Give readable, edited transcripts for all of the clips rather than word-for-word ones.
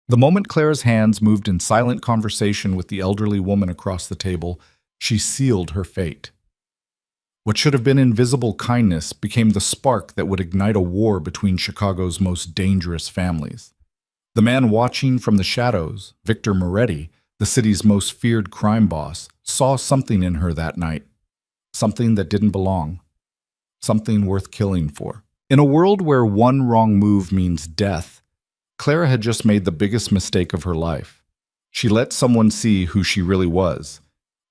The moment Clara's hands moved in silent conversation with the elderly woman across the table, she sealed her fate. What should have been invisible kindness became the spark that would ignite a war between Chicago's most dangerous families. The man watching from the shadows, Victor Moretti, the city's most feared crime boss, saw something in her that night. Something that didn't belong. Something worth killing for. In a world where one wrong move means death, Clara had just made the biggest mistake of her life. She let someone see who she really was.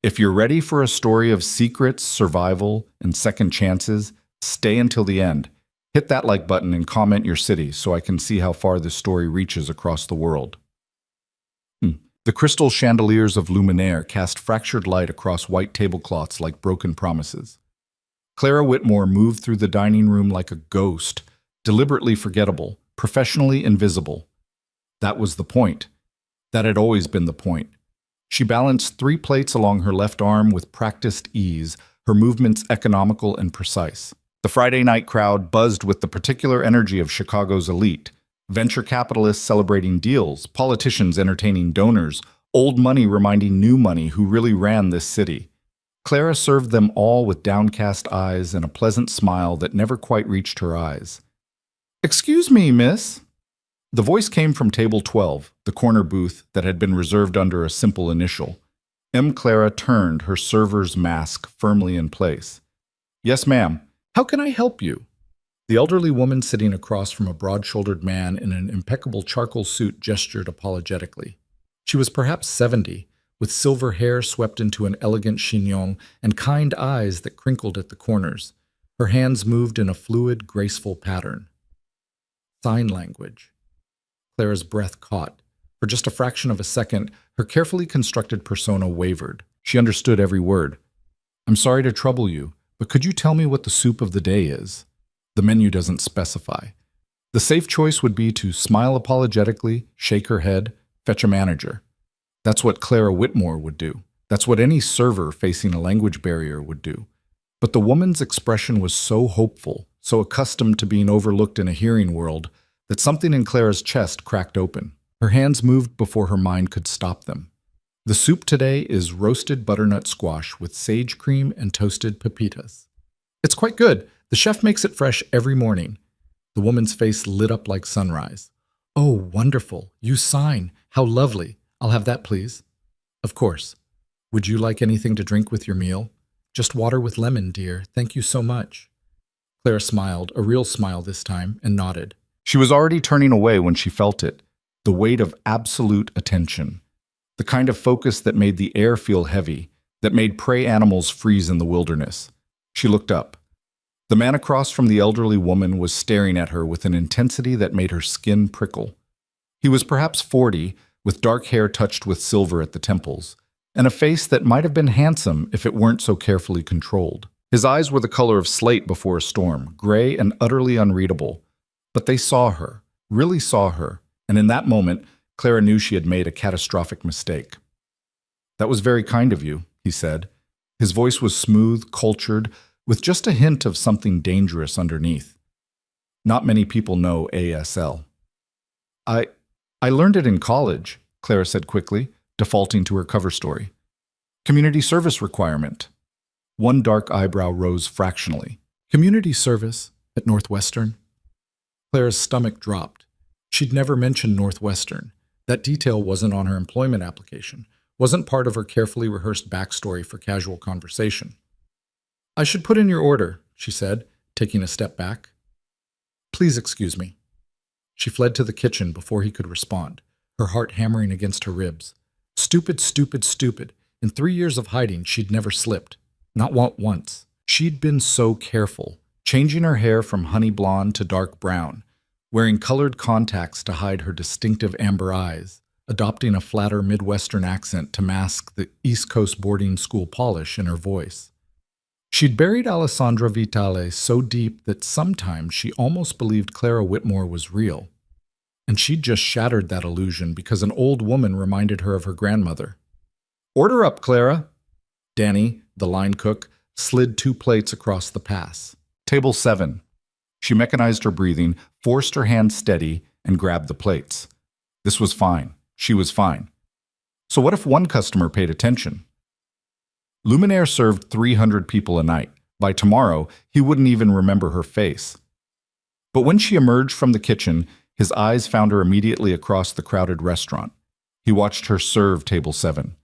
If you're ready for a story of secrets, survival, and second chances, stay until the end. Hit that like button and comment your city so I can see how far this story reaches across the world. The crystal chandeliers of Luminaire cast fractured light across white tablecloths like broken promises. Clara Whitmore moved through the dining room like a ghost, deliberately forgettable, professionally invisible. That was the point. That had always been the point. She balanced 3 plates along her left arm with practiced ease, her movements economical and precise. The Friday night crowd buzzed with the particular energy of Chicago's elite. Venture capitalists celebrating deals, politicians entertaining donors, old money reminding new money who really ran this city. Clara served them all with downcast eyes and a pleasant smile that never quite reached her eyes. "Excuse me, miss." The voice came from table 12, the corner booth that had been reserved under a simple initial. Clara turned, her server's mask firmly in place. "Yes, ma'am. How can I help you?" The elderly woman sitting across from a broad-shouldered man in an impeccable charcoal suit gestured apologetically. She was perhaps 70, with silver hair swept into an elegant chignon and kind eyes that crinkled at the corners. Her hands moved in a fluid, graceful pattern. Sign language. Clara's breath caught. For just a fraction of a second, her carefully constructed persona wavered. She understood every word. "I'm sorry to trouble you, but could you tell me what the soup of the day is?" The menu doesn't specify. The safe choice would be to smile apologetically, shake her head, fetch a manager. That's what Clara Whitmore would do. That's what any server facing a language barrier would do. But the woman's expression was so hopeful, so accustomed to being overlooked in a hearing world, that something in Clara's chest cracked open. Her hands moved before her mind could stop them. The soup today is roasted butternut squash with sage cream and toasted pepitas. It's quite good. The chef makes it fresh every morning. The woman's face lit up like sunrise. "Oh, wonderful. You sign. How lovely. I'll have that, please." "Of course. Would you like anything to drink with your meal?" "Just water with lemon, dear. Thank you so much." Clara smiled, a real smile this time, and nodded. She was already turning away when she felt it, the weight of absolute attention, the kind of focus that made the air feel heavy, that made prey animals freeze in the wilderness. She looked up. The man across from the elderly woman was staring at her with an intensity that made her skin prickle. He was perhaps 40, with dark hair touched with silver at the temples, and a face that might have been handsome if it weren't so carefully controlled. His eyes were the color of slate before a storm, gray and utterly unreadable. But they saw her, really saw her, and in that moment, Clara knew she had made a catastrophic mistake. "That was very kind of you," he said. His voice was smooth, cultured, with just a hint of something dangerous underneath. Not many people know ASL. I learned it in college," Clara said quickly, defaulting to her cover story. "Community service requirement." One dark eyebrow rose fractionally. "Community service at Northwestern?" Clara's stomach dropped. She'd never mentioned Northwestern. That detail wasn't on her employment application, wasn't part of her carefully rehearsed backstory for casual conversation. "I should put in your order," she said, taking a step back. "Please excuse me." She fled to the kitchen before he could respond, her heart hammering against her ribs. Stupid, stupid, stupid. In 3 years of hiding, she'd never slipped. Not once. She'd been so careful, changing her hair from honey blonde to dark brown, wearing colored contacts to hide her distinctive amber eyes, adopting a flatter Midwestern accent to mask the East Coast boarding school polish in her voice. She'd buried Alessandra Vitale so deep that sometimes she almost believed Clara Whitmore was real. And she'd just shattered that illusion because an old woman reminded her of her grandmother. "Order up, Clara." Danny, the line cook, slid 2 plates across the pass. "Table 7. She mechanized her breathing, forced her hands steady, and grabbed the plates. This was fine. She was fine. So what if one customer paid attention? Luminaire served 300 people a night. By tomorrow, he wouldn't even remember her face. But when she emerged from the kitchen, his eyes found her immediately across the crowded restaurant. He watched her serve table 7,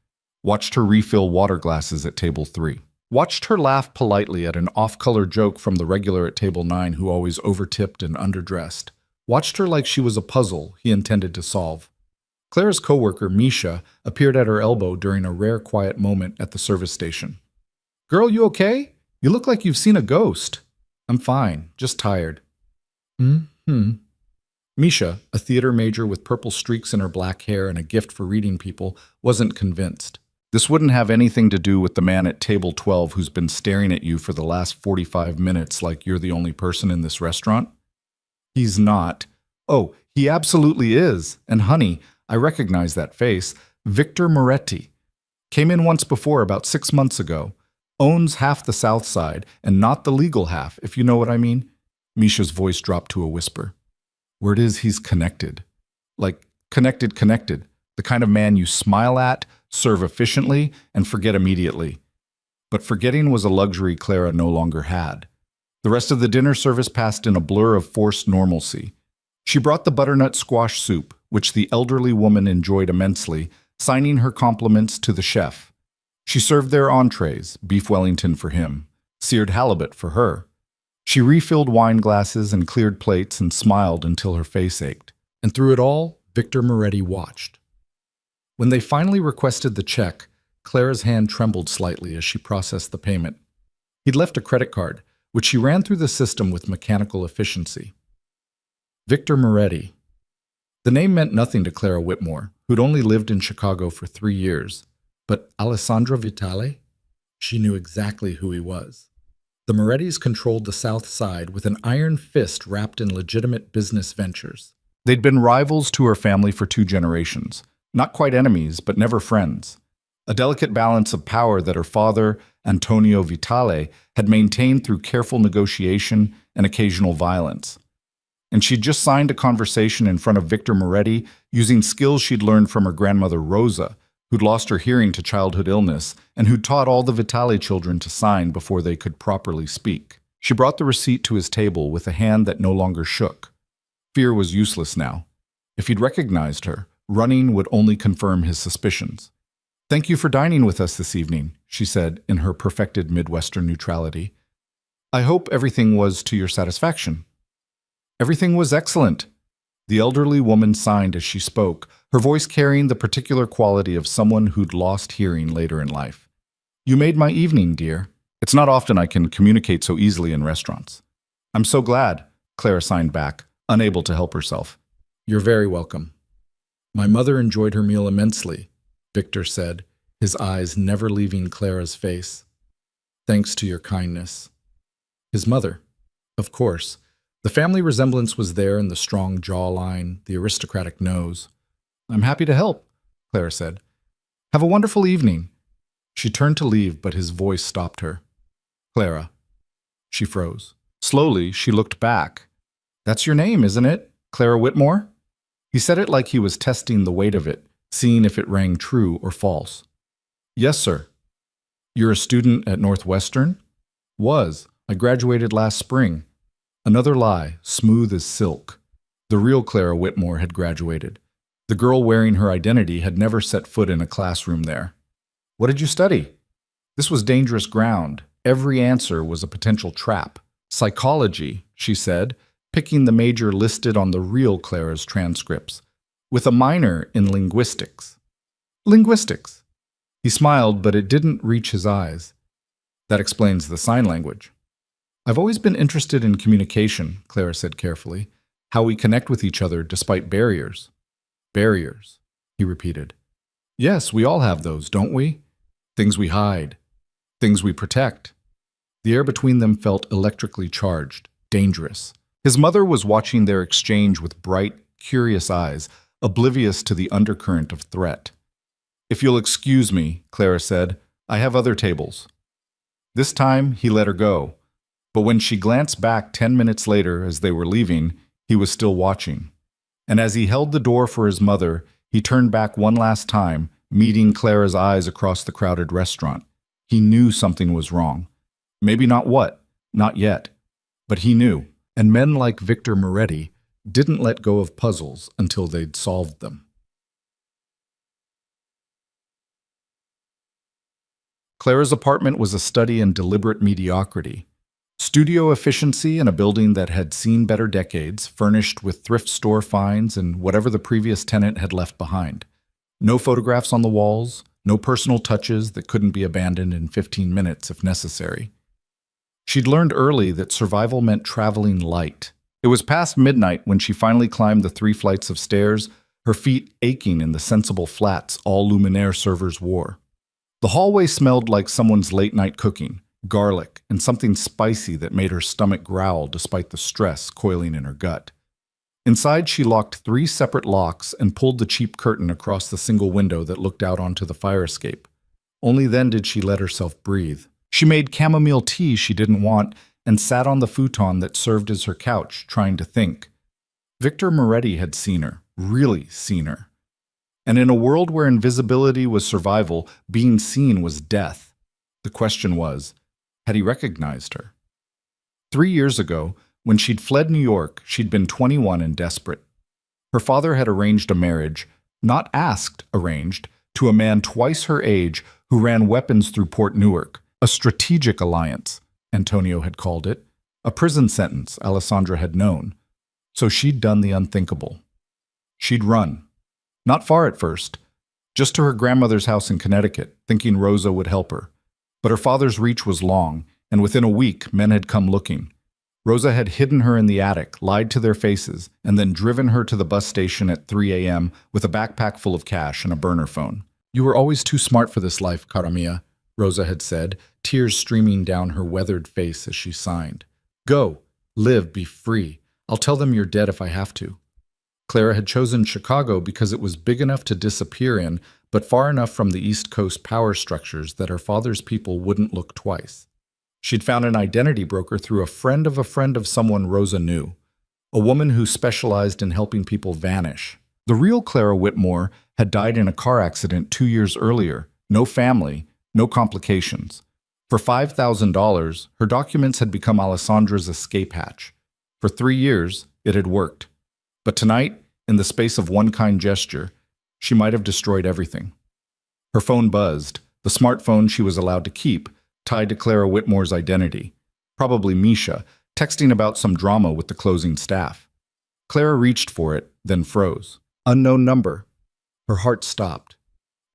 watched her refill water glasses at table 3, watched her laugh politely at an off-color joke from the regular at table 9 who always overtipped and underdressed, watched her like she was a puzzle he intended to solve. Clara's coworker, Misha, appeared at her elbow during a rare quiet moment at the service station. "Girl, you okay? You look like you've seen a ghost." "I'm fine, just tired." Misha, a theater major with purple streaks in her black hair and a gift for reading people, wasn't convinced. This wouldn't have anything to do with the man at table 12 who's been staring at you for the last 45 minutes like you're the only person in this restaurant. He's not. Oh, he absolutely is. And honey, I recognize that face. Victor Moretti. Came in once before, about 6 months ago. Owns half the south side, and not the legal half, if you know what I mean. Misha's voice dropped to a whisper. Word is he's connected. Like, connected. The kind of man you smile at, serve efficiently, and forget immediately. But forgetting was a luxury Clara no longer had. The rest of the dinner service passed in a blur of forced normalcy. She brought the butternut squash soup, which the elderly woman enjoyed immensely, signing her compliments to the chef. She served their entrees, beef Wellington for him, seared halibut for her. She refilled wine glasses and cleared plates and smiled until her face ached. And through it all, Victor Moretti watched. When they finally requested the check, Clara's hand trembled slightly as she processed the payment. He'd left a credit card, which she ran through the system with mechanical efficiency. Victor Moretti. The name meant nothing to Clara Whitmore, who'd only lived in Chicago for 3 years. But Alessandro Vitale? She knew exactly who he was. The Morettis controlled the South Side with an iron fist wrapped in legitimate business ventures. They'd been rivals to her family for 2 generations. Not quite enemies, but never friends. A delicate balance of power that her father, Antonio Vitale, had maintained through careful negotiation and occasional violence. And she'd just signed a conversation in front of Victor Moretti using skills she'd learned from her grandmother Rosa, who'd lost her hearing to childhood illness and who'd taught all the Vitale children to sign before they could properly speak. She brought the receipt to his table with a hand that no longer shook. Fear was useless now. If he'd recognized her, running would only confirm his suspicions. "Thank you for dining with us this evening," she said in her perfected Midwestern neutrality. "I hope everything was to your satisfaction." "Everything was excellent." The elderly woman signed as she spoke, her voice carrying the particular quality of someone who'd lost hearing later in life. "You made my evening, dear. It's not often I can communicate so easily in restaurants." "I'm so glad," Clara signed back, unable to help herself. "You're very welcome." "My mother enjoyed her meal immensely," Victor said, his eyes never leaving Clara's face. "Thanks to your kindness." His mother. Of course. The family resemblance was there in the strong jawline, the aristocratic nose. "I'm happy to help," Clara said. "Have a wonderful evening." She turned to leave, but his voice stopped her. "Clara." She froze. Slowly, she looked back. "That's your name, isn't it? Clara Whitmore?" He said it like he was testing the weight of it, seeing if it rang true or false. "Yes, sir." "You're a student at Northwestern?" "Was. I graduated last spring." Another lie, smooth as silk. The real Clara Whitmore had graduated. The girl wearing her identity had never set foot in a classroom there. "What did you study?" This was dangerous ground. Every answer was a potential trap. "Psychology," she said, picking the major listed on the real Clara's transcripts, with a minor in linguistics. "Linguistics." He smiled, but it didn't reach his eyes. "That explains the sign language." "I've always been interested in communication," Clara said carefully, "how we connect with each other despite barriers." "Barriers," he repeated. "Yes, we all have those, don't we? Things we hide, things we protect." The air between them felt electrically charged, dangerous. His mother was watching their exchange with bright, curious eyes, oblivious to the undercurrent of threat. "If you'll excuse me," Clara said, "I have other tables." This time, he let her go. But when she glanced back 10 minutes later as they were leaving, he was still watching. And as he held the door for his mother, he turned back one last time, meeting Clara's eyes across the crowded restaurant. He knew something was wrong. Maybe not what, not yet, but he knew. And men like Victor Moretti didn't let go of puzzles until they'd solved them. Clara's apartment was a study in deliberate mediocrity. Studio efficiency in a building that had seen better decades, furnished with thrift store finds and whatever the previous tenant had left behind. No photographs on the walls, no personal touches that couldn't be abandoned in 15 minutes if necessary. She'd learned early that survival meant traveling light. It was past midnight when she finally climbed the 3 flights of stairs, her feet aching in the sensible flats all Luminaire servers wore. The hallway smelled like someone's late-night cooking, garlic, and something spicy that made her stomach growl despite the stress coiling in her gut. Inside, she locked 3 separate locks and pulled the cheap curtain across the single window that looked out onto the fire escape. Only then did she let herself breathe. She made chamomile tea she didn't want and sat on the futon that served as her couch, trying to think. Victor Moretti had seen her, really seen her. And in a world where invisibility was survival, being seen was death. The question was, had he recognized her? 3 years ago, when she'd fled New York, she'd been 21 and desperate. Her father had arranged a marriage, not asked arranged, to a man twice her age who ran weapons through Port Newark. A strategic alliance, Antonio had called it, a prison sentence Alessandra had known. So she'd done the unthinkable. She'd run. Not far at first, just to her grandmother's house in Connecticut, thinking Rosa would help her. But her father's reach was long, and within a week, men had come looking. Rosa had hidden her in the attic, lied to their faces, and then driven her to the bus station at 3 a.m. with a backpack full of cash and a burner phone. "You were always too smart for this life, cara mia," Rosa had said, tears streaming down her weathered face as she signed. "Go, live, be free. I'll tell them you're dead if I have to." Clara had chosen Chicago because it was big enough to disappear in, but far enough from the East Coast power structures that her father's people wouldn't look twice. She'd found an identity broker through a friend of someone Rosa knew, a woman who specialized in helping people vanish. The real Clara Whitmore had died in a car accident 2 years earlier, no family, no complications. For $5,000, her documents had become Alessandra's escape hatch. For 3 years, it had worked. But tonight, in the space of one kind gesture, she might have destroyed everything. Her phone buzzed, the smartphone she was allowed to keep, tied to Clara Whitmore's identity. Probably Misha, texting about some drama with the closing staff. Clara reached for it, then froze. Unknown number. Her heart stopped.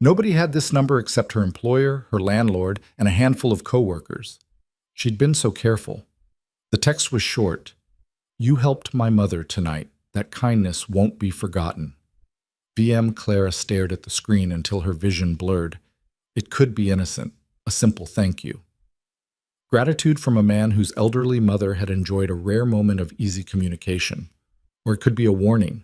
Nobody had this number except her employer, her landlord, and a handful of coworkers. She'd been so careful. The text was short. "You helped my mother tonight. That kindness won't be forgotten." VM Clara stared at the screen until her vision blurred. It could be innocent, a simple thank you. Gratitude from a man whose elderly mother had enjoyed a rare moment of easy communication. Or it could be a warning.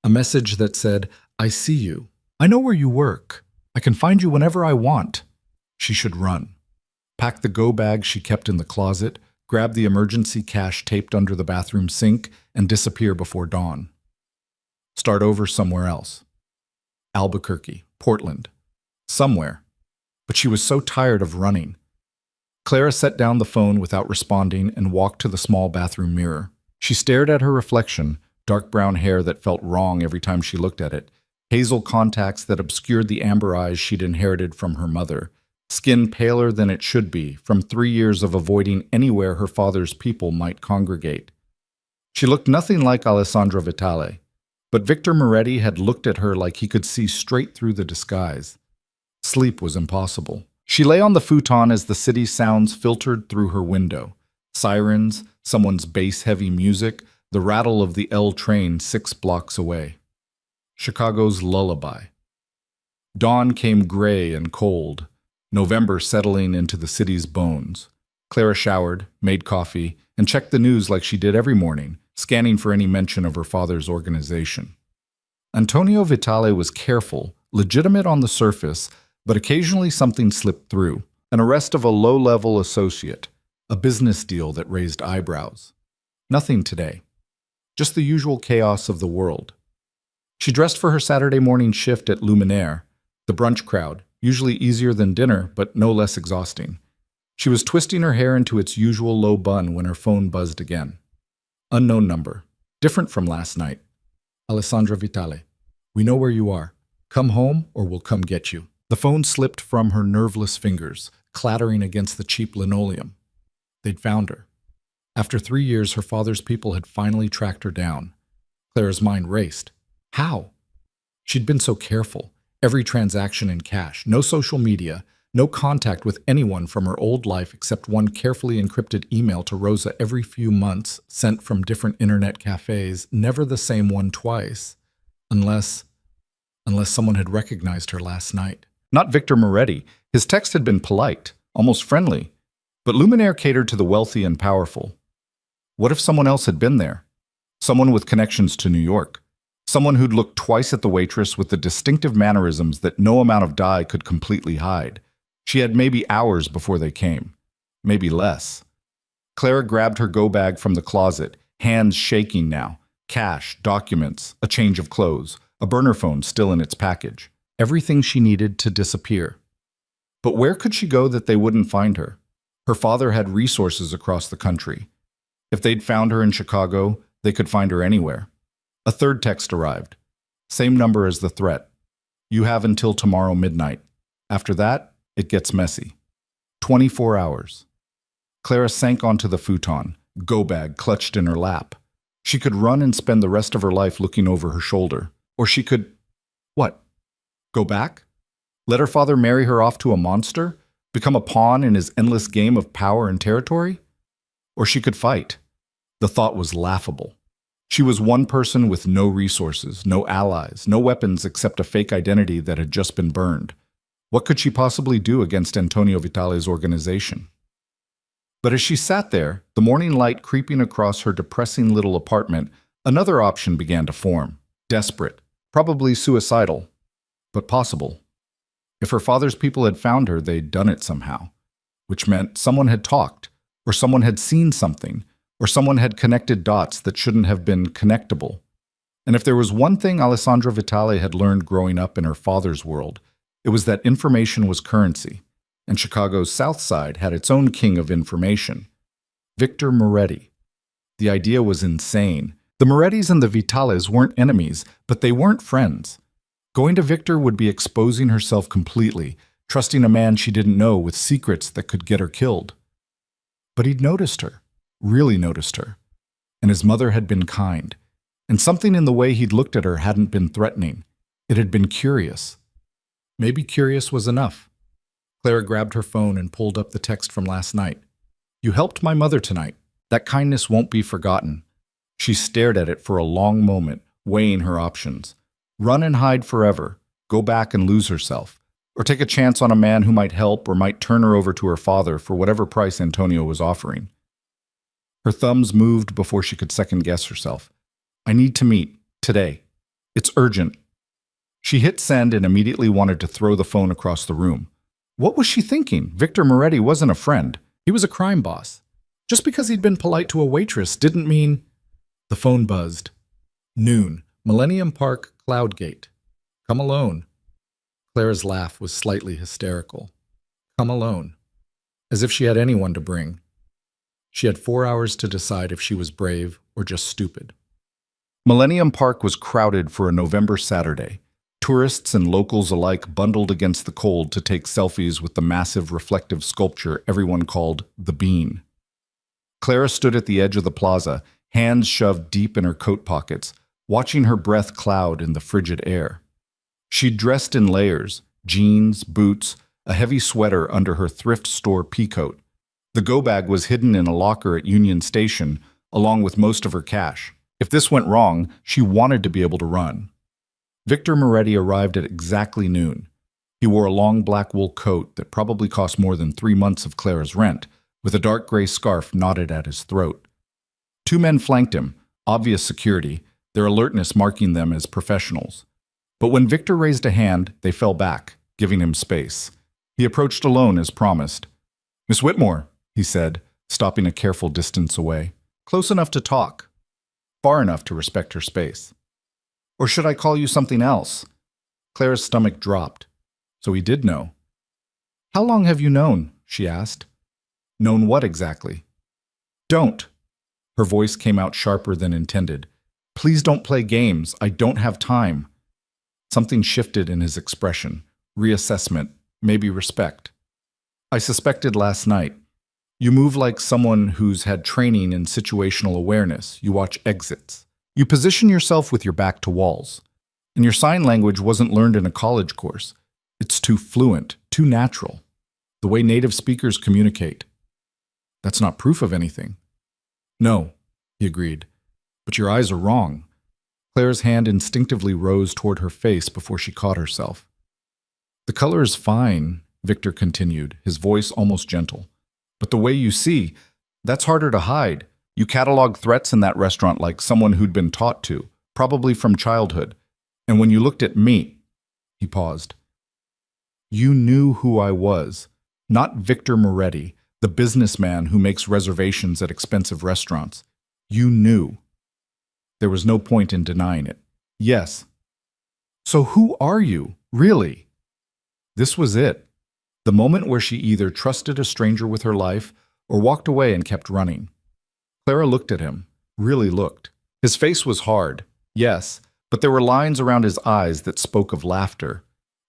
A message that said, "I see you. I know where you work. I can find you whenever I want." She should run. Pack the go bag she kept in the closet, grab the emergency cash taped under the bathroom sink, and disappear before dawn. Start over somewhere else. Albuquerque, Portland. Somewhere. But she was so tired of running. Clara set down the phone without responding and walked to the small bathroom mirror. She stared at her reflection, dark brown hair that felt wrong every time she looked at it, hazel contacts that obscured the amber eyes she'd inherited from her mother, skin paler than it should be from 3 years of avoiding anywhere her father's people might congregate. She looked nothing like Alessandra Vitale, but Victor Moretti had looked at her like he could see straight through the disguise. Sleep was impossible. She lay on the futon as the city sounds filtered through her window. Sirens, someone's bass-heavy music, the rattle of the L train 6 blocks away. Chicago's lullaby. Dawn came gray and cold, November settling into the city's bones. Clara showered, made coffee, and checked the news like she did every morning, scanning for any mention of her father's organization. Antonio Vitale was careful, legitimate on the surface, but occasionally something slipped through. An arrest of a low-level associate, a business deal that raised eyebrows. Nothing today. Just the usual chaos of the world. She dressed for her Saturday morning shift at Luminaire, the brunch crowd, usually easier than dinner, but no less exhausting. She was twisting her hair into its usual low bun when her phone buzzed again. Unknown number. Different from last night. Alessandra Vitale. We know where you are. Come home or we'll come get you. The phone slipped from her nerveless fingers, clattering against the cheap linoleum. They'd found her. After 3 years, her father's people had finally tracked her down. Clara's mind raced. How? She'd been so careful. Every transaction in cash, no social media, no contact with anyone from her old life except one carefully encrypted email to Rosa every few months, sent from different internet cafes, never the same one twice. Unless someone had recognized her last night. Not Victor Moretti. His text had been polite, almost friendly. But Luminaire catered to the wealthy and powerful. What if someone else had been there? Someone with connections to New York. Someone who'd looked twice at the waitress with the distinctive mannerisms that no amount of dye could completely hide. She had maybe hours before they came. Maybe less. Clara grabbed her go-bag from the closet, hands shaking now. Cash, documents, a change of clothes, a burner phone still in its package. Everything she needed to disappear. But where could she go that they wouldn't find her? Her father had resources across the country. If they'd found her in Chicago, they could find her anywhere. A third text arrived. Same number as the threat. You have until tomorrow midnight. After that, it gets messy. 24 hours. Clara sank onto the futon, go-bag clutched in her lap. She could run and spend the rest of her life looking over her shoulder. Or she could... What? Go back? Let her father marry her off to a monster? Become a pawn in his endless game of power and territory? Or she could fight. The thought was laughable. She was one person with no resources, no allies, no weapons except a fake identity that had just been burned. What could she possibly do against Antonio Vitale's organization? But as she sat there, the morning light creeping across her depressing little apartment, another option began to form. Desperate, probably suicidal, but possible. If her father's people had found her, they'd done it somehow, which meant someone had talked, or someone had seen something, or someone had connected dots that shouldn't have been connectable. And if there was one thing Alessandra Vitale had learned growing up in her father's world, it was that information was currency, and Chicago's South Side had its own king of information, Victor Moretti. The idea was insane. The Morettis and the Vitales weren't enemies, but they weren't friends. Going to Victor would be exposing herself completely, trusting a man she didn't know with secrets that could get her killed. But he'd noticed her, really noticed her, and his mother had been kind, and something in the way he'd looked at her hadn't been threatening. It had been curious. Maybe curious was enough. Clara grabbed her phone and pulled up the text from last night. You helped my mother tonight. That kindness won't be forgotten. She stared at it for a long moment, weighing her options. Run and hide forever, go back and lose herself, or take a chance on a man who might help or might turn her over to her father for whatever price Antonio was offering. Her thumbs moved before she could second-guess herself. I need to meet, today. It's urgent. She hit send and immediately wanted to throw the phone across the room. What was she thinking? Victor Moretti wasn't a friend. He was a crime boss. Just because he'd been polite to a waitress didn't mean... The phone buzzed. Noon. Millennium Park, Cloudgate. Come alone. Clara's laugh was slightly hysterical. Come alone. As if she had anyone to bring. She had 4 hours to decide if she was brave or just stupid. Millennium Park was crowded for a November Saturday. Tourists and locals alike bundled against the cold to take selfies with the massive reflective sculpture everyone called the Bean. Clara stood at the edge of the plaza, hands shoved deep in her coat pockets, watching her breath cloud in the frigid air. She'd dressed in layers, jeans, boots, a heavy sweater under her thrift store peacoat. The go-bag was hidden in a locker at Union Station, along with most of her cash. If this went wrong, she wanted to be able to run. Victor Moretti arrived at exactly noon. He wore a long black wool coat that probably cost more than 3 months of Clara's rent, with a dark gray scarf knotted at his throat. 2 men flanked him, obvious security, their alertness marking them as professionals. But when Victor raised a hand, they fell back, giving him space. He approached alone as promised. Miss Whitmore, he said, stopping a careful distance away. Close enough to talk. Far enough to respect her space. Or should I call you something else? Claire's stomach dropped. So he did know. How long have you known? She asked. Known what exactly? Don't. Her voice came out sharper than intended. Please don't play games. I don't have time. Something shifted in his expression. Reassessment, maybe respect. I suspected last night. You move like someone who's had training in situational awareness. You watch exits. You position yourself with your back to walls. And your sign language wasn't learned in a college course. It's too fluent, too natural. The way native speakers communicate. That's not proof of anything. No, he agreed. But your eyes are wrong. Claire's hand instinctively rose toward her face before she caught herself. The color is fine, Victor continued, his voice almost gentle. But the way you see, that's harder to hide. You catalog threats in that restaurant like someone who'd been taught to, probably from childhood. And when you looked at me, he paused. You knew who I was, not Victor Moretti, the businessman who makes reservations at expensive restaurants. You knew. There was no point in denying it. Yes. So who are you, really? This was it. The moment where she either trusted a stranger with her life or walked away and kept running. Clara looked at him, really looked. His face was hard, yes, but there were lines around his eyes that spoke of laughter.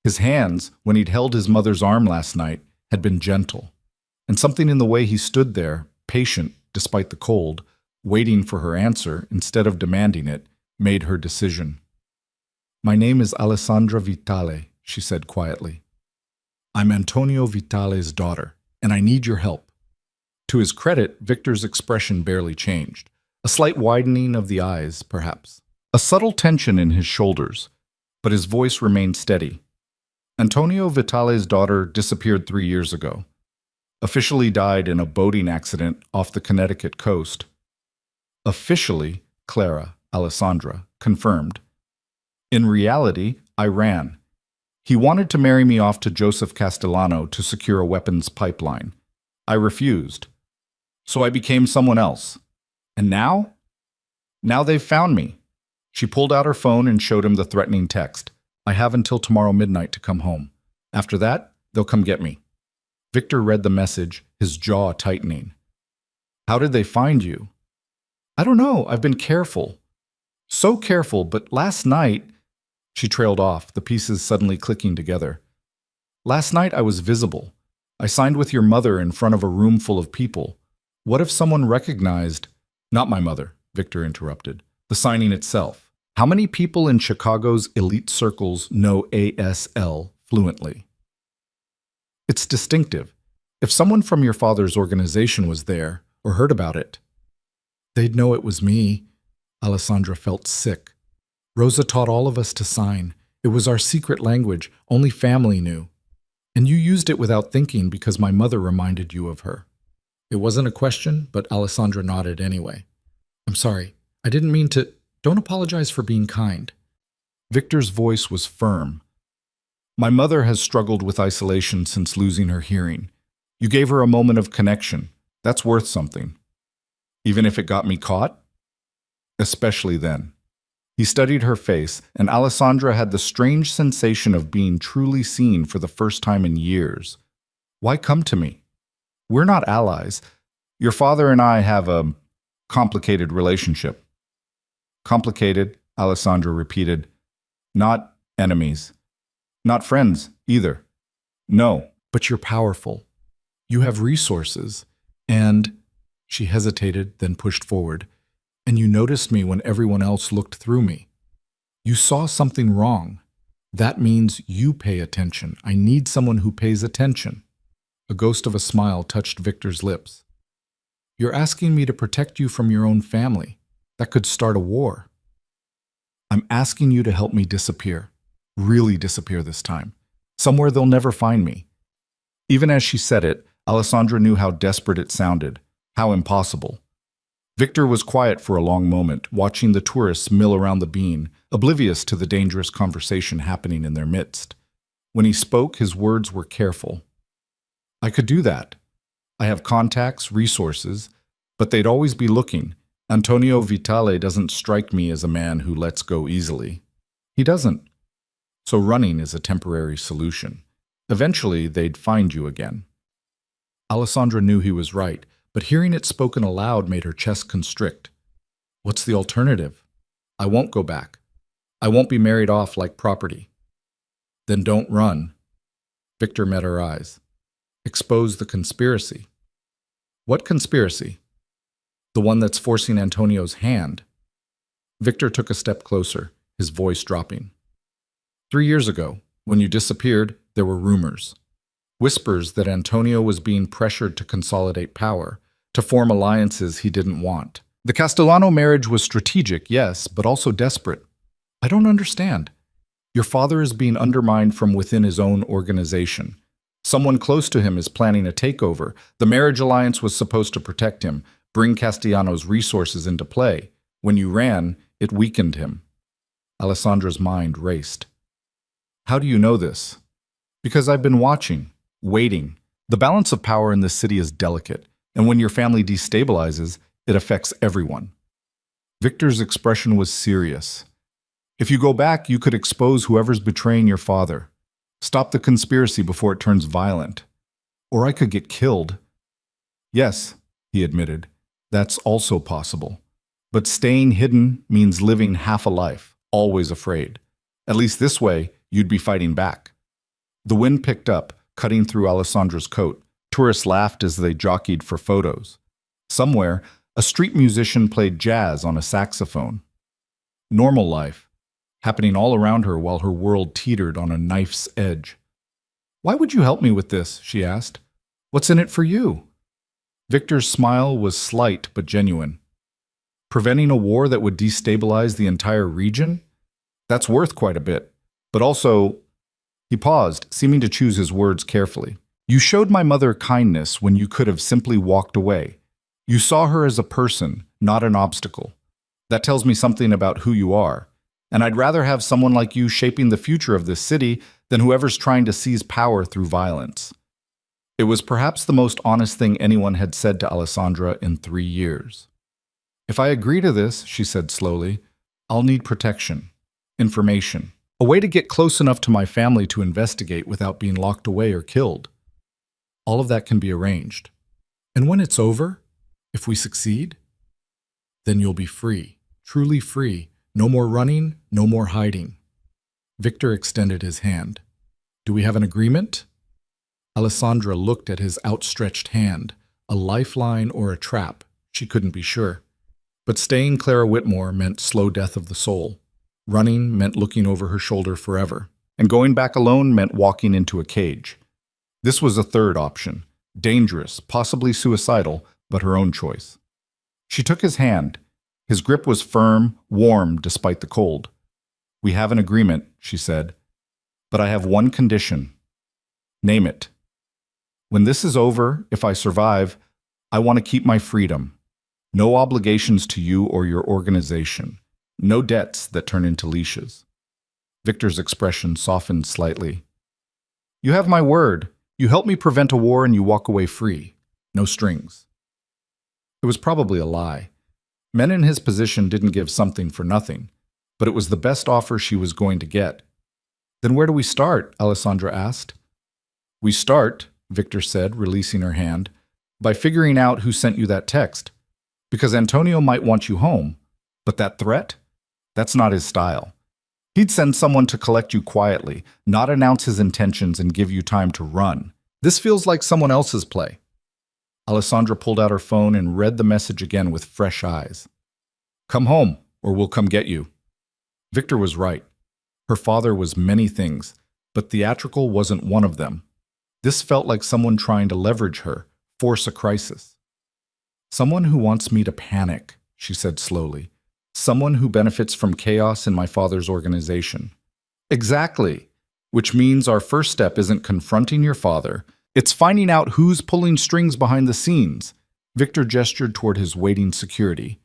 His hands, when he'd held his mother's arm last night, had been gentle. And something in the way he stood there, patient despite the cold, waiting for her answer instead of demanding it, made her decision. My name is Alessandra Vitale, she said quietly. I'm Antonio Vitale's daughter, and I need your help. To his credit, Victor's expression barely changed. A slight widening of the eyes, perhaps. A subtle tension in his shoulders, but his voice remained steady. Antonio Vitale's daughter disappeared 3 years ago. Officially died in a boating accident off the Connecticut coast. Officially, Clara, Alessandra, confirmed. In reality, I ran. He wanted to marry me off to Joseph Castellano to secure a weapons pipeline. I refused. So I became someone else. And now? Now they've found me. She pulled out her phone and showed him the threatening text. I have until tomorrow midnight to come home. After that, they'll come get me. Victor read the message, his jaw tightening. How did they find you? I don't know. I've been careful. So careful, but last night... She trailed off, the pieces suddenly clicking together. Last night I was visible. I signed with your mother in front of a room full of people. What if someone recognized... Not my mother, Victor interrupted. The signing itself. How many people in Chicago's elite circles know ASL fluently? It's distinctive. If someone from your father's organization was there, or heard about it, they'd know it was me. Alessandra felt sick. Rosa taught all of us to sign. It was our secret language, only family knew. And you used it without thinking because my mother reminded you of her. It wasn't a question, but Alessandra nodded anyway. I'm sorry. I didn't mean to... Don't apologize for being kind. Victor's voice was firm. My mother has struggled with isolation since losing her hearing. You gave her a moment of connection. That's worth something. Even if it got me caught? Especially then. He studied her face, and Alessandra had the strange sensation of being truly seen for the first time in years. Why come to me? We're not allies. Your father and I have a complicated relationship. Complicated, Alessandra repeated. Not enemies. Not friends, either. No, but you're powerful. You have resources. And... She hesitated, then pushed forward. And you noticed me when everyone else looked through me. You saw something wrong. That means you pay attention. I need someone who pays attention. A ghost of a smile touched Victor's lips. You're asking me to protect you from your own family. That could start a war. I'm asking you to help me disappear. Really disappear this time. Somewhere they'll never find me. Even as she said it, Alessandra knew how desperate it sounded, how impossible. Victor was quiet for a long moment, watching the tourists mill around the bean, oblivious to the dangerous conversation happening in their midst. When he spoke, his words were careful. I could do that. I have contacts, resources, but they'd always be looking. Antonio Vitale doesn't strike me as a man who lets go easily. He doesn't. So running is a temporary solution. Eventually, they'd find you again. Alessandra knew he was right, but hearing it spoken aloud made her chest constrict. What's the alternative? I won't go back. I won't be married off like property. Then don't run. Victor met her eyes. Expose the conspiracy. What conspiracy? The one that's forcing Antonio's hand. Victor took a step closer, his voice dropping. 3 years ago, when you disappeared, there were rumors. Whispers that Antonio was being pressured to consolidate power, to form alliances he didn't want. The Castellano marriage was strategic, yes, but also desperate. I don't understand. Your father is being undermined from within his own organization. Someone close to him is planning a takeover. The marriage alliance was supposed to protect him, bring Castellano's resources into play. When you ran, it weakened him. Alessandra's mind raced. How do you know this? Because I've been watching, waiting. The balance of power in this city is delicate, and when your family destabilizes, it affects everyone. Victor's expression was serious. If you go back, you could expose whoever's betraying your father. Stop the conspiracy before it turns violent. Or I could get killed. Yes, he admitted, that's also possible. But staying hidden means living half a life, always afraid. At least this way, you'd be fighting back. The wind picked up, cutting through Alessandra's coat. Tourists laughed as they jockeyed for photos. Somewhere, a street musician played jazz on a saxophone. Normal life, happening all around her while her world teetered on a knife's edge. Why would you help me with this? She asked. What's in it for you? Victor's smile was slight but genuine. Preventing a war that would destabilize the entire region? That's worth quite a bit. But also, he paused, seeming to choose his words carefully. You showed my mother kindness when you could have simply walked away. You saw her as a person, not an obstacle. That tells me something about who you are. And I'd rather have someone like you shaping the future of this city than whoever's trying to seize power through violence. It was perhaps the most honest thing anyone had said to Alessandra in 3 years. If I agree to this, she said slowly, I'll need protection, information, a way to get close enough to my family to investigate without being locked away or killed. All of that can be arranged. And when it's over, if we succeed, then you'll be free, truly free. No more running, no more hiding. Victor extended his hand. Do we have an agreement? Alessandra looked at his outstretched hand, a lifeline or a trap. She couldn't be sure. But staying Clara Whitmore meant slow death of the soul. Running meant looking over her shoulder forever. And going back alone meant walking into a cage. This was a third option. Dangerous, possibly suicidal, but her own choice. She took his hand. His grip was firm, warm despite the cold. We have an agreement, she said. But I have one condition. Name it. When this is over, if I survive, I want to keep my freedom. No obligations to you or your organization. No debts that turn into leashes. Victor's expression softened slightly. You have my word. You help me prevent a war and you walk away free. No strings. It was probably a lie. Men in his position didn't give something for nothing, but it was the best offer she was going to get. Then where do we start? Alessandra asked. We start, Victor said, releasing her hand, by figuring out who sent you that text. Because Antonio might want you home, but that threat? That's not his style. He'd send someone to collect you quietly, not announce his intentions and give you time to run. This feels like someone else's play. Alessandra pulled out her phone and read the message again with fresh eyes. Come home, or we'll come get you. Victor was right. Her father was many things, but theatrical wasn't one of them. This felt like someone trying to leverage her, force a crisis. Someone who wants me to panic, she said slowly. Someone who benefits from chaos in my father's organization. Exactly, which means our first step isn't confronting your father. It's finding out who's pulling strings behind the scenes. Victor gestured toward his waiting security.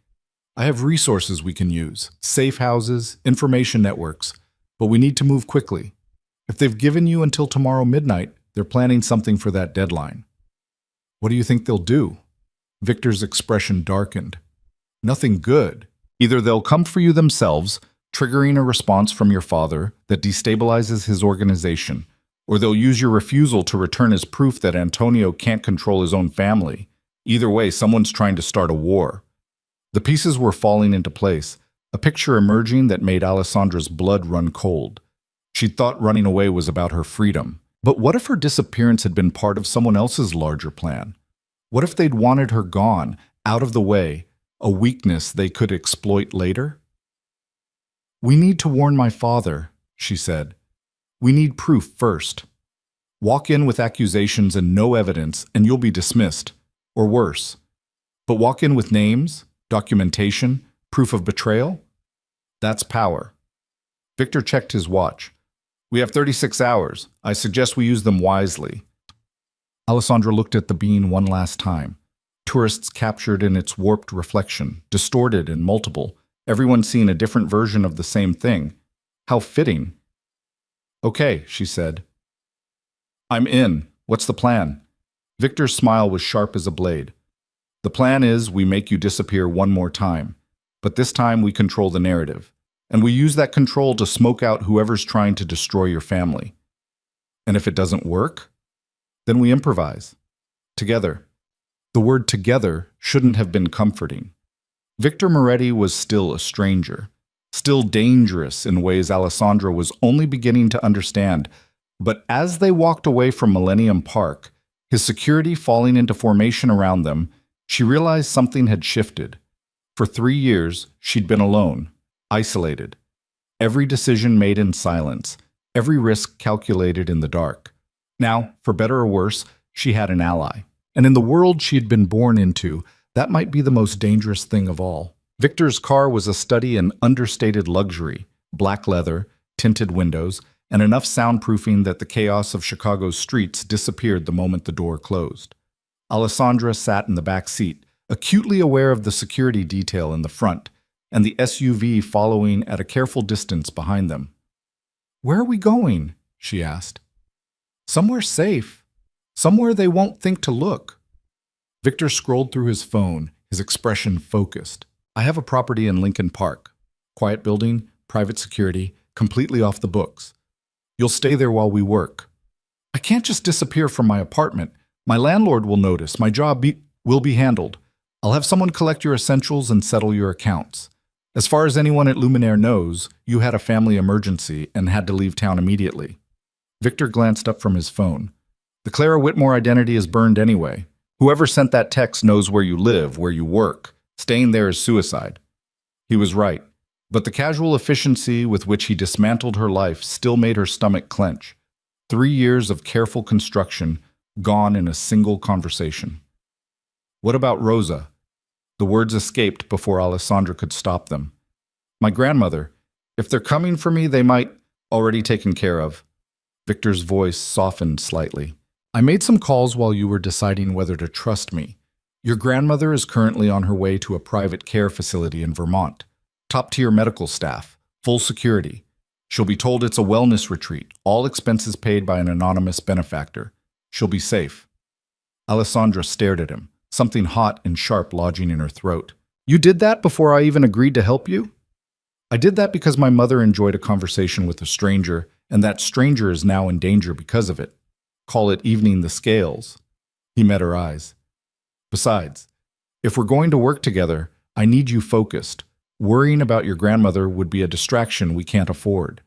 I have resources we can use, safe houses, information networks, but we need to move quickly. If they've given you until tomorrow midnight, they're planning something for that deadline. What do you think they'll do? Victor's expression darkened. Nothing good. Either they'll come for you themselves, triggering a response from your father that destabilizes his organization, or they'll use your refusal to return as proof that Antonio can't control his own family. Either way, someone's trying to start a war. The pieces were falling into place, a picture emerging that made Alessandra's blood run cold. She'd thought running away was about her freedom. But what if her disappearance had been part of someone else's larger plan? What if they'd wanted her gone, out of the way, a weakness they could exploit later? "We need to warn my father," she said. "We need proof first. Walk in with accusations and no evidence, and you'll be dismissed, or worse. But walk in with names, documentation, proof of betrayal? That's power." Victor checked his watch. "We have 36 hours. I suggest we use them wisely." Alessandra looked at the bean one last time. Tourists captured in its warped reflection, distorted and multiple, everyone seeing a different version of the same thing. How fitting. "Okay," she said. "I'm in. What's the plan?" Victor's smile was sharp as a blade. "The plan is we make you disappear one more time, but this time we control the narrative. And we use that control to smoke out whoever's trying to destroy your family. And if it doesn't work, then we improvise. Together." The word "together" shouldn't have been comforting. Victor Moretti was still a stranger, still dangerous in ways Alessandra was only beginning to understand. But as they walked away from Millennium Park, his security falling into formation around them, she realized something had shifted. For 3 years, she'd been alone. Isolated. Every decision made in silence, every risk calculated in the dark. Now, for better or worse, she had an ally. And in the world she had been born into, that might be the most dangerous thing of all. Victor's car was a study in understated luxury, black leather, tinted windows, and enough soundproofing that the chaos of Chicago's streets disappeared the moment the door closed. Alessandra sat in the back seat, acutely aware of the security detail in the front, and the SUV following at a careful distance behind them. "Where are we going?" she asked. "Somewhere safe. Somewhere they won't think to look." Victor scrolled through his phone, his expression focused. "I have a property in Lincoln Park. Quiet building, private security, completely off the books. You'll stay there while we work. I can't just disappear from my apartment. My landlord will notice. My job will be handled. I'll have someone collect your essentials and settle your accounts. As far as anyone at Luminaire knows, you had a family emergency and had to leave town immediately." Victor glanced up from his phone. "The Clara Whitmore identity is burned anyway. Whoever sent that text knows where you live, where you work. Staying there is suicide." He was right, but the casual efficiency with which he dismantled her life still made her stomach clench. 3 years of careful construction, gone in a single conversation. "What about Rosa?" The words escaped before Alessandra could stop them. "My grandmother. If they're coming for me, they might already taken care of." Victor's voice softened slightly. "I made some calls while you were deciding whether to trust me. Your grandmother is currently on her way to a private care facility in Vermont. Top-tier medical staff, full security. She'll be told it's a wellness retreat, all expenses paid by an anonymous benefactor. She'll be safe." Alessandra stared at him, something hot and sharp lodging in her throat. "You did that before I even agreed to help you?" "I did that because my mother enjoyed a conversation with a stranger, and that stranger is now in danger because of it. Call it evening the scales." He met her eyes. "Besides, if we're going to work together, I need you focused. Worrying about your grandmother would be a distraction we can't afford."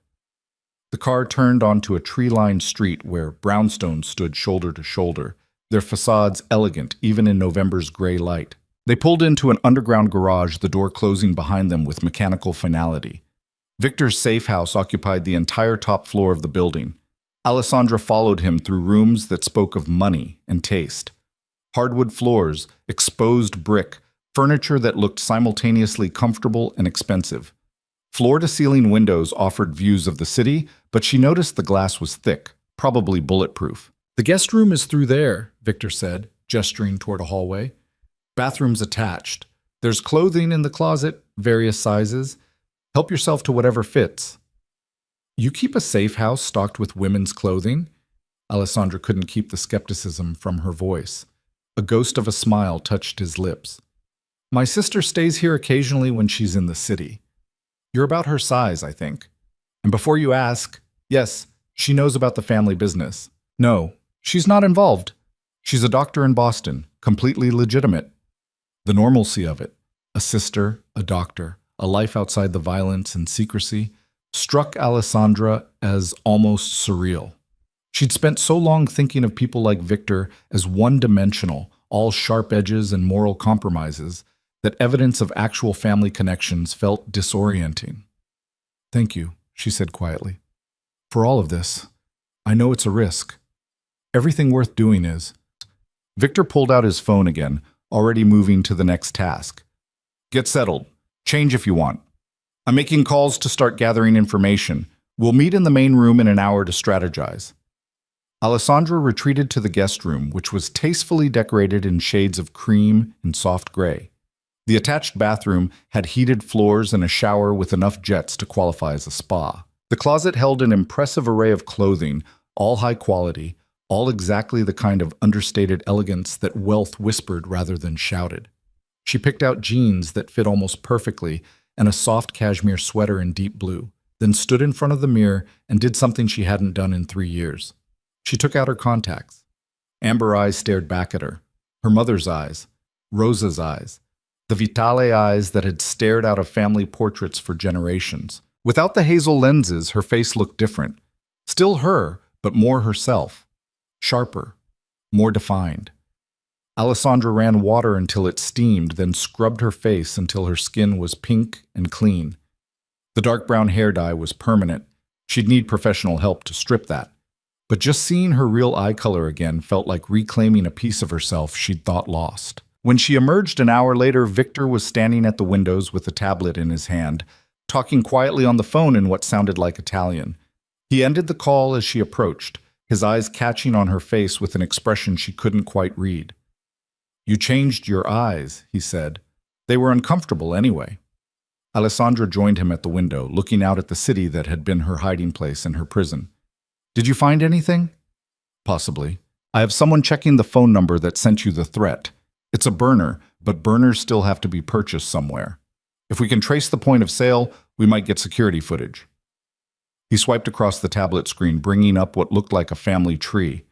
The car turned onto a tree-lined street where brownstones stood shoulder to shoulder, their facades elegant even in November's gray light. They pulled into an underground garage, the door closing behind them with mechanical finality. Victor's safe house occupied the entire top floor of the building. Alessandra followed him through rooms that spoke of money and taste. Hardwood floors, exposed brick, furniture that looked simultaneously comfortable and expensive. Floor-to-ceiling windows offered views of the city, but she noticed the glass was thick, probably bulletproof. "The guest room is through there," Victor said, gesturing toward a hallway. "Bathrooms attached. There's clothing in the closet, various sizes. Help yourself to whatever fits." "You keep a safe house stocked with women's clothing?" Alessandra couldn't keep the skepticism from her voice. A ghost of a smile touched his lips. "My sister stays here occasionally when she's in the city." You're about her size, I think. And before you ask, yes, she knows about the family business. No, she's not involved. She's a doctor in Boston, completely legitimate. The normalcy of it, a sister, a doctor, a life outside the violence and secrecy, struck Alessandra as almost surreal. She'd spent so long thinking of people like Victor as one-dimensional, all sharp edges and moral compromises, that evidence of actual family connections felt disorienting. "Thank you," she said quietly, "for all of this. I know it's a risk. Everything worth doing is." Victor pulled out his phone again, already moving to the next task. "Get settled. Change if you want. I'm making calls to start gathering information. We'll meet in the main room in an hour to strategize." Alessandra retreated to the guest room, which was tastefully decorated in shades of cream and soft gray. The attached bathroom had heated floors and a shower with enough jets to qualify as a spa. The closet held an impressive array of clothing, all high quality, all exactly the kind of understated elegance that wealth whispered rather than shouted. She picked out jeans that fit almost perfectly and a soft cashmere sweater in deep blue, then stood in front of the mirror and did something she hadn't done in 3 years. She took out her contacts. Amber eyes stared back at her. Her mother's eyes. Rosa's eyes. The Vitale eyes that had stared out of family portraits for generations. Without the hazel lenses, her face looked different. Still her, but more herself. Sharper. More defined. Alessandra ran water until it steamed, then scrubbed her face until her skin was pink and clean. The dark brown hair dye was permanent. She'd need professional help to strip that. But just seeing her real eye color again felt like reclaiming a piece of herself she'd thought lost. When she emerged an hour later, Victor was standing at the windows with a tablet in his hand, talking quietly on the phone in what sounded like Italian. He ended the call as she approached, his eyes catching on her face with an expression she couldn't quite read. "You changed your eyes," he said. "They were uncomfortable anyway." Alessandra joined him at the window, looking out at the city that had been her hiding place and her prison. "Did you find anything?" "Possibly. I have someone checking the phone number that sent you the threat. It's a burner, but burners still have to be purchased somewhere. If we can trace the point of sale, we might get security footage." He swiped across the tablet screen, bringing up what looked like a family tree.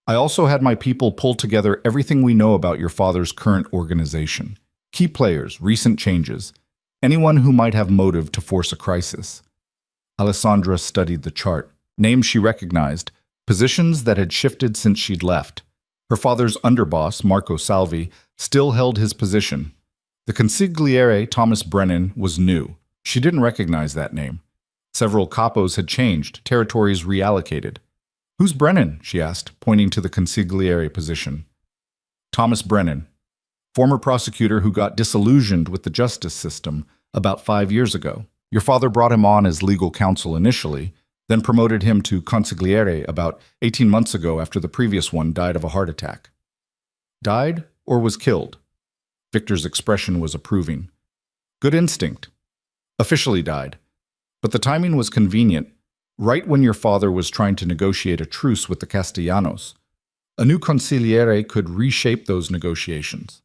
"I also had my people pull together everything we know about your father's current organization. Key players, recent changes, anyone who might have motive to force a crisis." Alessandra studied the chart. Names she recognized, positions that had shifted since she'd left. Her father's underboss, Marco Salvi, still held his position. The consigliere, Thomas Brennan, was new. She didn't recognize that name. Several capos had changed, territories reallocated. "Who's Brennan?" she asked, pointing to the consigliere position. "Thomas Brennan, former prosecutor who got disillusioned with the justice system about 5 years ago. Your father brought him on as legal counsel initially, then promoted him to consigliere about 18 months ago after the previous one died of a heart attack." "Died or was killed?" Victor's expression was approving. "Good instinct. Officially died. But the timing was convenient, right when your father was trying to negotiate a truce with the Castellanos. A new consigliere could reshape those negotiations."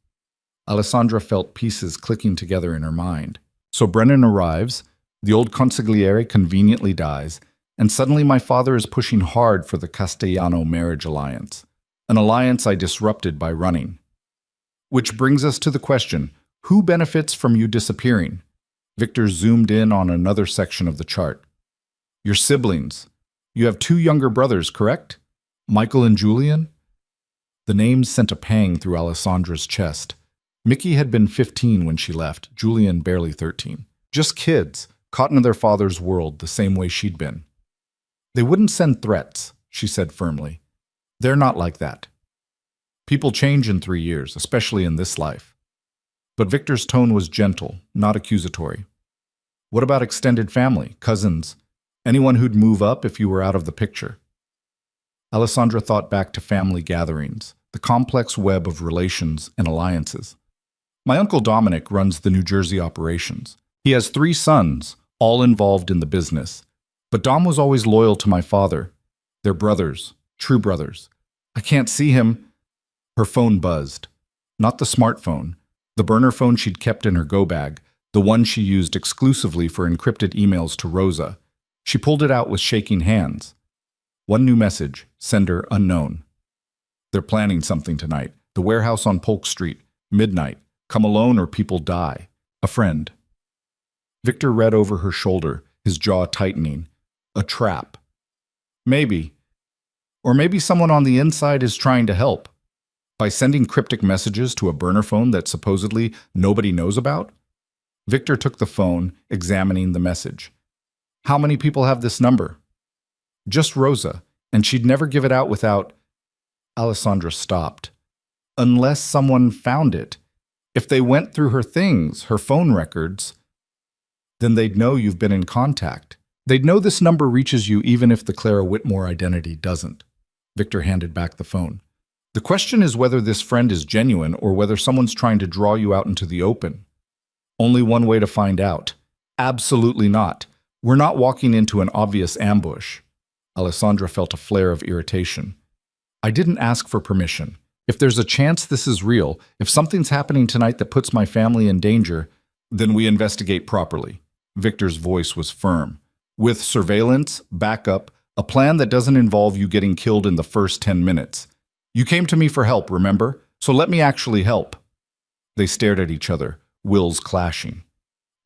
Alessandra felt pieces clicking together in her mind. So Brennan arrives, the old consigliere conveniently dies, and suddenly my father is pushing hard for the Castellano marriage alliance, an alliance I disrupted by running. Which brings us to the question, who benefits from you disappearing? Victor zoomed in on another section of the chart. "Your siblings. You have 2 younger brothers, correct? Michael and Julian?" The names sent a pang through Alessandra's chest. Mickey had been 15 when she left, Julian barely 13. Just kids, caught in their father's world the same way she'd been. "They wouldn't send threats," she said firmly. "They're not like that. People change in 3 years, especially in this life." But Victor's tone was gentle, not accusatory. "What about extended family, cousins, anyone who'd move up if you were out of the picture?" Alessandra thought back to family gatherings, the complex web of relations and alliances. "My uncle Dominic runs the New Jersey operations. He has 3 sons, all involved in the business. But Dom was always loyal to my father. They're brothers, true brothers. I can't see him." Her phone buzzed. Not the smartphone, the burner phone she'd kept in her go bag, the one she used exclusively for encrypted emails to Rosa. She pulled it out with shaking hands. One new message, sender unknown. They're planning something tonight. The warehouse on Polk Street, midnight. Come alone or people die. A friend. Victor read over her shoulder, his jaw tightening. A trap. Maybe. Or maybe someone on the inside is trying to help. By sending cryptic messages to a burner phone that supposedly nobody knows about? Victor took the phone, examining the message. How many people have this number? Just Rosa, and she'd never give it out without… Alessandra stopped. Unless someone found it. If they went through her things, her phone records, then they'd know you've been in contact. They'd know this number reaches you even if the Clara Whitmore identity doesn't. Victor handed back the phone. The question is whether this friend is genuine or whether someone's trying to draw you out into the open. Only one way to find out. Absolutely not. We're not walking into an obvious ambush. Alessandra felt a flare of irritation. I didn't ask for permission. If there's a chance this is real, if something's happening tonight that puts my family in danger, then we investigate properly. Victor's voice was firm. With surveillance, backup, a plan that doesn't involve you getting killed in the first 10 minutes. You came to me for help, remember? So let me actually help. They stared at each other, wills clashing.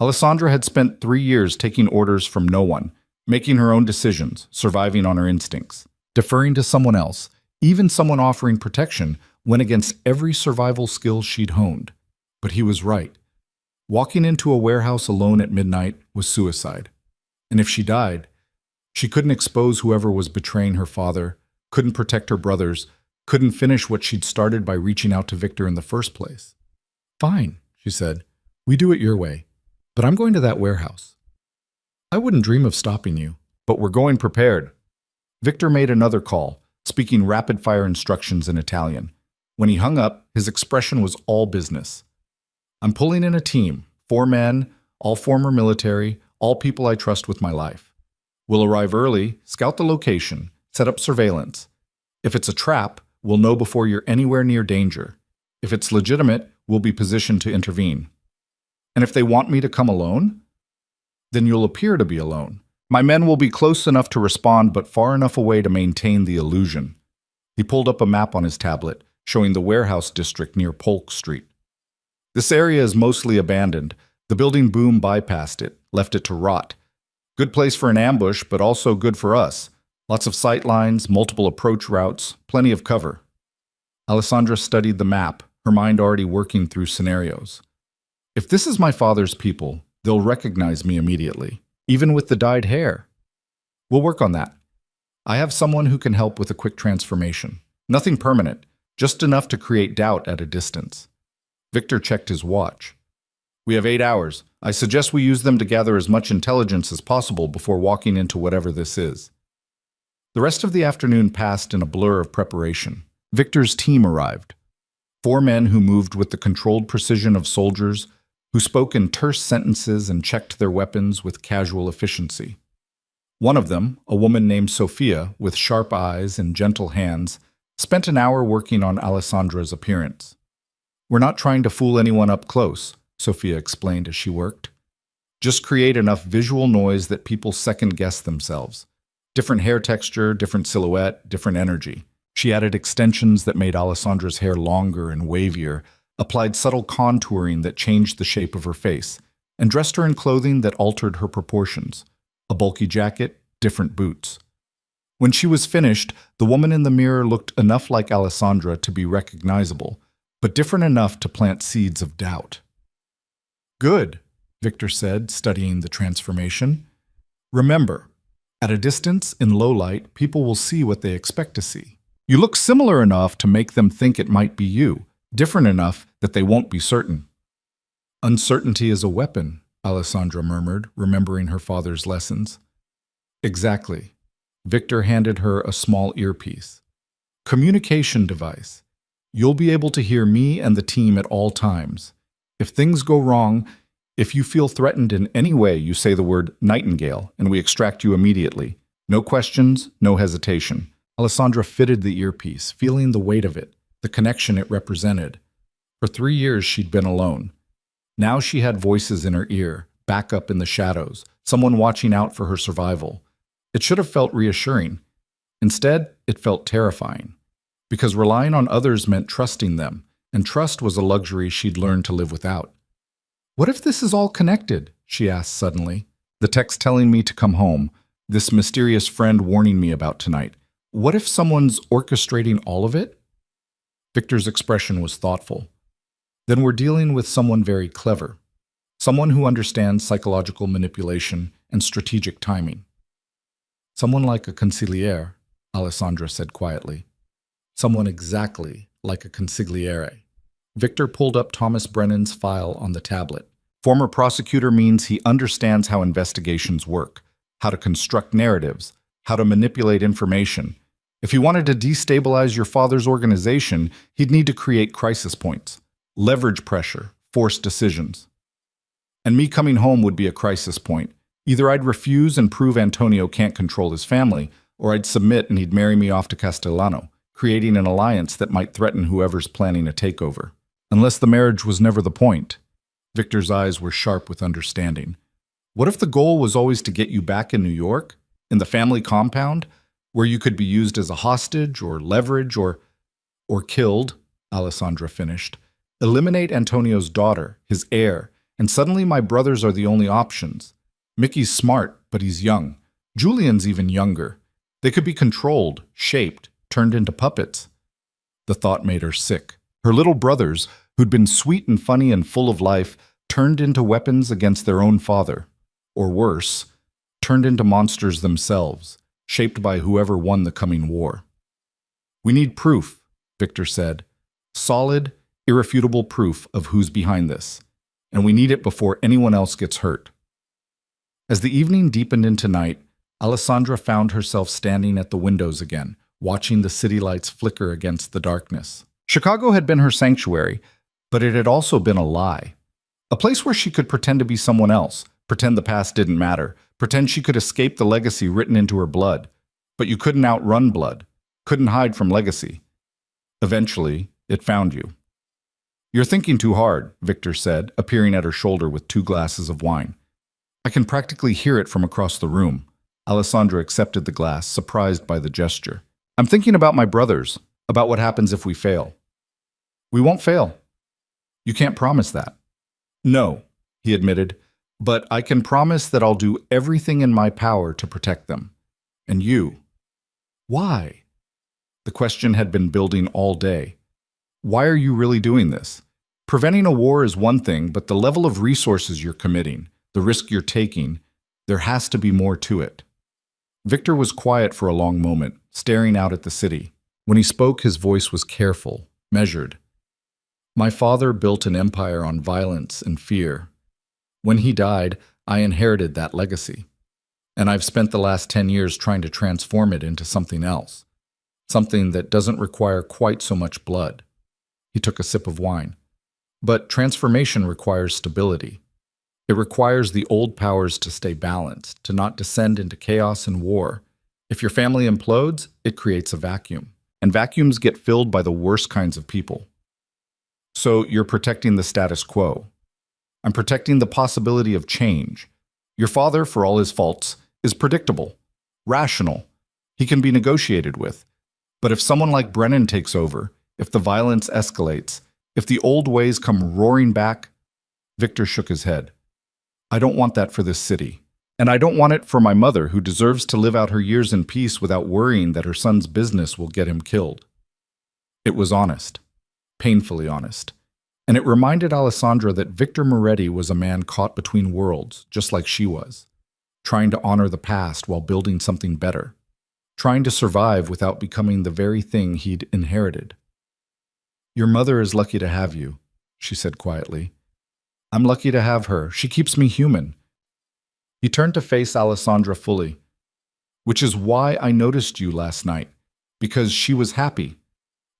Alessandra had spent 3 years taking orders from no one, making her own decisions, surviving on her instincts. Deferring to someone else, even someone offering protection, went against every survival skill she'd honed. But he was right. Walking into a warehouse alone at midnight was suicide. And if she died, she couldn't expose whoever was betraying her father, couldn't protect her brothers, couldn't finish what she'd started by reaching out to Victor in the first place. Fine, she said. We do it your way. But I'm going to that warehouse. I wouldn't dream of stopping you, but we're going prepared. Victor made another call, speaking rapid-fire instructions in Italian. When he hung up, his expression was all business. I'm pulling in a team, 4 men, all former military, all people I trust with my life. We'll arrive early, scout the location, set up surveillance. If it's a trap, we'll know before you're anywhere near danger. If it's legitimate, we'll be positioned to intervene. And if they want me to come alone, then you'll appear to be alone. My men will be close enough to respond, but far enough away to maintain the illusion. He pulled up a map on his tablet, showing the warehouse district near Polk Street. This area is mostly abandoned. The building boom bypassed it, left it to rot. Good place for an ambush, but also good for us. Lots of sight lines, multiple approach routes, plenty of cover. Alessandra studied the map, her mind already working through scenarios. If this is my father's people, they'll recognize me immediately, even with the dyed hair. We'll work on that. I have someone who can help with a quick transformation. Nothing permanent, just enough to create doubt at a distance. Victor checked his watch. We have 8 hours. I suggest we use them to gather as much intelligence as possible before walking into whatever this is. The rest of the afternoon passed in a blur of preparation. Victor's team arrived. 4 men who moved with the controlled precision of soldiers, who spoke in terse sentences and checked their weapons with casual efficiency. One of them, a woman named Sophia, with sharp eyes and gentle hands, spent an hour working on Alessandra's appearance. We're not trying to fool anyone up close, Sophia explained as she worked. Just create enough visual noise that people second-guess themselves. Different hair texture, different silhouette, different energy. She added extensions that made Alessandra's hair longer and wavier, applied subtle contouring that changed the shape of her face, and dressed her in clothing that altered her proportions. A bulky jacket, different boots. When she was finished, the woman in the mirror looked enough like Alessandra to be recognizable, but different enough to plant seeds of doubt. Good, Victor said, studying the transformation. Remember, at a distance, in low light, people will see what they expect to see. You look similar enough to make them think it might be you, different enough that they won't be certain. Uncertainty is a weapon, Alessandra murmured, remembering her father's lessons. Exactly. Victor handed her a small earpiece. Communication device. You'll be able to hear me and the team at all times. If things go wrong, if you feel threatened in any way, you say the word Nightingale, and we extract you immediately. No questions, no hesitation. Alessandra fitted the earpiece, feeling the weight of it, the connection it represented. For 3 years, she'd been alone. Now she had voices in her ear, backup in the shadows, someone watching out for her survival. It should have felt reassuring. Instead, it felt terrifying, because relying on others meant trusting them, and trust was a luxury she'd learned to live without. What if this is all connected? She asked suddenly. The text telling me to come home, this mysterious friend warning me about tonight. What if someone's orchestrating all of it? Victor's expression was thoughtful. Then we're dealing with someone very clever, someone who understands psychological manipulation and strategic timing. Someone like a consigliere, Alessandra said quietly. Someone exactly like a consigliere. Victor pulled up Thomas Brennan's file on the tablet. Former prosecutor means he understands how investigations work, how to construct narratives, how to manipulate information. If he wanted to destabilize your father's organization, he'd need to create crisis points, leverage pressure, force decisions. And me coming home would be a crisis point. Either I'd refuse and prove Antonio can't control his family, or I'd submit and he'd marry me off to Castellano, creating an alliance that might threaten whoever's planning a takeover. Unless the marriage was never the point. Victor's eyes were sharp with understanding. What if the goal was always to get you back in New York, in the family compound, where you could be used as a hostage or leverage or killed, Alessandra finished. Eliminate Antonio's daughter, his heir, and suddenly my brothers are the only options. Mickey's smart, but he's young. Julian's even younger. They could be controlled, shaped, turned into puppets. The thought made her sick. Her little brothers, who'd been sweet and funny and full of life, turned into weapons against their own father. Or worse, turned into monsters themselves, shaped by whoever won the coming war. We need proof, Victor said. Solid, irrefutable proof of who's behind this. And we need it before anyone else gets hurt. As the evening deepened into night, Alessandra found herself standing at the windows again, watching the city lights flicker against the darkness. Chicago had been her sanctuary, but it had also been a lie. A place where she could pretend to be someone else, pretend the past didn't matter, pretend she could escape the legacy written into her blood. But you couldn't outrun blood, couldn't hide from legacy. Eventually, it found you. You're thinking too hard, Victor said, appearing at her shoulder with 2 glasses of wine. I can practically hear it from across the room. Alessandra accepted the glass, surprised by the gesture. I'm thinking about my brothers, about what happens if we fail. We won't fail. You can't promise that. No, he admitted, but I can promise that I'll do everything in my power to protect them. And you. Why? The question had been building all day. Why are you really doing this? Preventing a war is one thing, but the level of resources you're committing, the risk you're taking, there has to be more to it. Victor was quiet for a long moment, staring out at the city. When he spoke, his voice was careful, measured. My father built an empire on violence and fear. When he died, I inherited that legacy. And I've spent the last 10 years trying to transform it into something else. Something that doesn't require quite so much blood. He took a sip of wine. But transformation requires stability. It requires the old powers to stay balanced, to not descend into chaos and war. If your family implodes, it creates a vacuum. And vacuums get filled by the worst kinds of people. So you're protecting the status quo. I'm protecting the possibility of change. Your father, for all his faults, is predictable, rational. He can be negotiated with. But if someone like Brennan takes over, if the violence escalates, if the old ways come roaring back, Victor shook his head. I don't want that for this city. And I don't want it for my mother, who deserves to live out her years in peace without worrying that her son's business will get him killed. It was honest, painfully honest. And it reminded Alessandra that Victor Moretti was a man caught between worlds, just like she was, trying to honor the past while building something better, trying to survive without becoming the very thing he'd inherited. Your mother is lucky to have you, she said quietly. I'm lucky to have her. She keeps me human. He turned to face Alessandra fully. Which is why I noticed you last night. Because she was happy.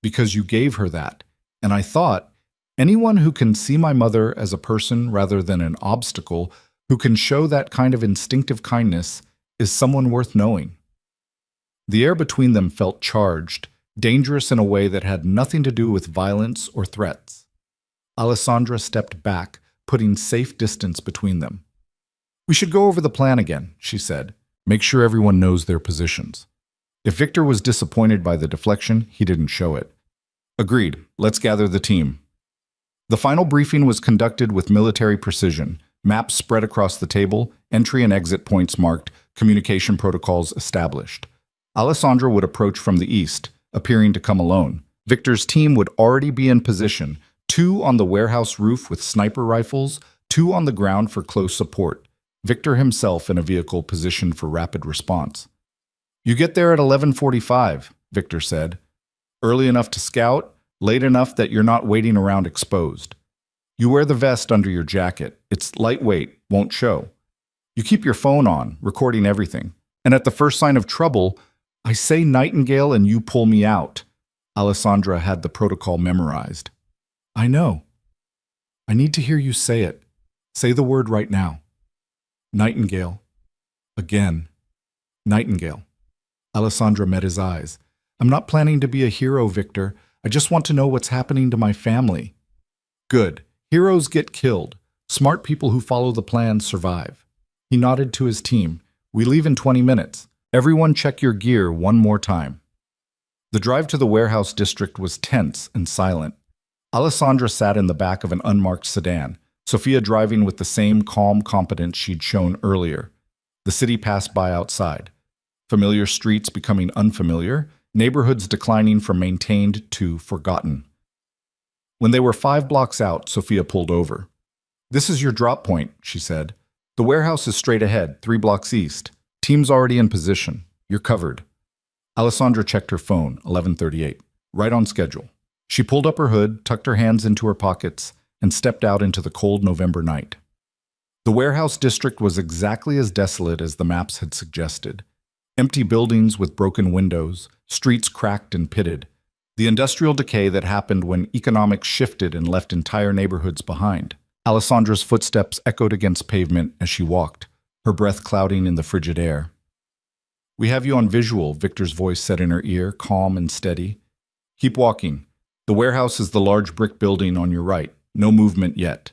Because you gave her that. And I thought, anyone who can see my mother as a person rather than an obstacle, who can show that kind of instinctive kindness, is someone worth knowing. The air between them felt charged, dangerous in a way that had nothing to do with violence or threats. Alessandra stepped back, putting safe distance between them. "We should go over the plan again," she said. "Make sure everyone knows their positions." If Victor was disappointed by the deflection, he didn't show it. "Agreed. Let's gather the team." The final briefing was conducted with military precision. Maps spread across the table, entry and exit points marked, communication protocols established. Alessandra would approach from the east, appearing to come alone. Victor's team would already be in position, 2 on the warehouse roof with sniper rifles, 2 on the ground for close support. Victor himself in a vehicle positioned for rapid response. "You get there at 11:45, Victor said. "Early enough to scout, late enough that you're not waiting around exposed. You wear the vest under your jacket. It's lightweight, won't show. You keep your phone on, recording everything. And at the first sign of trouble, I say Nightingale and you pull me out." Alessandra had the protocol memorized. "I know. I need to hear you say it. Say the word right now." "Nightingale." Again. "Nightingale." Alessandra met his eyes. "I'm not planning to be a hero, Victor. I just want to know what's happening to my family." "Good. Heroes get killed. Smart people who follow the plan survive." He nodded to his team. "We leave in 20 minutes. Everyone check your gear one more time." The drive to the warehouse district was tense and silent. Alessandra sat in the back of an unmarked sedan, Sophia driving with the same calm competence she'd shown earlier. The city passed by outside. Familiar streets becoming unfamiliar, neighborhoods declining from maintained to forgotten. When they were 5 blocks out, Sophia pulled over. "This is your drop point," she said. "The warehouse is straight ahead, 3 blocks east. Team's already in position. You're covered." Alessandra checked her phone, 11:38. Right on schedule. She pulled up her hood, tucked her hands into her pockets, and stepped out into the cold November night. The warehouse district was exactly as desolate as the maps had suggested. Empty buildings with broken windows, streets cracked and pitted. The industrial decay that happened when economics shifted and left entire neighborhoods behind. Alessandra's footsteps echoed against pavement as she walked, her breath clouding in the frigid air. "We have you on visual," Victor's voice said in her ear, calm and steady. "Keep walking. The warehouse is the large brick building on your right. No movement yet."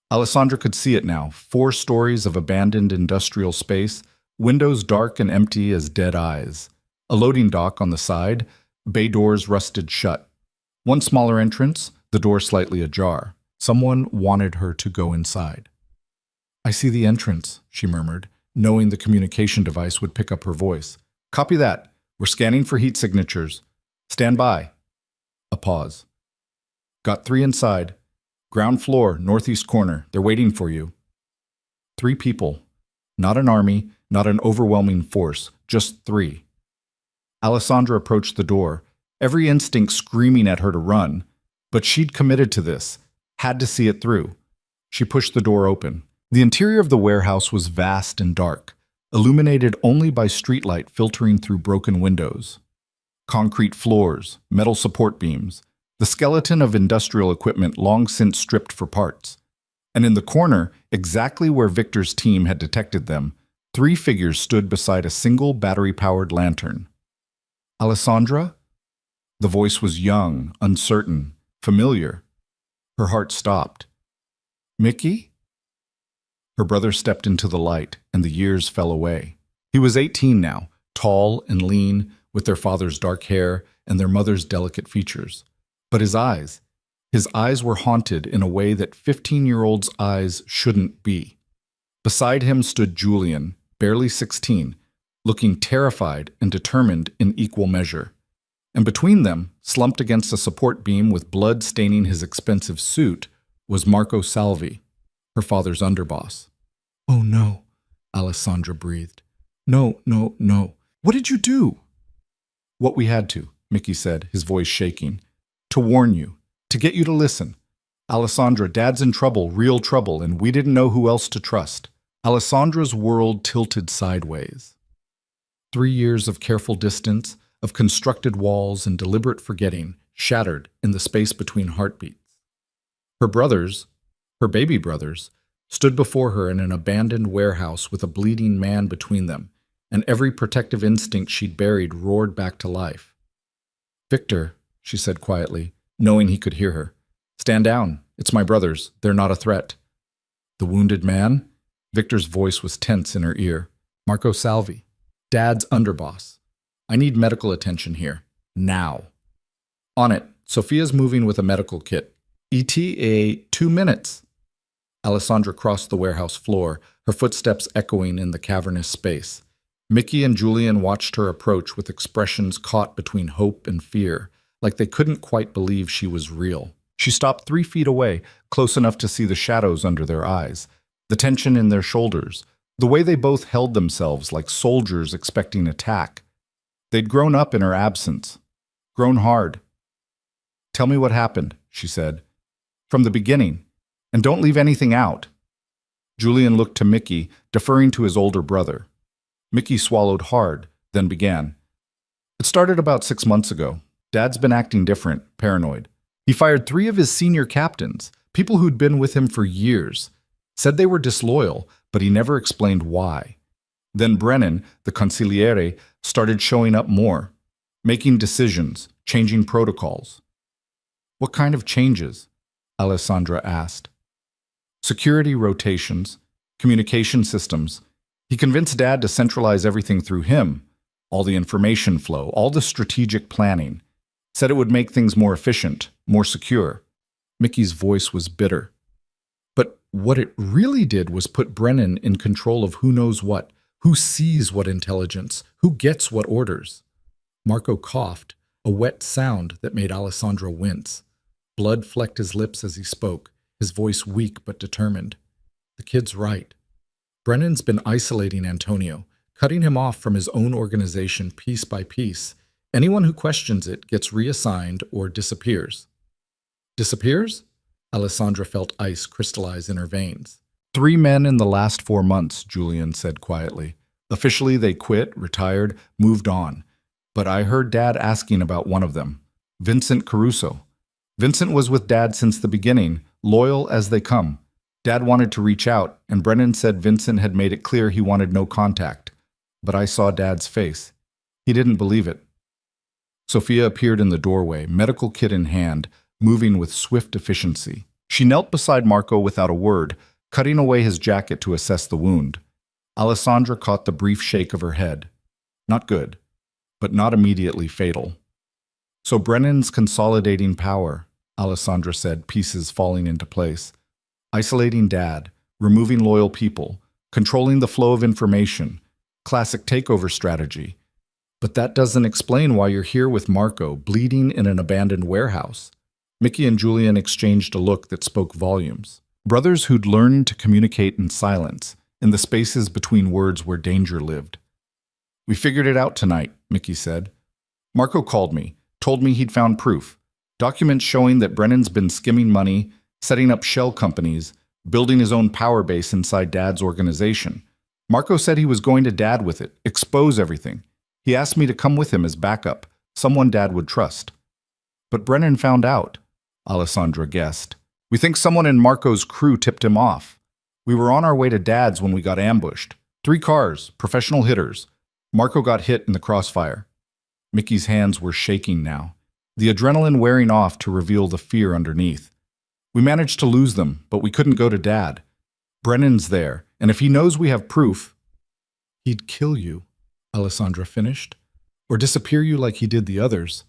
Alessandra could see it now, 4 stories of abandoned industrial space, windows dark and empty as dead eyes. A loading dock on the side, bay doors rusted shut. One smaller entrance, the door slightly ajar. Someone wanted her to go inside. "I see the entrance," she murmured, knowing the communication device would pick up her voice. "Copy that. We're scanning for heat signatures. Stand by." A pause. "Got 3 inside. Ground floor, northeast corner. They're waiting for you." 3 people. Not an army, not an overwhelming force, just 3. Alessandra approached the door, every instinct screaming at her to run, but she'd committed to this, had to see it through. She pushed the door open. The interior of the warehouse was vast and dark, illuminated only by streetlight filtering through broken windows. Concrete floors, metal support beams, the skeleton of industrial equipment long since stripped for parts. And in the corner, exactly where Victor's team had detected them, 3 figures stood beside a single battery-powered lantern. "Alessandra?" The voice was young, uncertain, familiar. Her heart stopped. "Mickey?" Her brother stepped into the light, and the years fell away. He was 18 now, tall and lean, with their father's dark hair and their mother's delicate features. But his eyes were haunted in a way that 15-year-olds' eyes shouldn't be. Beside him stood Julian, barely 16, looking terrified and determined in equal measure. And between them, slumped against a support beam with blood staining his expensive suit, was Marco Salvi, her father's underboss. "Oh no," Alessandra breathed. "No, no, no. What did you do?" "What we had to," Mickey said, his voice shaking. "To warn you. To get you to listen. Alessandra, Dad's in trouble, real trouble, and we didn't know who else to trust." Alessandra's world tilted sideways. 3 years of careful distance, of constructed walls and deliberate forgetting, shattered in the space between heartbeats. Her brothers, her baby brothers, stood before her in an abandoned warehouse with a bleeding man between them, and every protective instinct she'd buried roared back to life. "Victor," she said quietly, knowing he could hear her. "Stand down. It's my brothers. They're not a threat." The wounded man? Victor's voice was tense in her ear. Marco Salvi, Dad's underboss. I need medical attention here. Now. On it. Sophia's moving with a medical kit. ETA 2 minutes. Alessandra crossed the warehouse floor, her footsteps echoing in the cavernous space. Mickey and Julian watched her approach with expressions caught between hope and fear, like they couldn't quite believe she was real. She stopped 3 feet away, close enough to see the shadows under their eyes, the tension in their shoulders, the way they both held themselves like soldiers expecting attack. They'd grown up in her absence, grown hard. Tell me what happened, she said. From the beginning, and don't leave anything out. Julian looked to Mickey, deferring to his older brother. Mickey swallowed hard, then began. It started about 6 months ago. Dad's been acting different, paranoid. He fired 3 of his senior captains, people who'd been with him for years. Said they were disloyal, but he never explained why. Then Brennan, the consigliere, started showing up more, making decisions, changing protocols. What kind of changes? Alessandra asked. Security rotations, communication systems. He convinced Dad to centralize everything through him, all the information flow, all the strategic planning. Said it would make things more efficient, more secure. Mickey's voice was bitter. But what it really did was put Brennan in control of who knows what, who sees what intelligence, who gets what orders. Marco coughed, a wet sound that made Alessandra wince. Blood flecked his lips as he spoke, his voice weak but determined. The kid's right. Brennan's been isolating Antonio, cutting him off from his own organization piece by piece. Anyone who questions it gets reassigned or disappears. Disappears? Alessandra felt ice crystallize in her veins. 3 men in the last 4 months, Julian said quietly. Officially, they quit, retired, moved on. But I heard Dad asking about one of them, Vincent Caruso. Vincent was with Dad since the beginning, loyal as they come. Dad wanted to reach out, and Brennan said Vincent had made it clear he wanted no contact. But I saw Dad's face. He didn't believe it. Sophia appeared in the doorway, medical kit in hand, moving with swift efficiency. She knelt beside Marco without a word, cutting away his jacket to assess the wound. Alessandra caught the brief shake of her head. Not good, but not immediately fatal. So Brennan's consolidating power, Alessandra said, pieces falling into place. Isolating Dad, removing loyal people, controlling the flow of information. Classic takeover strategy. But that doesn't explain why you're here with Marco, bleeding in an abandoned warehouse. Mickey and Julian exchanged a look that spoke volumes. Brothers who'd learned to communicate in silence, in the spaces between words where danger lived. We figured it out tonight, Mickey said. Marco called me, told me he'd found proof. Documents showing that Brennan's been skimming money, setting up shell companies, building his own power base inside Dad's organization. Marco said he was going to Dad with it, expose everything. He asked me to come with him as backup, someone Dad would trust. But Brennan found out, Alessandra guessed. We think someone in Marco's crew tipped him off. We were on our way to Dad's when we got ambushed. 3 cars, professional hitters. Marco got hit in the crossfire. Mickey's hands were shaking now, the adrenaline wearing off to reveal the fear underneath. We managed to lose them, but we couldn't go to Dad. Brennan's there, and if he knows we have proof, he'd kill you, Alessandra finished. Or disappear you like he did the others.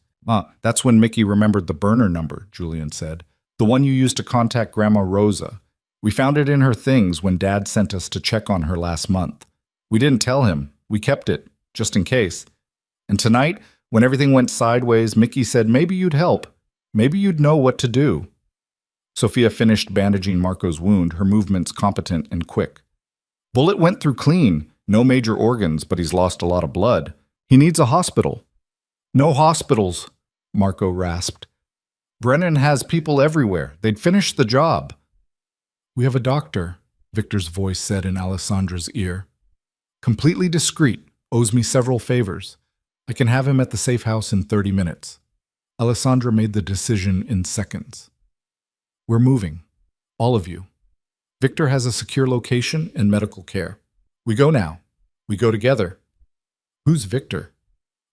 That's when Mickey remembered the burner number, Julian said. The one you used to contact Grandma Rosa. We found it in her things when Dad sent us to check on her last month. We didn't tell him. We kept it, just in case. And tonight, when everything went sideways, Mickey said maybe you'd help. Maybe you'd know what to do. Sophia finished bandaging Marco's wound, her movements competent and quick. Bullet went through clean. No major organs, but he's lost a lot of blood. He needs a hospital. No hospitals, Marco rasped. Brennan has people everywhere. They'd finish the job. We have a doctor, Victor's voice said in Alessandra's ear. Completely discreet, owes me several favors. I can have him at the safe house in 30 minutes. Alessandra made the decision in seconds. We're moving. All of you. Victor has a secure location and medical care. We go now. We go together. Who's Victor?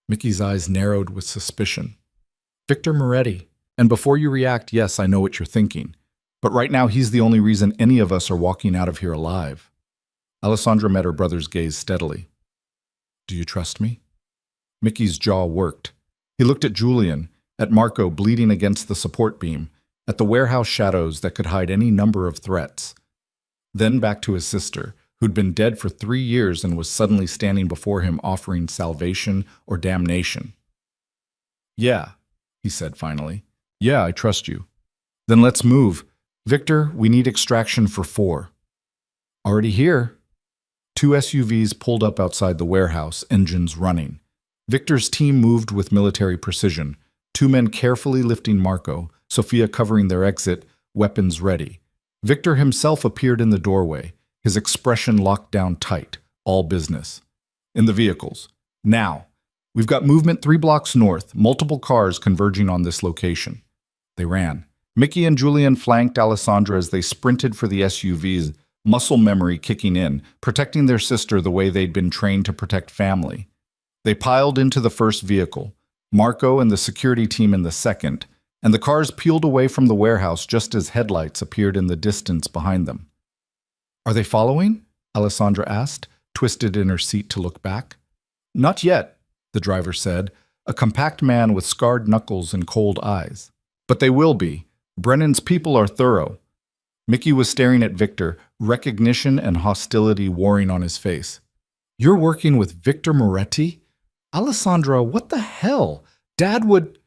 Mickey's eyes narrowed with suspicion. Victor Moretti. And before you react, yes, I know what you're thinking. But right now, he's the only reason any of us are walking out of here alive. Alessandra met her brother's gaze steadily. Do you trust me? Mickey's jaw worked. He looked at Julian, at Marco bleeding against the support beam, at the warehouse shadows that could hide any number of threats. Then back to his sister, who'd been dead for 3 years and was suddenly standing before him offering salvation or damnation. Yeah, he said finally. Yeah, I trust you. Then let's move. Victor, we need extraction for 4. Already here. 2 SUVs pulled up outside the warehouse, engines running. Victor's team moved with military precision, 2 men carefully lifting Marco, Sophia covering their exit, weapons ready. Victor himself appeared in the doorway, his expression locked down tight, all business. In the vehicles. Now. We've got movement 3 blocks north, multiple cars converging on this location. They ran. Mickey and Julian flanked Alessandra as they sprinted for the SUVs, muscle memory kicking in, protecting their sister the way they'd been trained to protect family. They piled into the first vehicle, Marco and the security team in the second, and the cars peeled away from the warehouse just as headlights appeared in the distance behind them. Are they following? Alessandra asked, twisted in her seat to look back. Not yet, the driver said, a compact man with scarred knuckles and cold eyes. But they will be. Brennan's people are thorough. Mickey was staring at Victor, recognition and hostility warring on his face. You're working with Victor Moretti? Alessandra, what the hell? Dad would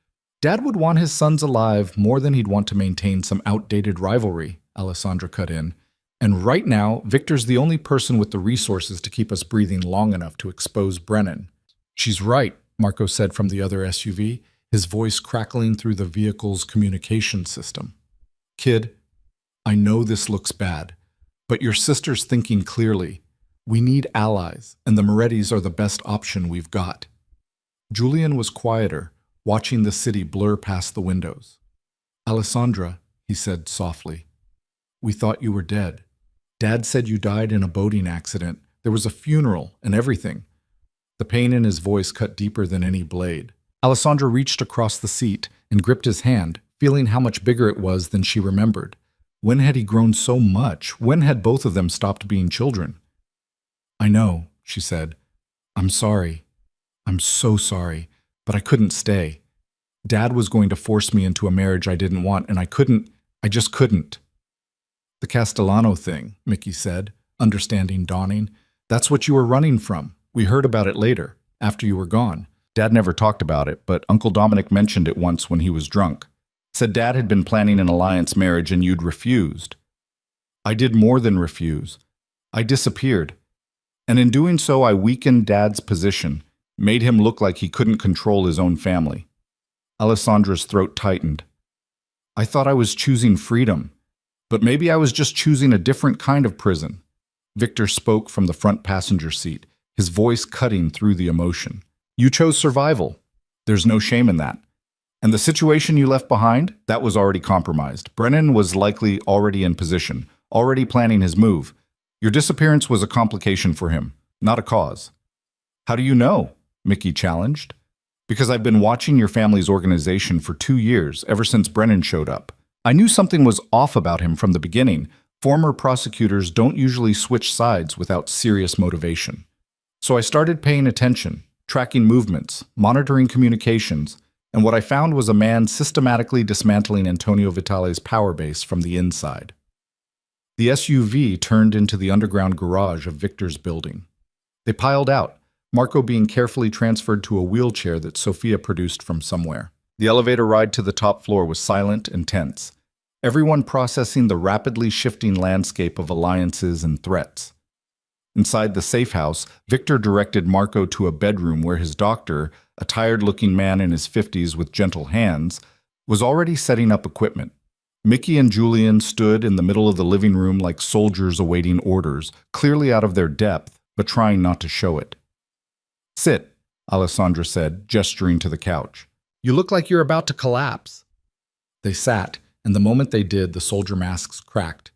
want his sons alive more than he'd want to maintain some outdated rivalry, Alessandra cut in. And right now, Victor's the only person with the resources to keep us breathing long enough to expose Brennan. She's right, Marco said from the other SUV, his voice crackling through the vehicle's communication system. Kid, I know this looks bad, but your sister's thinking clearly. We need allies, and the Morettis are the best option we've got. Julian was quieter, watching the city blur past the windows. Alessandra, he said softly, we thought you were dead. Dad said you died in a boating accident. There was a funeral and everything. The pain in his voice cut deeper than any blade. Alessandra reached across the seat and gripped his hand, feeling how much bigger it was than she remembered. When had he grown so much? When had both of them stopped being children? I know, she said. I'm sorry. I'm so sorry, but I couldn't stay. Dad was going to force me into a marriage I didn't want, and I just couldn't. The Castellano thing, Mickey said, understanding dawning. That's what you were running from. We heard about it later, after you were gone. Dad never talked about it, but Uncle Dominic mentioned it once when he was drunk. Said Dad had been planning an alliance marriage and you'd refused. I did more than refuse. I disappeared. And in doing so, I weakened Dad's position, made him look like he couldn't control his own family. Alessandra's throat tightened. I thought I was choosing freedom, but maybe I was just choosing a different kind of prison. Victor spoke from the front passenger seat, his voice cutting through the emotion. You chose survival. There's no shame in that. And the situation you left behind, that was already compromised. Brennan was likely already in position, already planning his move. Your disappearance was a complication for him, not a cause. How do you know? Mickey challenged. Because I've been watching your family's organization for 2 years, ever since Brennan showed up. I knew something was off about him from the beginning. Former prosecutors don't usually switch sides without serious motivation. So I started paying attention, tracking movements, monitoring communications, and what I found was a man systematically dismantling Antonio Vitale's power base from the inside. The SUV turned into the underground garage of Victor's building. They piled out, Marco being carefully transferred to a wheelchair that Sophia produced from somewhere. The elevator ride to the top floor was silent and tense, everyone processing the rapidly shifting landscape of alliances and threats. Inside the safe house, Victor directed Marco to a bedroom where his doctor, a tired-looking man in his 50s with gentle hands, was already setting up equipment. Mickey and Julian stood in the middle of the living room like soldiers awaiting orders, clearly out of their depth, but trying not to show it. Sit, Alessandra said, gesturing to the couch. You look like you're about to collapse. They sat, and the moment they did, the soldier masks cracked.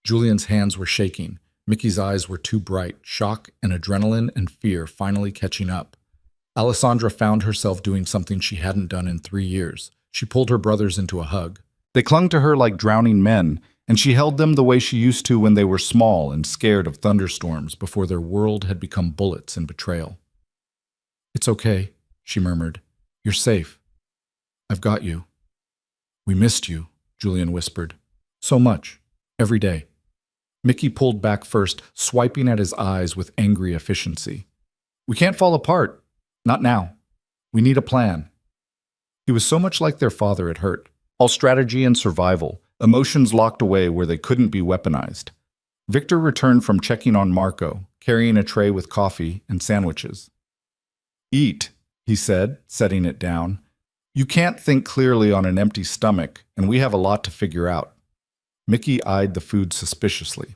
Julian's hands were shaking. Mickey's eyes were too bright, shock and adrenaline and fear finally catching up. Alessandra found herself doing something she hadn't done in 3 years. She pulled her brothers into a hug. They clung to her like drowning men, and she held them the way she used to when they were small and scared of thunderstorms before their world had become bullets and betrayal. "It's okay," she murmured. "You're safe. I've got you." "We missed you," Julian whispered. "So much. Every day." Mickey pulled back first, swiping at his eyes with angry efficiency. "We can't fall apart. Not now. We need a plan." He was so much like their father it hurt. All strategy and survival, emotions locked away where they couldn't be weaponized. Victor returned from checking on Marco, carrying a tray with coffee and sandwiches. "Eat," he said, setting it down. "You can't think clearly on an empty stomach, and we have a lot to figure out." Mickey eyed the food suspiciously.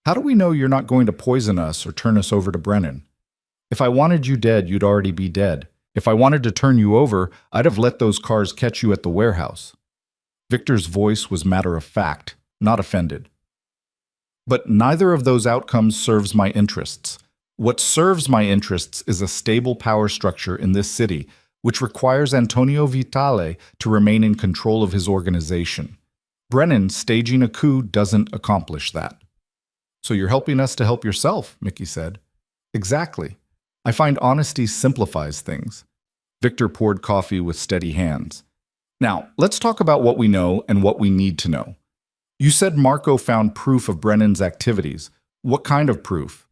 "How do we know you're not going to poison us or turn us over to Brennan? If I wanted you dead, you'd already be dead. If I wanted to turn you over, I'd have let those cars catch you at the warehouse." Victor's voice was matter of fact, not offended. "But neither of those outcomes serves my interests. What serves my interests is a stable power structure in this city, which requires Antonio Vitale to remain in control of his organization. Brennan staging a coup doesn't accomplish that." "So you're helping us to help yourself," Mickey said. "Exactly. I find honesty simplifies things." Victor poured coffee with steady hands. "Now, let's talk about what we know and what we need to know. You said Marco found proof of Brennan's activities. What kind of proof?"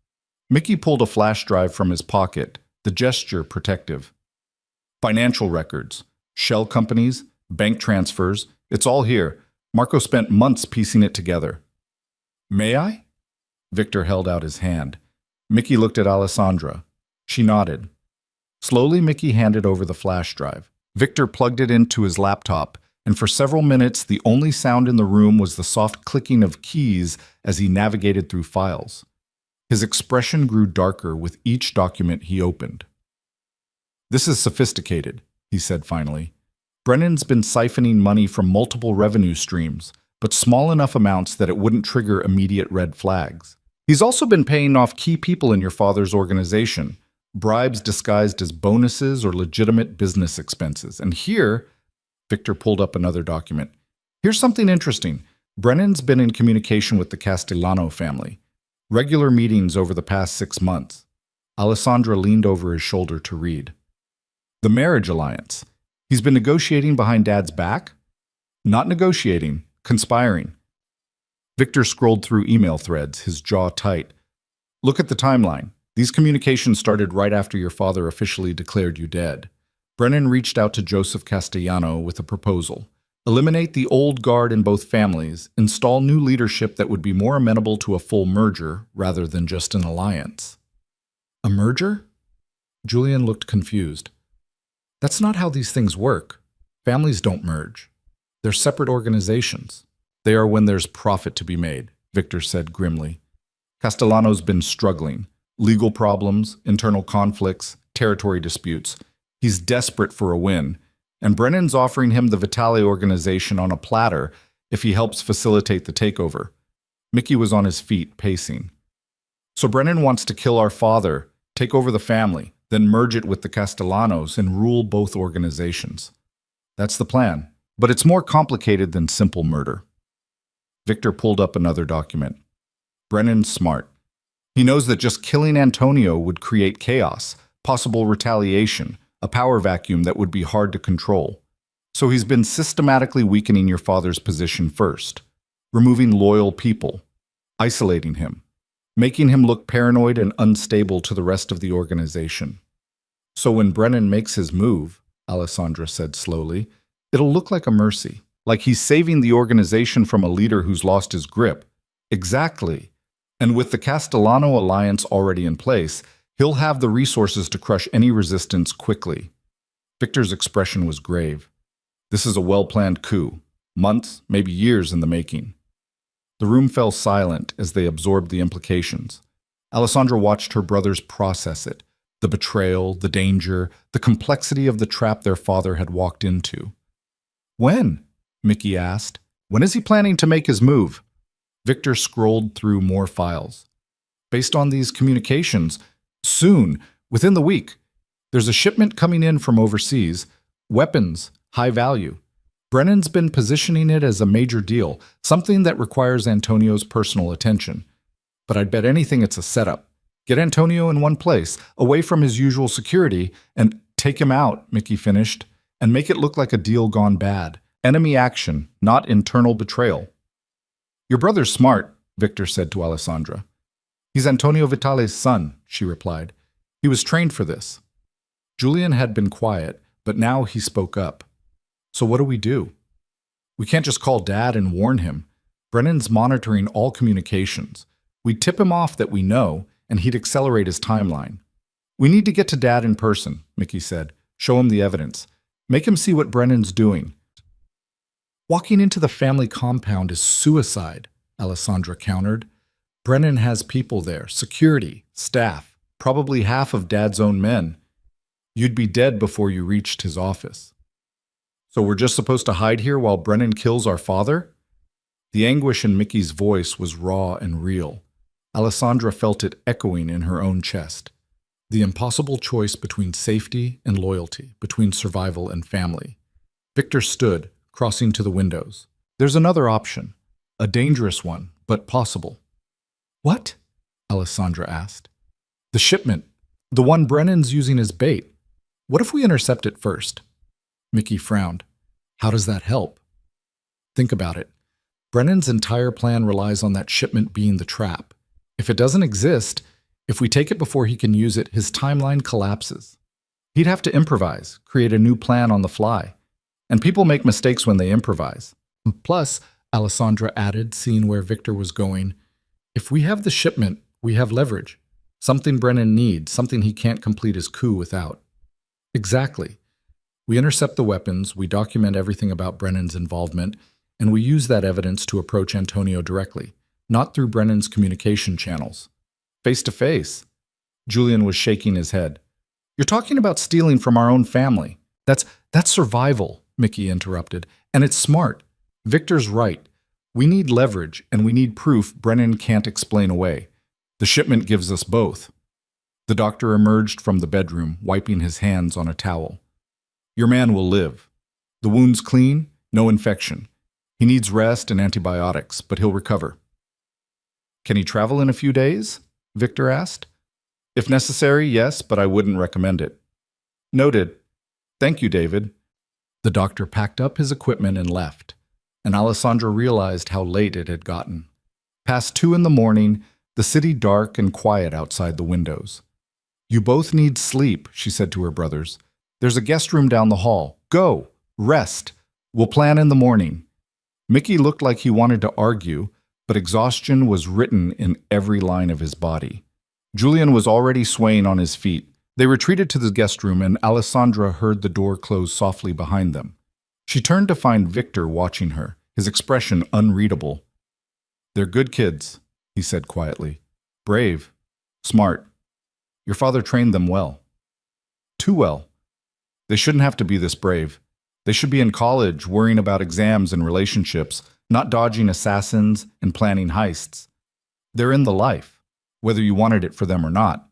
Mickey pulled a flash drive from his pocket, the gesture protective. "Financial records, shell companies, bank transfers, it's all here. Marco spent months piecing it together." "May I?" Victor held out his hand. Mickey looked at Alessandra. She nodded. Slowly, Mickey handed over the flash drive. Victor plugged it into his laptop, and for several minutes the only sound in the room was the soft clicking of keys as he navigated through files. His expression grew darker with each document he opened. "This is sophisticated," he said finally. "Brennan's been siphoning money from multiple revenue streams, but small enough amounts that it wouldn't trigger immediate red flags. He's also been paying off key people in your father's organization, bribes disguised as bonuses or legitimate business expenses. And here," Victor pulled up another document, "here's something interesting. Brennan's been in communication with the Castellano family. Regular meetings over the past 6 months." Alessandra leaned over his shoulder to read. "The marriage alliance. He's been negotiating behind Dad's back?" "Not negotiating, conspiring." Victor scrolled through email threads, his jaw tight. "Look at the timeline. These communications started right after your father officially declared you dead. Brennan reached out to Joseph Castellano with a proposal. Eliminate the old guard in both families, install new leadership that would be more amenable to a full merger rather than just an alliance." "A merger?" Julian looked confused. "That's not how these things work. Families don't merge. They're separate organizations." "They are when there's profit to be made," Victor said grimly. "Castellano's been struggling. Legal problems, internal conflicts, territory disputes. He's desperate for a win, and Brennan's offering him the Vitale organization on a platter if he helps facilitate the takeover." Mickey was on his feet, pacing. "So Brennan wants to kill our father, take over the family, then merge it with the Castellanos and rule both organizations. That's the plan, but it's more complicated than simple murder." Victor pulled up another document. "Brennan's smart. He knows that just killing Antonio would create chaos, possible retaliation, a power vacuum that would be hard to control. So he's been systematically weakening your father's position first, removing loyal people, isolating him, making him look paranoid and unstable to the rest of the organization. So when Brennan makes his move," Alessandra said slowly, "it'll look like a mercy, like he's saving the organization from a leader who's lost his grip." "Exactly. And with the Castellano alliance already in place, he'll have the resources to crush any resistance quickly." Victor's expression was grave. "This is a well-planned coup, months, maybe years in the making." The room fell silent as they absorbed the implications. Alessandra watched her brothers process it, the betrayal, the danger, the complexity of the trap their father had walked into. "When?" Mickey asked. "When is he planning to make his move?" Victor scrolled through more files. "Based on these communications, soon, within the week. There's a shipment coming in from overseas, weapons, high value. Brennan's been positioning it as a major deal, something that requires Antonio's personal attention. But I'd bet anything it's a setup. Get Antonio in one place, away from his usual security, and take him out, Mickey finished, and make it look like a deal gone bad. Enemy action, not internal betrayal. Your brother's smart, Victor said to Alessandra. He's Antonio Vitale's son, she replied. He was trained for this. Julian had been quiet, but now he spoke up. So what do we do? We can't just call Dad and warn him. Brennan's monitoring all communications. We tip him off that we know, and he'd accelerate his timeline. We need to get to Dad in person, Mickey said. Show him the evidence. Make him see what Brennan's doing. Walking into the family compound is suicide, Alessandra countered. Brennan has people there, security, staff, probably half of Dad's own men. You'd be dead before you reached his office. So we're just supposed to hide here while Brennan kills our father? The anguish in Mickey's voice was raw and real. Alessandra felt it echoing in her own chest. The impossible choice between safety and loyalty, between survival and family. Victor stood, crossing to the windows. There's another option. A dangerous one, but possible. What? Alessandra asked. The shipment. The one Brennan's using as bait. What if we intercept it first? Mickey frowned. How does that help? Think about it. Brennan's entire plan relies on that shipment being the trap. If it doesn't exist, if we take it before he can use it, his timeline collapses. He'd have to improvise, create a new plan on the fly. And people make mistakes when they improvise. Plus, Alessandra added, seeing where Victor was going, if we have the shipment, we have leverage. Something Brennan needs, something he can't complete his coup without. Exactly. We intercept the weapons, we document everything about Brennan's involvement, and we use that evidence to approach Antonio directly, not through Brennan's communication channels. Face to face. Julian was shaking his head. You're talking about stealing from our own family. That's survival, Mickey interrupted, and it's smart. Victor's right. We need leverage, and we need proof Brennan can't explain away. The shipment gives us both. The doctor emerged from the bedroom, wiping his hands on a towel. Your man will live. The wound's clean, no infection. He needs rest and antibiotics, but he'll recover. Can he travel in a few days? Victor asked. If necessary, yes, but I wouldn't recommend it. Noted. Thank you, David. The doctor packed up his equipment and left, and Alessandra realized how late it had gotten. Past 2 a.m, the city dark and quiet outside the windows. You both need sleep, she said to her brothers. There's a guest room down the hall. Go. Rest. We'll plan in the morning. Mickey looked like he wanted to argue, but exhaustion was written in every line of his body. Julian was already swaying on his feet. They retreated to the guest room, and Alessandra heard the door close softly behind them. She turned to find Victor watching her, his expression unreadable. They're good kids, he said quietly. Brave. Smart. Your father trained them well. Too well. They shouldn't have to be this brave. They should be in college, worrying about exams and relationships, not dodging assassins and planning heists. They're in the life, whether you wanted it for them or not.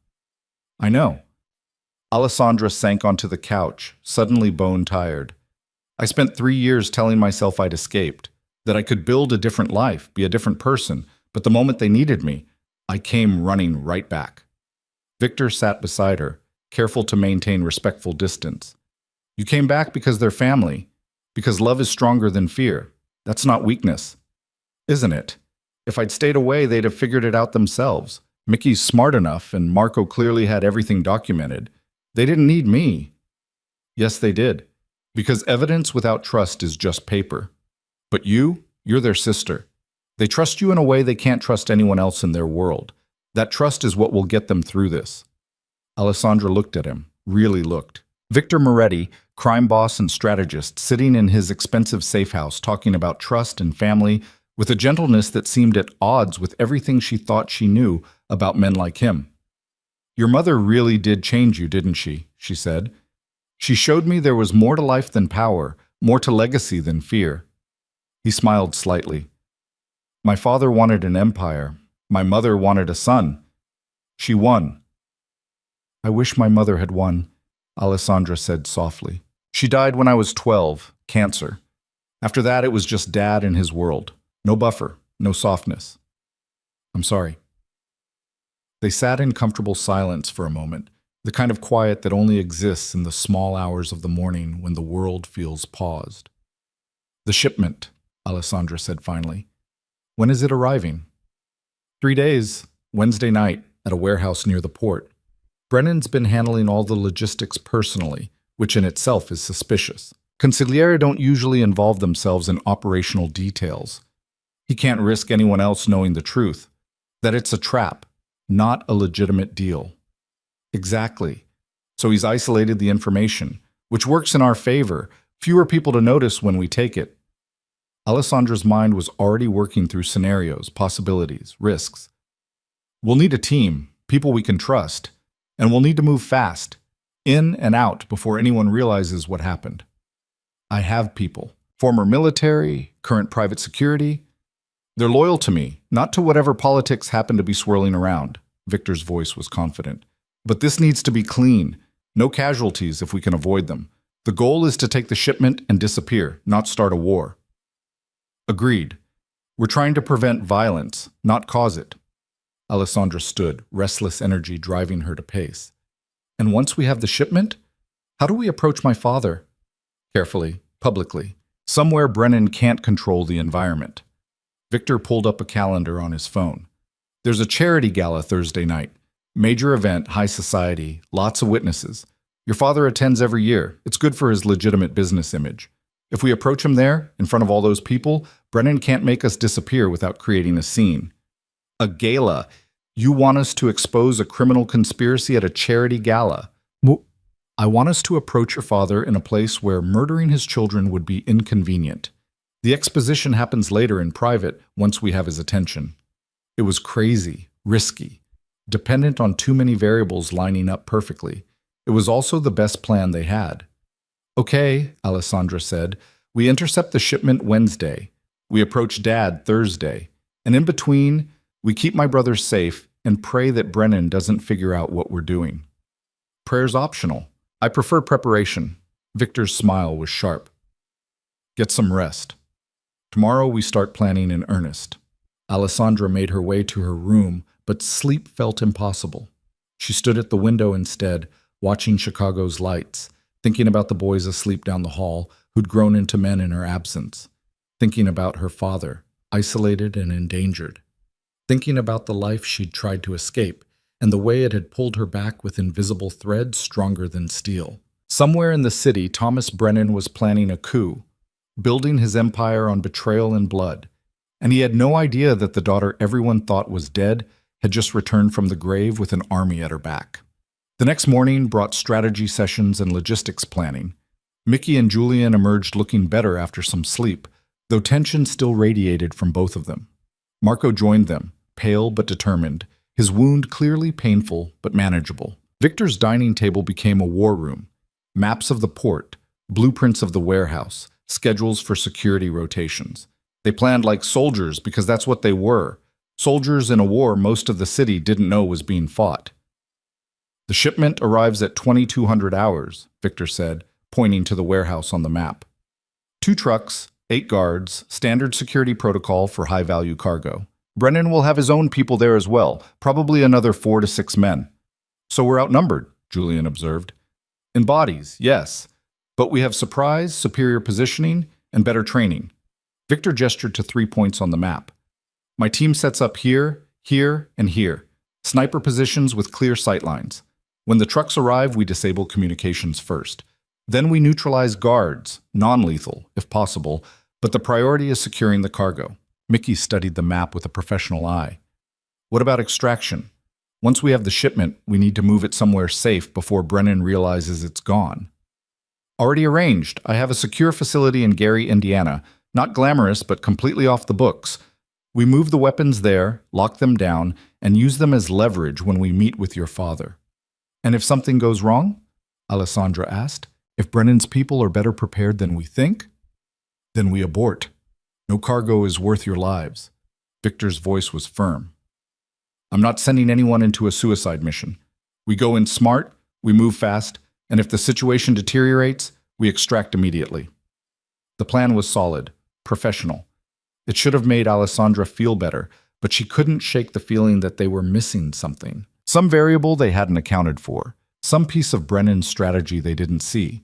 I know. Alessandra sank onto the couch, suddenly bone-tired. I spent 3 years telling myself I'd escaped, that I could build a different life, be a different person, but the moment they needed me, I came running right back. Victor sat beside her, careful to maintain respectful distance. You came back because they're family, because love is stronger than fear. That's not weakness, isn't it? If I'd stayed away, they'd have figured it out themselves. Mickey's smart enough, and Marco clearly had everything documented. They didn't need me. Yes, they did, because evidence without trust is just paper. But you're their sister. They trust you in a way they can't trust anyone else in their world. That trust is what will get them through this. Alessandra looked at him, really looked. Victor Moretti, crime boss and strategist, sitting in his expensive safe house talking about trust and family with a gentleness that seemed at odds with everything she thought she knew about men like him. Your mother really did change you, didn't she? She said. She showed me there was more to life than power, more to legacy than fear. He smiled slightly. My father wanted an empire. My mother wanted a son. She won. I wish my mother had won, Alessandra said softly. She died when I was 12, cancer. After that, it was just Dad and his world. No buffer, no softness. I'm sorry. They sat in comfortable silence for a moment, the kind of quiet that only exists in the small hours of the morning when the world feels paused. The shipment, Alessandra said finally. When is it arriving? 3 days, Wednesday night, at a warehouse near the port. Brennan's been handling all the logistics personally, which in itself is suspicious. Consigliere don't usually involve themselves in operational details. He can't risk anyone else knowing the truth, that it's a trap, not a legitimate deal. Exactly. So he's isolated the information, which works in our favor, fewer people to notice when we take it. Alessandra's mind was already working through scenarios, possibilities, risks. We'll need a team, people we can trust, and we'll need to move fast, in and out before anyone realizes what happened. I have people, former military, current private security. They're loyal to me, not to whatever politics happen to be swirling around. Victor's voice was confident. But this needs to be clean. No casualties if we can avoid them. The goal is to take the shipment and disappear, not start a war. Agreed. We're trying to prevent violence, not cause it. Alessandra stood, restless energy driving her to pace. And once we have the shipment, how do we approach my father? Carefully, publicly. Somewhere Brennan can't control the environment. Victor pulled up a calendar on his phone. There's a charity gala Thursday night. Major event, high society, lots of witnesses. Your father attends every year. It's good for his legitimate business image. If we approach him there, in front of all those people, Brennan can't make us disappear without creating a scene. A gala. You want us to expose a criminal conspiracy at a charity gala. I want us to approach your father in a place where murdering his children would be inconvenient. The exposition happens later in private once we have his attention. It was crazy, risky, dependent on too many variables lining up perfectly. It was also the best plan they had. Okay, Alessandra said, we intercept the shipment Wednesday. We approach Dad Thursday. And in between, we keep my brother safe and pray that Brennan doesn't figure out what we're doing. Prayer's optional. I prefer preparation. Victor's smile was sharp. Get some rest. Tomorrow we start planning in earnest. Alessandra made her way to her room, but sleep felt impossible. She stood at the window instead, watching Chicago's lights, thinking about the boys asleep down the hall who'd grown into men in her absence, thinking about her father, isolated and endangered, thinking about the life she'd tried to escape and the way it had pulled her back with invisible threads stronger than steel. Somewhere in the city, Thomas Brennan was planning a coup, building his empire on betrayal and blood, and he had no idea that the daughter everyone thought was dead had just returned from the grave with an army at her back. The next morning brought strategy sessions and logistics planning. Mickey and Julian emerged looking better after some sleep, though tension still radiated from both of them. Marco joined them, pale but determined, his wound clearly painful but manageable. Victor's dining table became a war room. Maps of the port, blueprints of the warehouse, schedules for security rotations. They planned like soldiers because that's what they were. Soldiers in a war most of the city didn't know was being fought. The shipment arrives at 2200 hours, Victor said, pointing to the warehouse on the map. 2 trucks, 8 guards, standard security protocol for high-value cargo. Brennan will have his own people there as well, probably another 4 to 6 men. So we're outnumbered, Julian observed. In bodies, yes, but we have surprise, superior positioning, and better training. Victor gestured to 3 points on the map. My team sets up here, here, and here. Sniper positions with clear sightlines. When the trucks arrive, we disable communications first. Then we neutralize guards, non-lethal, if possible, but the priority is securing the cargo. Mickey studied the map with a professional eye. What about extraction? Once we have the shipment, we need to move it somewhere safe before Brennan realizes it's gone. Already arranged. I have a secure facility in Gary, Indiana. Not glamorous, but completely off the books. We move the weapons there, lock them down, and use them as leverage when we meet with your father. And if something goes wrong? Alessandra asked. If Brennan's people are better prepared than we think? Then we abort. No cargo is worth your lives. Victor's voice was firm. I'm not sending anyone into a suicide mission. We go in smart, we move fast, and if the situation deteriorates, we extract immediately. The plan was solid. professional. It should have made Alessandra feel better, but she couldn't shake the feeling that they were missing something. Some variable they hadn't accounted for, some piece of Brennan's strategy they didn't see.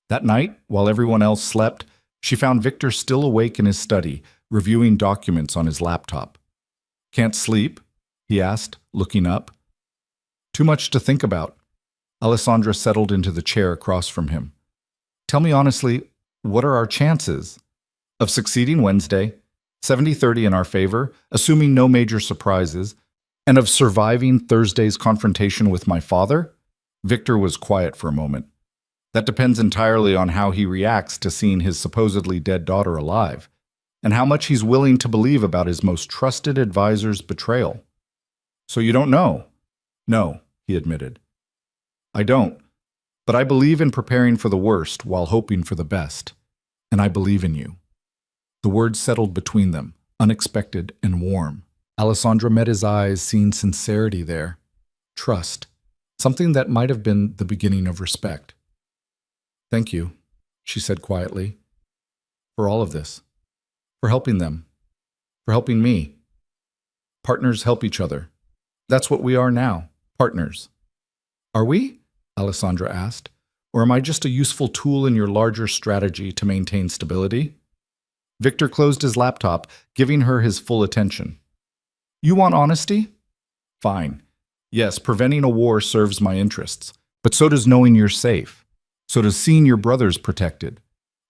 That night, while everyone else slept, she found Victor still awake in his study, reviewing documents on his laptop. "Can't sleep?" he asked, looking up. "Too much to think about." Alessandra settled into the chair across from him. "Tell me honestly, what are our chances?" "Of succeeding Wednesday, 70-30 in our favor, assuming no major surprises, and of surviving Thursday's confrontation with my father?" Victor was quiet for a moment. "That depends entirely on how he reacts to seeing his supposedly dead daughter alive, and how much he's willing to believe about his most trusted advisor's betrayal." "So you don't know?" "No," he admitted. "I don't. But I believe in preparing for the worst while hoping for the best. And I believe in you." The words settled between them, unexpected and warm. Alessandra met his eyes, seeing sincerity there. Trust. Something that might have been the beginning of respect. "Thank you," she said quietly, "for all of this. For helping them. For helping me. Partners help each other. That's what we are now. Partners." "Are we?" Alessandra asked. "Or am I just a useful tool in your larger strategy to maintain stability?" Victor closed his laptop, giving her his full attention. "You want honesty? Fine. Yes, preventing a war serves my interests. But so does knowing you're safe. So does seeing your brothers protected.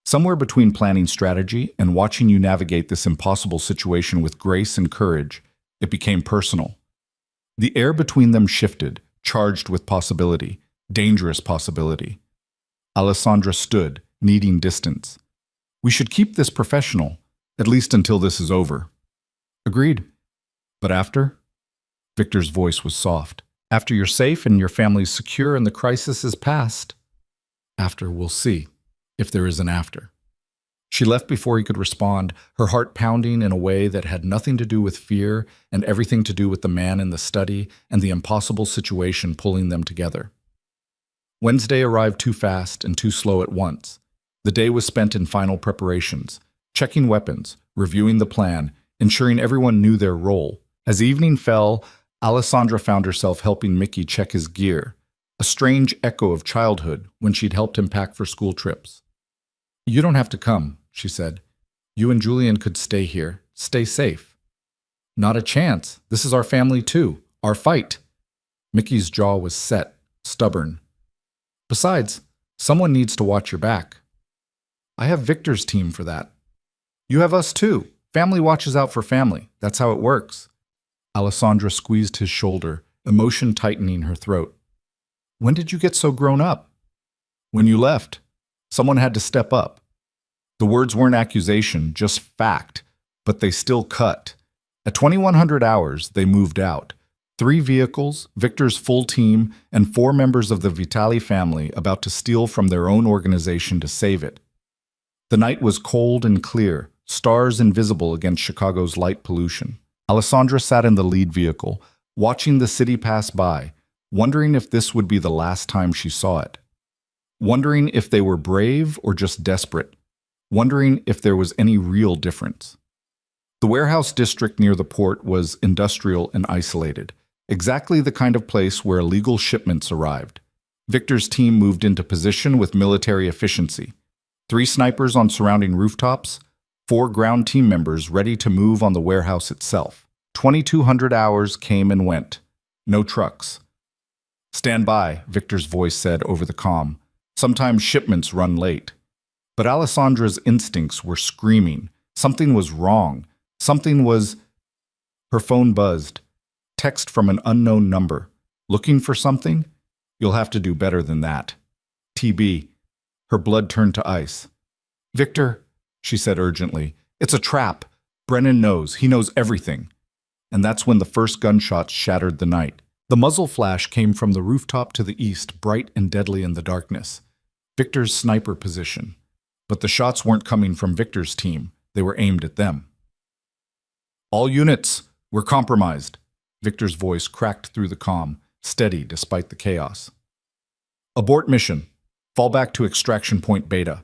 Somewhere between planning strategy and watching you navigate this impossible situation with grace and courage, it became personal. The air between them shifted, charged with possibility, dangerous possibility. Alessandra stood, needing distance. "We should keep this professional, at least until this is over." "Agreed. But after?" Victor's voice was soft. "After you're safe and your family's secure and the crisis is past?" "After, we'll see, if there is an after." She left before he could respond, her heart pounding in a way that had nothing to do with fear and everything to do with the man in the study and the impossible situation pulling them together. Wednesday arrived too fast and too slow at once. The day was spent in final preparations, checking weapons, reviewing the plan, ensuring everyone knew their role. As evening fell, Alessandra found herself helping Mickey check his gear, a strange echo of childhood when she'd helped him pack for school trips. "You don't have to come," she said. "You and Julian could stay here. Stay safe." "Not a chance. This is our family too. Our fight." Mickey's jaw was set, stubborn. "Besides, someone needs to watch your back." "I have Victor's team for that." "You have us too. Family watches out for family. That's how it works." Alessandra squeezed his shoulder, emotion tightening her throat. "When did you get so grown up?" "When you left. Someone had to step up." The words weren't accusation, just fact, but they still cut. At 2100 hours, they moved out. 3 vehicles, Victor's full team, and 4 members of the Vitali family about to steal from their own organization to save it. The night was cold and clear, stars invisible against Chicago's light pollution. Alessandra sat in the lead vehicle, watching the city pass by, wondering if this would be the last time she saw it. Wondering if they were brave or just desperate. Wondering if there was any real difference. The warehouse district near the port was industrial and isolated, exactly the kind of place where illegal shipments arrived. Victor's team moved into position with military efficiency. 3 snipers on surrounding rooftops, 4 ground team members ready to move on the warehouse itself. 2200 hours came and went. No trucks. "Stand by," Victor's voice said over the comm. "Sometimes shipments run late." But Alessandra's instincts were screaming. Something was wrong. Something was... Her phone buzzed. Text from an unknown number. "Looking for something? You'll have to do better than that. TB. Her blood turned to ice. "Victor," she said urgently, "it's a trap. Brennan knows. He knows everything." And that's when the first gunshots shattered the night. The muzzle flash came from the rooftop to the east, bright and deadly in the darkness. Victor's sniper position. But the shots weren't coming from Victor's team. They were aimed at them. "All units, we're compromised." Victor's voice cracked through the comm, steady despite the chaos. "Abort mission. Fall back to extraction point Beta."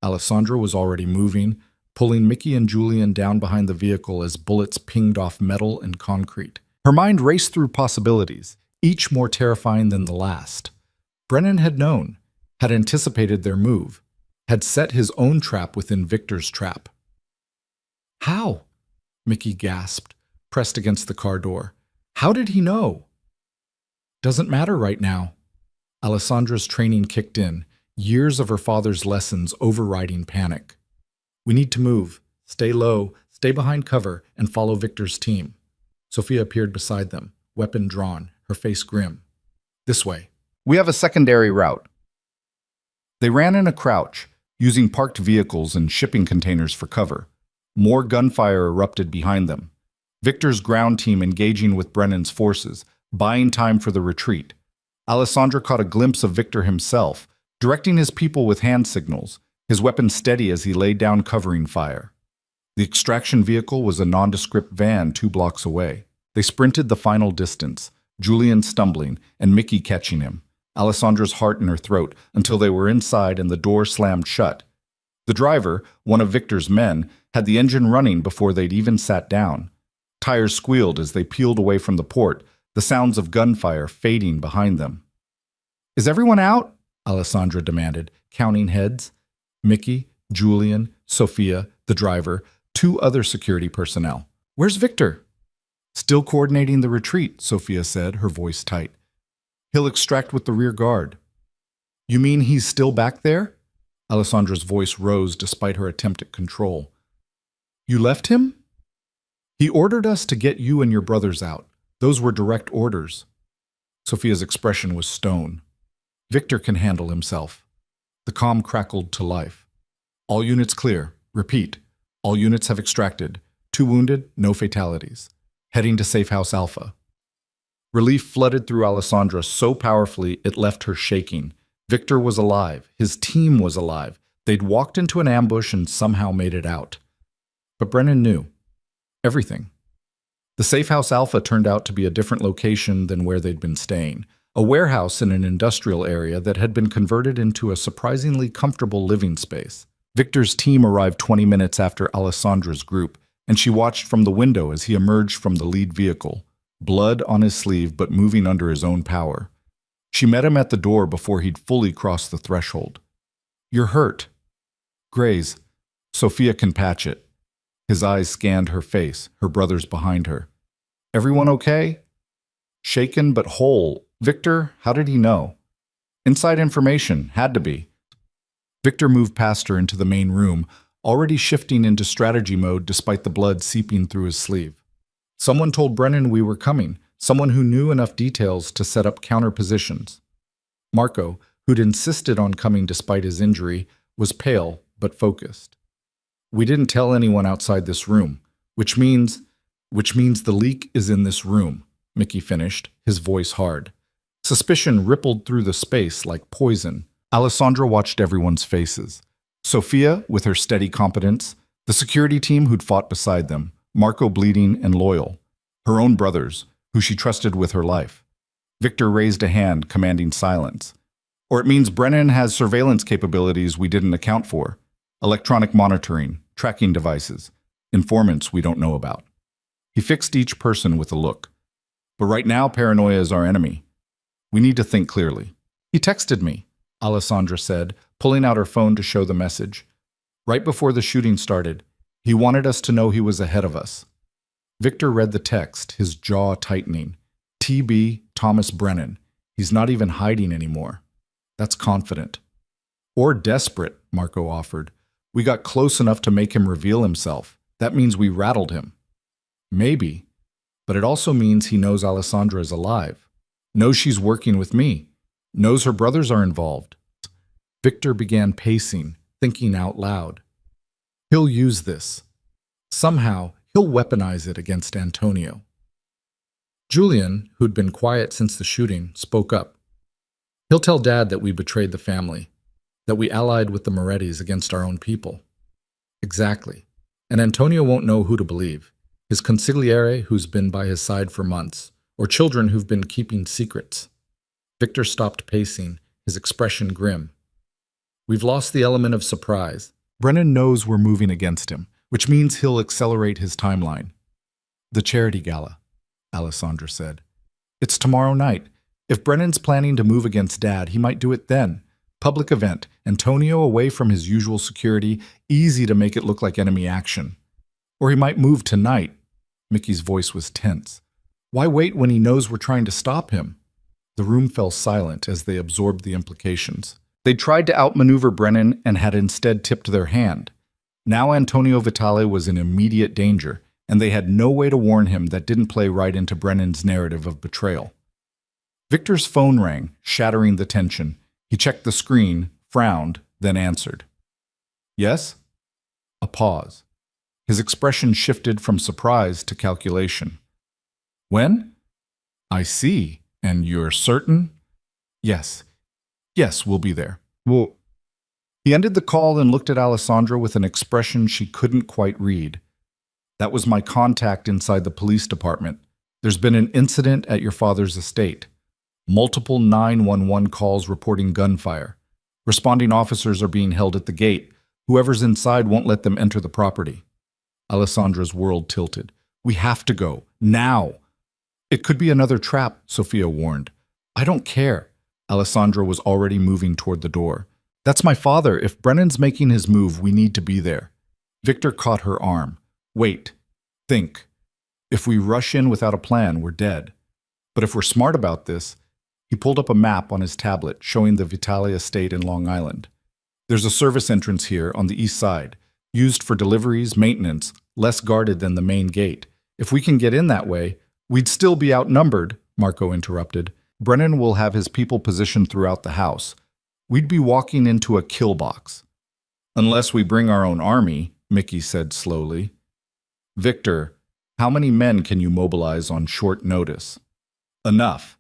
Alessandra was already moving, pulling Mickey and Julian down behind the vehicle as bullets pinged off metal and concrete. Her mind raced through possibilities, each more terrifying than the last. Brennan had known, had anticipated their move, had set his own trap within Victor's trap. How? Mickey gasped, pressed against the car door. How did he know? Doesn't matter right now. Alessandra's training kicked in, years of her father's lessons overriding panic. We need to move, stay low, stay behind cover, and follow Victor's team. Sophia appeared beside them, weapon drawn, her face grim. This way. We have a secondary route. They ran in a crouch, using parked vehicles and shipping containers for cover. More gunfire erupted behind them. Victor's ground team engaging with Brennan's forces, buying time for the retreat. Alessandra caught a glimpse of Victor himself, directing his people with hand signals, his weapon steady as he laid down covering fire. The extraction vehicle was a nondescript van 2 blocks away. They sprinted the final distance, Julian stumbling and Mickey catching him, Alessandra's heart in her throat, until they were inside and the door slammed shut. The driver, one of Victor's men, had the engine running before they'd even sat down. Tires squealed as they peeled away from the port, the sounds of gunfire fading behind them. Is everyone out? Alessandra demanded, counting heads. Mickey, Julian, Sophia, the driver, 2 other security personnel. Where's Victor? Still coordinating the retreat, Sophia said, her voice tight. He'll extract with the rear guard. You mean he's still back there? Alessandra's voice rose despite her attempt at control. You left him? He ordered us to get you and your brothers out. Those were direct orders. Sophia's expression was stone. Victor can handle himself. The comm crackled to life. All units clear. Repeat. All units have extracted. 2 wounded, no fatalities. Heading to Safe House Alpha. Relief flooded through Alessandra so powerfully it left her shaking. Victor was alive. His team was alive. They'd walked into an ambush and somehow made it out. But Brennan knew. Everything. The Safe House Alpha turned out to be a different location than where they'd been staying. A warehouse in an industrial area that had been converted into a surprisingly comfortable living space. Victor's team arrived 20 minutes after Alessandra's group, and she watched from the window as he emerged from the lead vehicle, blood on his sleeve but moving under his own power. She met him at the door before he'd fully crossed the threshold. You're hurt. Graze. Sophia can patch it. His eyes scanned her face, her brothers behind her. Everyone okay? Shaken but whole. Victor, how did he know? Inside information, had to be. Victor moved past her into the main room, already shifting into strategy mode despite the blood seeping through his sleeve. Someone told Brennan we were coming, someone who knew enough details to set up counter positions. Marco, who'd insisted on coming despite his injury, was pale but focused. We didn't tell anyone outside this room, which means the leak is in this room, Mickey finished, his voice hard. Suspicion rippled through the space like poison. Alessandra watched everyone's faces. Sophia, with her steady competence, the security team who'd fought beside them, Marco bleeding and loyal, her own brothers, who she trusted with her life. Victor raised a hand, commanding silence. Or it means Brennan has surveillance capabilities we didn't account for. Electronic monitoring, tracking devices, informants we don't know about. He fixed each person with a look. But right now, paranoia is our enemy. We need to think clearly. He texted me, Alessandra said, pulling out her phone to show the message. Right before the shooting started, he wanted us to know he was ahead of us. Victor read the text, his jaw tightening. TB Thomas Brennan. He's not even hiding anymore. That's confident. Or desperate, Marco offered. We got close enough to make him reveal himself. That means we rattled him. Maybe. But it also means he knows Alessandra is alive. Knows she's working with me. Knows her brothers are involved. Victor began pacing, thinking out loud. He'll use this. Somehow, he'll weaponize it against Antonio. Julian, who'd been quiet since the shooting, spoke up. He'll tell Dad that we betrayed the family, that we allied with the Morettis against our own people. Exactly. And Antonio won't know who to believe. His consigliere, who's been by his side for months, or children who've been keeping secrets. Victor stopped pacing, his expression grim. We've lost the element of surprise. Brennan knows we're moving against him, which means he'll accelerate his timeline. The charity gala, Alessandra said. It's tomorrow night. If Brennan's planning to move against Dad, he might do it then. Public event, Antonio away from his usual security, easy to make it look like enemy action. Or he might move tonight. Mickey's voice was tense. Why wait when he knows we're trying to stop him? The room fell silent as they absorbed the implications. They tried to outmaneuver Brennan and had instead tipped their hand. Now Antonio Vitale was in immediate danger, and they had no way to warn him that didn't play right into Brennan's narrative of betrayal. Victor's phone rang, shattering the tension. He checked the screen, frowned, then answered. Yes? A pause. His expression shifted from surprise to calculation. When? I see. And you're certain? Yes. Yes, we'll be there. Well, he ended the call and looked at Alessandra with an expression she couldn't quite read. That was my contact inside the police department. There's been an incident at your father's estate. Multiple 911 calls reporting gunfire. Responding officers are being held at the gate. Whoever's inside won't let them enter the property. Alessandra's world tilted. We have to go. Now. It could be another trap, Sophia warned. I don't care. Alessandra was already moving toward the door. That's my father. If Brennan's making his move, we need to be there. Victor caught her arm. Wait. Think. If we rush in without a plan, we're dead. But if we're smart about this, he pulled up a map on his tablet showing the Vitale estate in Long Island. There's a service entrance here on the east side, used for deliveries, maintenance, less guarded than the main gate. If we can get in that way, we'd still be outnumbered, Marco interrupted. Brennan will have his people positioned throughout the house. We'd be walking into a kill box. Unless we bring our own army, Mickey said slowly. Victor, how many men can you mobilize on short notice? Enough.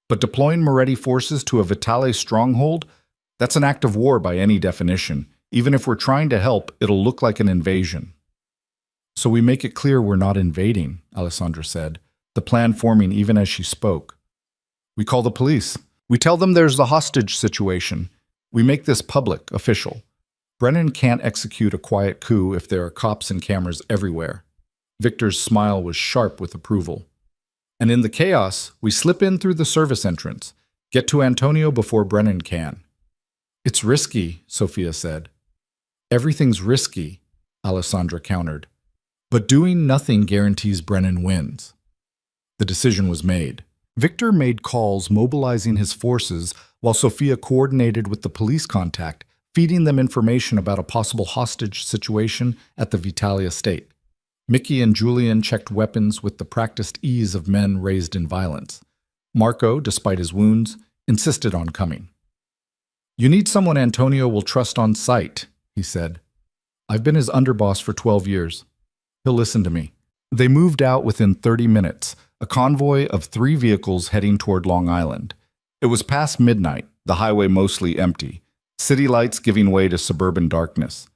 But deploying Moretti forces to a Vitale stronghold? That's an act of war by any definition. Even if we're trying to help, it'll look like an invasion. So we make it clear we're not invading, Alessandra said, the plan forming even as she spoke. We call the police. We tell them there's a hostage situation. We make this public, official. Brennan can't execute a quiet coup if there are cops and cameras everywhere. Victor's smile was sharp with approval. And in the chaos, we slip in through the service entrance, get to Antonio before Brennan can. It's risky, Sophia said. Everything's risky, Alessandra countered. But doing nothing guarantees Brennan wins. The decision was made. Victor made calls mobilizing his forces while Sophia coordinated with the police contact, feeding them information about a possible hostage situation at the Vitale estate. Mickey and Julian checked weapons with the practiced ease of men raised in violence. Marco, despite his wounds, insisted on coming. You need someone Antonio will trust on sight, he said. I've been his underboss for 12 years. He'll listen to me. They moved out within 30 minutes, a convoy of 3 vehicles heading toward Long Island. It was past midnight, the highway mostly empty, city lights giving way to suburban darkness.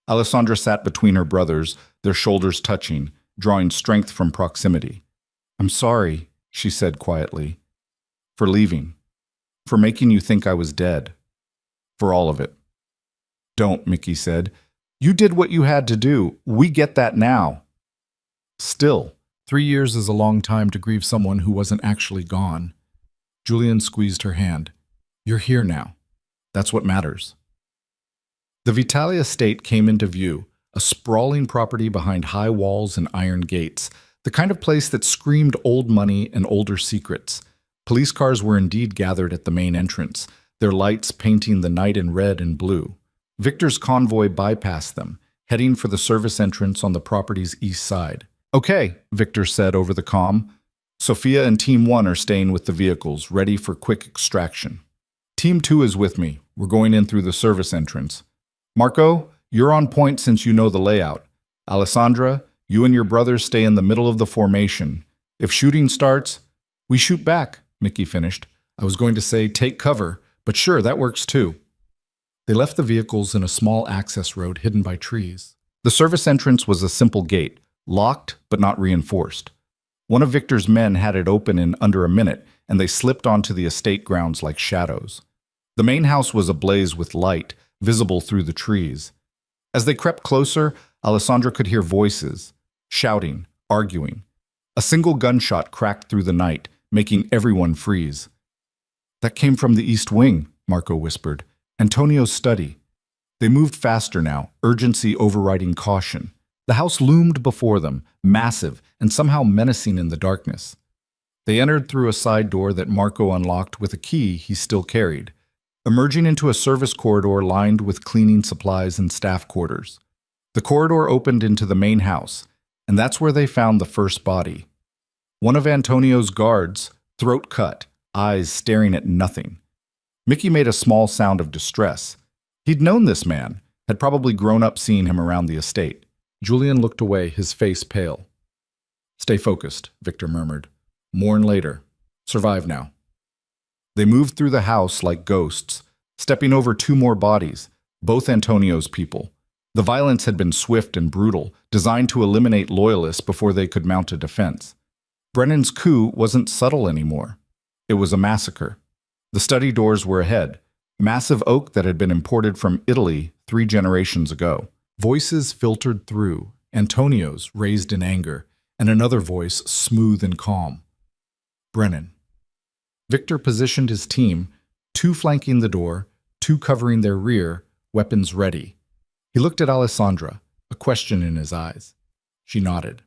Alessandra sat between her brothers, their shoulders touching, drawing strength from proximity. I'm sorry, she said quietly, for leaving, for making you think I was dead, for all of it. Don't, Mickey said. You did what you had to do. We get that now. Still, 3 years is a long time to grieve someone who wasn't actually gone. Julian squeezed her hand. You're here now. That's what matters. The Vitale estate came into view, a sprawling property behind high walls and iron gates, the kind of place that screamed old money and older secrets. Police cars were indeed gathered at the main entrance, their lights painting the night in red and blue. Victor's convoy bypassed them, heading for the service entrance on the property's east side. Okay, Victor said over the comm. Sophia and Team 1 are staying with the vehicles, ready for quick extraction. Team 2 is with me. We're going in through the service entrance. Marco, you're on point since you know the layout. Alessandra, you and your brothers stay in the middle of the formation. If shooting starts, we shoot back, Mickey finished. I was going to say take cover, but sure, that works too. They left the vehicles in a small access road hidden by trees. The service entrance was a simple gate, locked but not reinforced. One of Victor's men had it open in under a minute, and they slipped onto the estate grounds like shadows. The main house was ablaze with light, visible through the trees. As they crept closer, Alessandra could hear voices, shouting, arguing. A single gunshot cracked through the night, making everyone freeze. That came from the East Wing, Marco whispered. Antonio's study. They moved faster now, urgency overriding caution. The house loomed before them, massive and somehow menacing in the darkness. They entered through a side door that Marco unlocked with a key he still carried, emerging into a service corridor lined with cleaning supplies and staff quarters. The corridor opened into the main house, and that's where they found the first body. One of Antonio's guards, throat cut, eyes staring at nothing. Mickey made a small sound of distress. He'd known this man, had probably grown up seeing him around the estate. Julian looked away, his face pale. "Stay focused," Victor murmured. "Mourn later. Survive now." They moved through the house like ghosts, stepping over two more bodies, both Antonio's people. The violence had been swift and brutal, designed to eliminate loyalists before they could mount a defense. Brennan's coup wasn't subtle anymore. It was a massacre. The study doors were ahead, massive oak that had been imported from Italy 3 generations ago. Voices filtered through, Antonio's raised in anger, and another voice smooth and calm. Brennan. Victor positioned his team, 2 flanking the door, 2 covering their rear, weapons ready. He looked at Alessandra, a question in his eyes. She nodded.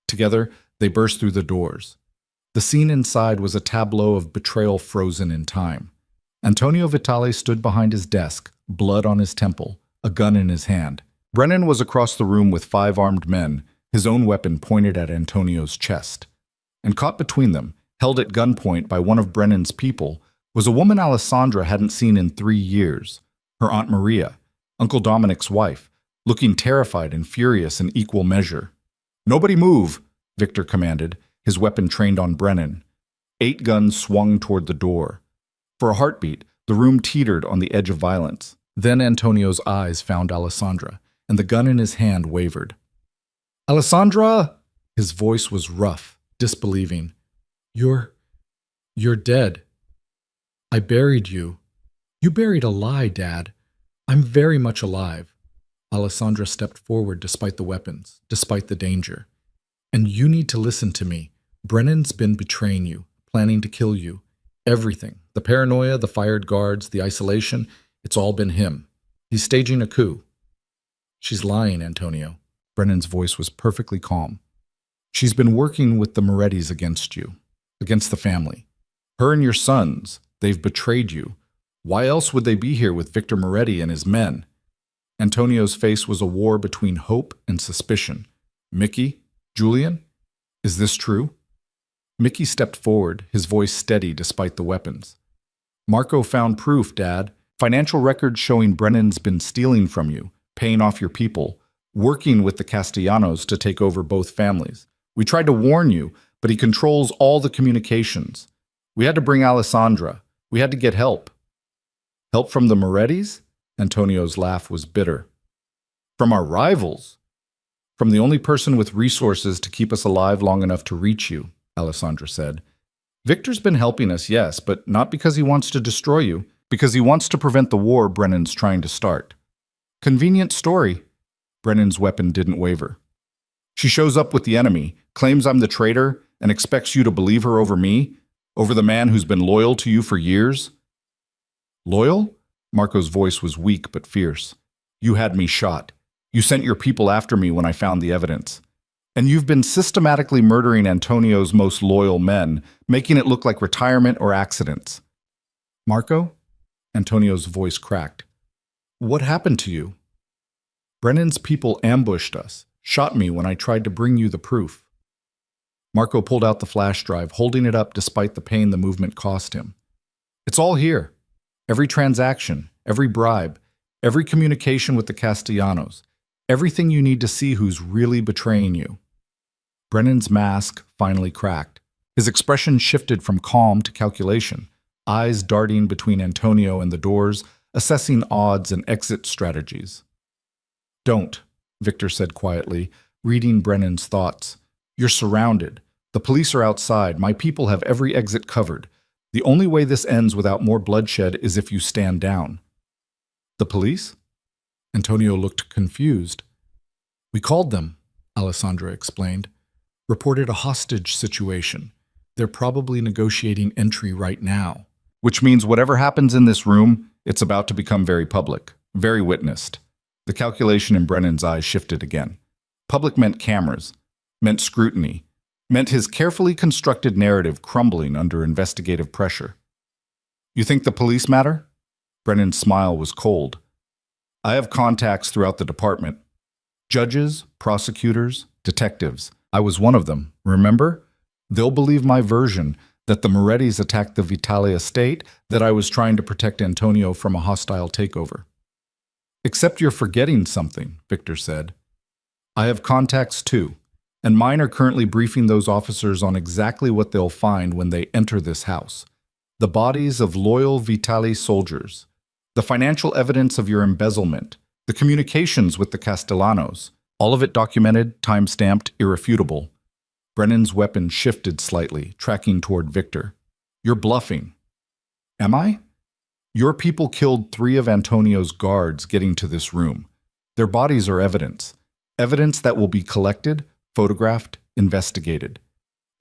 Together, they burst through the doors. The scene inside was a tableau of betrayal frozen in time. Antonio Vitale stood behind his desk, blood on his temple, a gun in his hand. Brennan was across the room with 5 armed men, his own weapon pointed at Antonio's chest. And caught between them, held at gunpoint by one of Brennan's people, was a woman Alessandra hadn't seen in 3 years, her Aunt Maria, Uncle Dominic's wife, looking terrified and furious in equal measure. "Nobody move," Victor commanded, his weapon trained on Brennan. 8 guns swung toward the door. For a heartbeat, the room teetered on the edge of violence. Then Antonio's eyes found Alessandra, and the gun in his hand wavered. "Alessandra!" His voice was rough, disbelieving. You're dead. I buried you. You buried a lie, Dad. I'm very much alive." Alessandra stepped forward despite the weapons, despite the danger. "And you need to listen to me. Brennan's been betraying you, planning to kill you. Everything. The paranoia, the fired guards, the isolation, it's all been him. He's staging a coup." "She's lying, Antonio." Brennan's voice was perfectly calm. "She's been working with the Morettis against you, against the family. Her and your sons, they've betrayed you. Why else would they be here with Victor Moretti and his men?" Antonio's face was a war between hope and suspicion. "Mickey? Julian? Is this true?" Mickey stepped forward, his voice steady despite the weapons. "Marco found proof, Dad. Financial records showing Brennan's been stealing from you, paying off your people, working with the Castellanos to take over both families. We tried to warn you, but he controls all the communications. We had to bring Alessandra. We had to get help." "Help from the Morettis?" Antonio's laugh was bitter. "From our rivals? From the only person with resources to keep us alive long enough to reach you," Alessandra said. "Victor's been helping us, yes, but not because he wants to destroy you, because he wants to prevent the war Brennan's trying to start." "Convenient story." Brennan's weapon didn't waver. "She shows up with the enemy, claims I'm the traitor, and expects you to believe her over me, over the man who's been loyal to you for years." "Loyal?" Marco's voice was weak but fierce. "You had me shot. You sent your people after me when I found the evidence. And you've been systematically murdering Antonio's most loyal men, making it look like retirement or accidents." "Marco?" Antonio's voice cracked. "What happened to you?" "Brennan's people ambushed us, shot me when I tried to bring you the proof." Marco pulled out the flash drive, holding it up despite the pain the movement cost him. "It's all here. Every transaction, every bribe, every communication with the Castellanos, everything you need to see who's really betraying you." Brennan's mask finally cracked. His expression shifted from calm to calculation, eyes darting between Antonio and the doors, assessing odds and exit strategies. "Don't," Victor said quietly, reading Brennan's thoughts. "You're surrounded. The police are outside. My people have every exit covered. The only way this ends without more bloodshed is if you stand down." "The police?" Antonio looked confused. We called them, Alessandra explained. Reported a hostage situation. They're probably negotiating entry right now. Which means whatever happens in this room, it's about to become very public, very witnessed. The calculation in Brennan's eyes shifted again. Public meant cameras, meant scrutiny, meant his carefully constructed narrative crumbling under investigative pressure. You think the police matter? Brennan's smile was cold. I have contacts throughout the department. Judges, prosecutors, detectives. I was one of them, remember? They'll believe my version that the Morettis attacked the Vitale estate, that I was trying to protect Antonio from a hostile takeover. Except you're forgetting something, Victor said. I have contacts too, and mine are currently briefing those officers on exactly what they'll find when they enter this house. The bodies of loyal Vitale soldiers, the financial evidence of your embezzlement, the communications with the Castellanos, all of it documented, time-stamped, irrefutable. Brennan's weapon shifted slightly, tracking toward Victor. You're bluffing. Am I? Your people killed 3 of Antonio's guards getting to this room. Their bodies are evidence. Evidence that will be collected, photographed, investigated.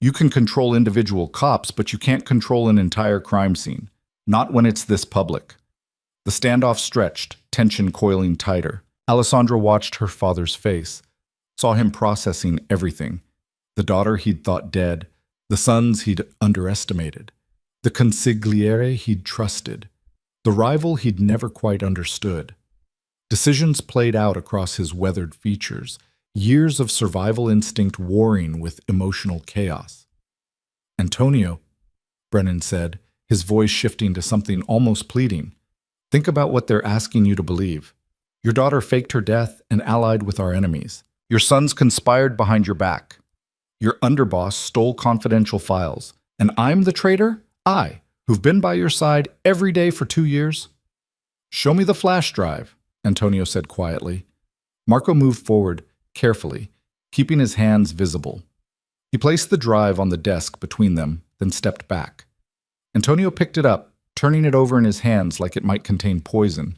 You can control individual cops, but you can't control an entire crime scene. Not when it's this public. The standoff stretched, tension coiling tighter. Alessandra watched her father's face, saw him processing everything. The daughter he'd thought dead, the sons he'd underestimated, the consigliere he'd trusted, the rival he'd never quite understood. Decisions played out across his weathered features, years of survival instinct warring with emotional chaos. Antonio, Brennan said, his voice shifting to something almost pleading, think about what they're asking you to believe. Your daughter faked her death and allied with our enemies. Your sons conspired behind your back. Your underboss stole confidential files. And I'm the traitor? I, who've been by your side every day for 2 years? Show me the flash drive, Antonio said quietly. Marco moved forward, carefully, keeping his hands visible. He placed the drive on the desk between them, then stepped back. Antonio picked it up, turning it over in his hands like it might contain poison.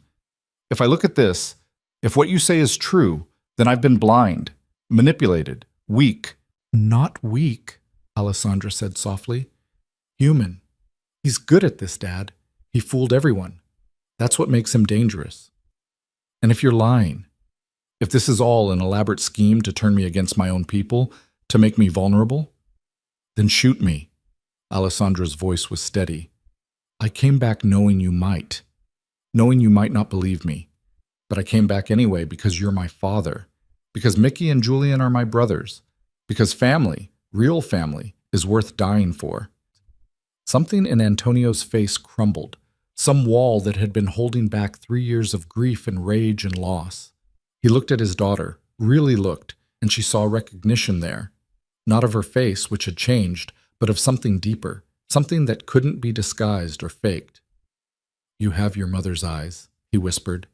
If I look at this, if what you say is true, then I've been blind, manipulated, weak. Not weak, Alessandra said softly. Human. He's good at this, Dad. He fooled everyone. That's what makes him dangerous. And if you're lying, if this is all an elaborate scheme to turn me against my own people, to make me vulnerable, then shoot me. Alessandra's voice was steady. I came back knowing you might not believe me. But I came back anyway because you're my father, because Mickey and Julian are my brothers, because family, real family, is worth dying for. Something in Antonio's face crumbled, some wall that had been holding back 3 years of grief and rage and loss. He looked at his daughter, really looked, and she saw recognition there, not of her face, which had changed, but of something deeper, something that couldn't be disguised or faked. You have your mother's eyes, he whispered.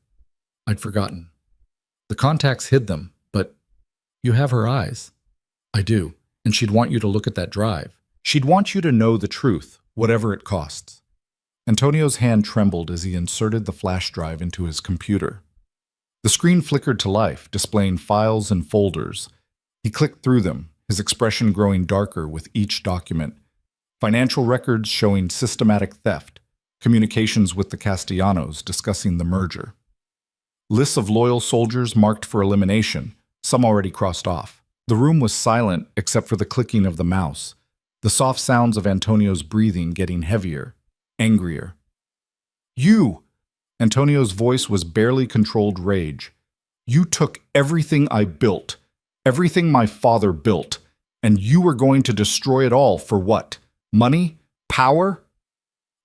I'd forgotten. The contacts hid them, but you have her eyes. I do, and she'd want you to look at that drive. She'd want you to know the truth, whatever it costs. Antonio's hand trembled as he inserted the flash drive into his computer. The screen flickered to life, displaying files and folders. He clicked through them, his expression growing darker with each document. Financial records showing systematic theft, communications with the Castellanos discussing the merger. Lists of loyal soldiers marked for elimination, some already crossed off. The room was silent except for the clicking of the mouse, the soft sounds of Antonio's breathing getting heavier, angrier. You! Antonio's voice was barely controlled rage. You took everything I built, everything my father built, and you were going to destroy it all for what? Money? Power?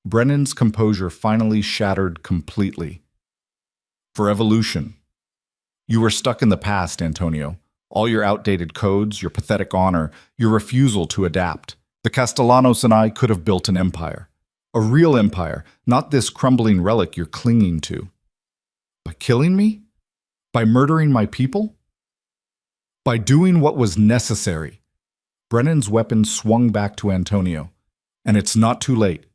Brennan's composure finally shattered completely. For evolution. You were stuck in the past, Antonio. All your outdated codes, your pathetic honor, your refusal to adapt. The Castellanos and I could have built an empire. A real empire, not this crumbling relic you're clinging to. By killing me? By murdering my people? By doing what was necessary. Brennan's weapon swung back to Antonio. And it's not too late.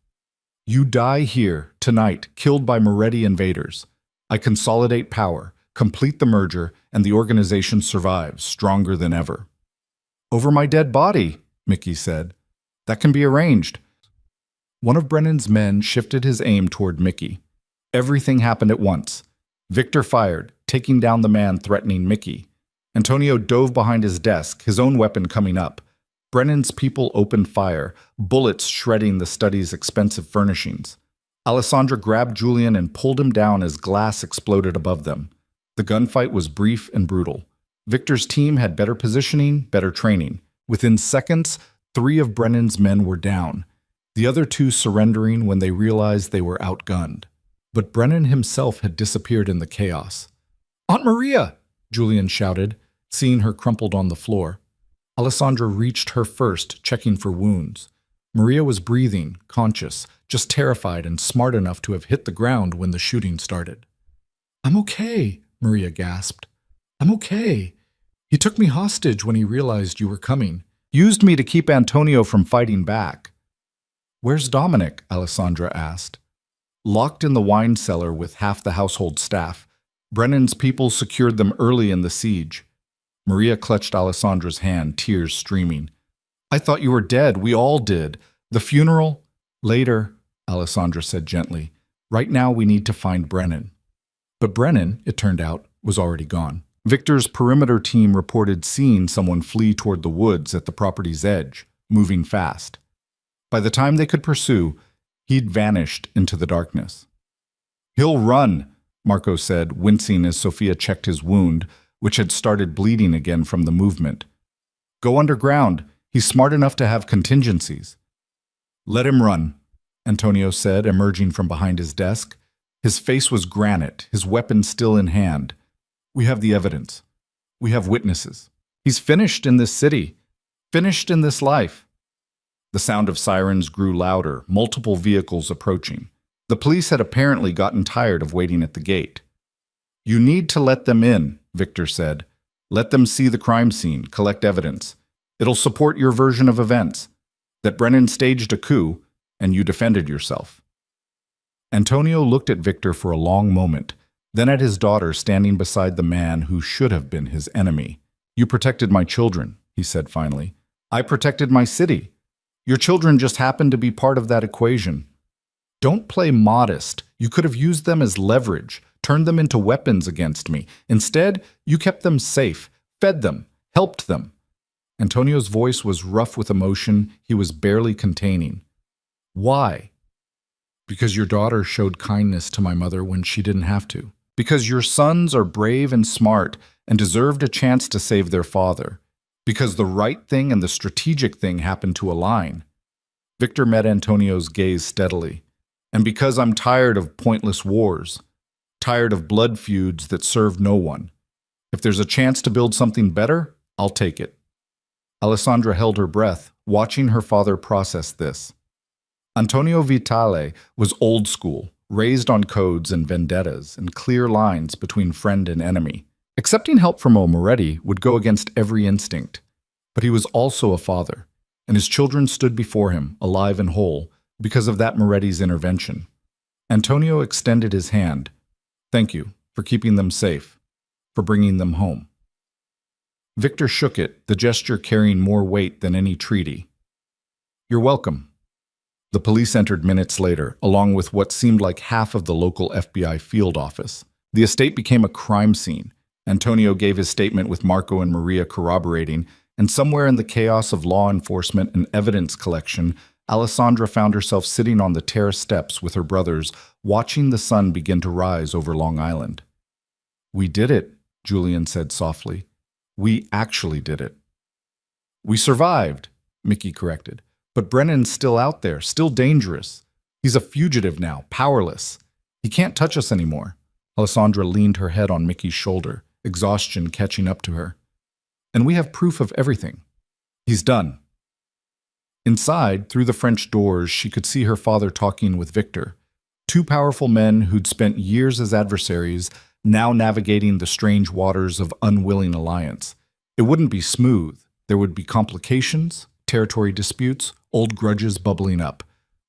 You die here, tonight, killed by Moretti invaders. I consolidate power, complete the merger, and the organization survives, stronger than ever. Over my dead body, Mickey said. That can be arranged. One of Brennan's men shifted his aim toward Mickey. Everything happened at once. Victor fired, taking down the man threatening Mickey. Antonio dove behind his desk, his own weapon coming up. Brennan's people opened fire, bullets shredding the study's expensive furnishings. Alessandra grabbed Julian and pulled him down as glass exploded above them. The gunfight was brief and brutal. Victor's team had better positioning, better training. Within seconds, 3 of Brennan's men were down, the other 2 surrendering when they realized they were outgunned. But Brennan himself had disappeared in the chaos. "Aunt Maria!" Julian shouted, seeing her crumpled on the floor. Alessandra reached her first, checking for wounds. Maria was breathing, conscious, just terrified and smart enough to have hit the ground when the shooting started. "I'm okay," Maria gasped. "I'm okay. He took me hostage when he realized you were coming. Used me to keep Antonio from fighting back." "Where's Dominic?" Alessandra asked. Locked in the wine cellar with half the household staff, Brennan's people secured them early in the siege. Maria clutched Alessandra's hand, tears streaming. "I thought you were dead. We all did. The funeral?" "Later," Alessandra said gently. "Right now we need to find Brennan." But Brennan, it turned out, was already gone. Victor's perimeter team reported seeing someone flee toward the woods at the property's edge, moving fast. By the time they could pursue, he'd vanished into the darkness. "He'll run," Marco said, wincing as Sophia checked his wound, which had started bleeding again from the movement. "Go underground. He's smart enough to have contingencies." "Let him run," Antonio said, emerging from behind his desk. His face was granite, his weapon still in hand. "We have the evidence. We have witnesses. He's finished in this city. Finished in this life." The sound of sirens grew louder, multiple vehicles approaching. The police had apparently gotten tired of waiting at the gate. "You need to let them in," Victor said. "Let them see the crime scene, collect evidence. It'll support your version of events, that Brennan staged a coup and you defended yourself." Antonio looked at Victor for a long moment, then at his daughter standing beside the man who should have been his enemy. "You protected my children," he said finally. "I protected my city. Your children just happened to be part of that equation. Don't play modest. You could have used them as leverage, turned them into weapons against me. Instead, you kept them safe, fed them, helped them." Antonio's voice was rough with emotion he was barely containing. "Why?" "Because your daughter showed kindness to my mother when she didn't have to. Because your sons are brave and smart and deserved a chance to save their father. Because the right thing and the strategic thing happened to align." Victor met Antonio's gaze steadily. "And because I'm tired of pointless wars. Tired of blood feuds that serve no one. If there's a chance to build something better, I'll take it." Alessandra held her breath, watching her father process this. Antonio Vitale was old school, raised on codes and vendettas and clear lines between friend and enemy. Accepting help from Moretti would go against every instinct. But he was also a father, and his children stood before him, alive and whole, because of that Moretti's intervention. Antonio extended his hand. "Thank you for keeping them safe, for bringing them home." Victor shook it, the gesture carrying more weight than any treaty. "You're welcome." The police entered minutes later, along with what seemed like half of the local FBI field office. The estate became a crime scene. Antonio gave his statement with Marco and Maria corroborating, and somewhere in the chaos of law enforcement and evidence collection, Alessandra found herself sitting on the terrace steps with her brothers, watching the sun begin to rise over Long Island. "We did it," Julian said softly. "We actually did it." "We survived," Mickey corrected. "But Brennan's still out there, still dangerous. He's a fugitive now, powerless. He can't touch us anymore." Alessandra leaned her head on Mickey's shoulder, exhaustion catching up to her. "And we have proof of everything. He's done." Inside, through the French doors, she could see her father talking with Victor. 2 powerful men who'd spent years as adversaries, now navigating the strange waters of unwilling alliance. It wouldn't be smooth. There would be complications, territory disputes, old grudges bubbling up.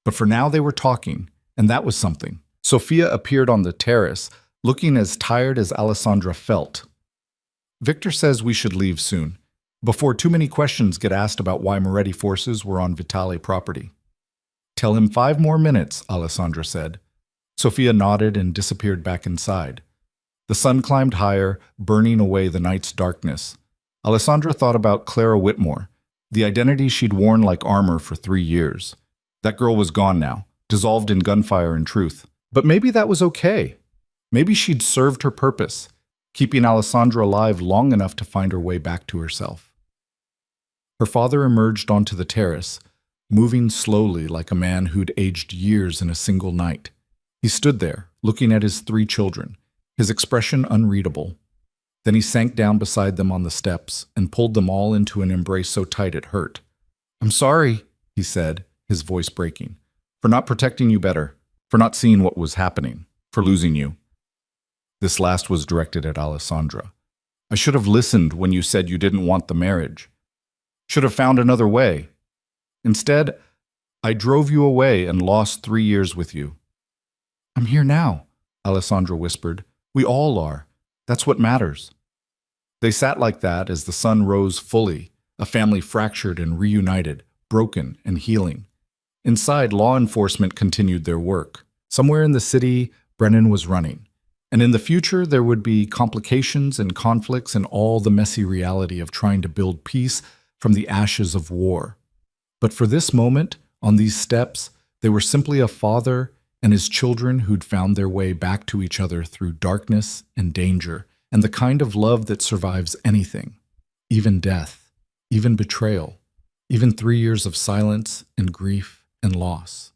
But for now they were talking, and that was something. Sophia appeared on the terrace, looking as tired as Alessandra felt. Victor says we should leave soon, before too many questions get asked about why Moretti forces were on Vitale property. Tell him 5 more minutes, Alessandra said. Sophia nodded and disappeared back inside. The sun climbed higher, burning away the night's darkness. Alessandra thought about Clara Whitmore, the identity she'd worn like armor for 3 years. That girl was gone now, dissolved in gunfire and truth. But maybe that was okay. Maybe she'd served her purpose, keeping Alessandra alive long enough to find her way back to herself. Her father emerged onto the terrace, moving slowly like a man who'd aged years in a single night. He stood there, looking at his 3 children, his expression unreadable. Then he sank down beside them on the steps and pulled them all into an embrace so tight it hurt. "I'm sorry," he said, his voice breaking, "for not protecting you better, for not seeing what was happening, for losing you." This last was directed at Alessandra. "I should have listened when you said you didn't want the marriage. Should have found another way. Instead, I drove you away and lost 3 years with you." "I'm here now," Alessandra whispered. "We all are. That's what matters." They sat like that as the sun rose fully, a family fractured and reunited, broken and healing. Inside, law enforcement continued their work. Somewhere in the city, Brennan was running. And in the future, there would be complications and conflicts and all the messy reality of trying to build peace from the ashes of war. But for this moment, on these steps, they were simply a father and his children who'd found their way back to each other through darkness and danger, and the kind of love that survives anything, even death, even betrayal, even 3 years of silence and grief and loss.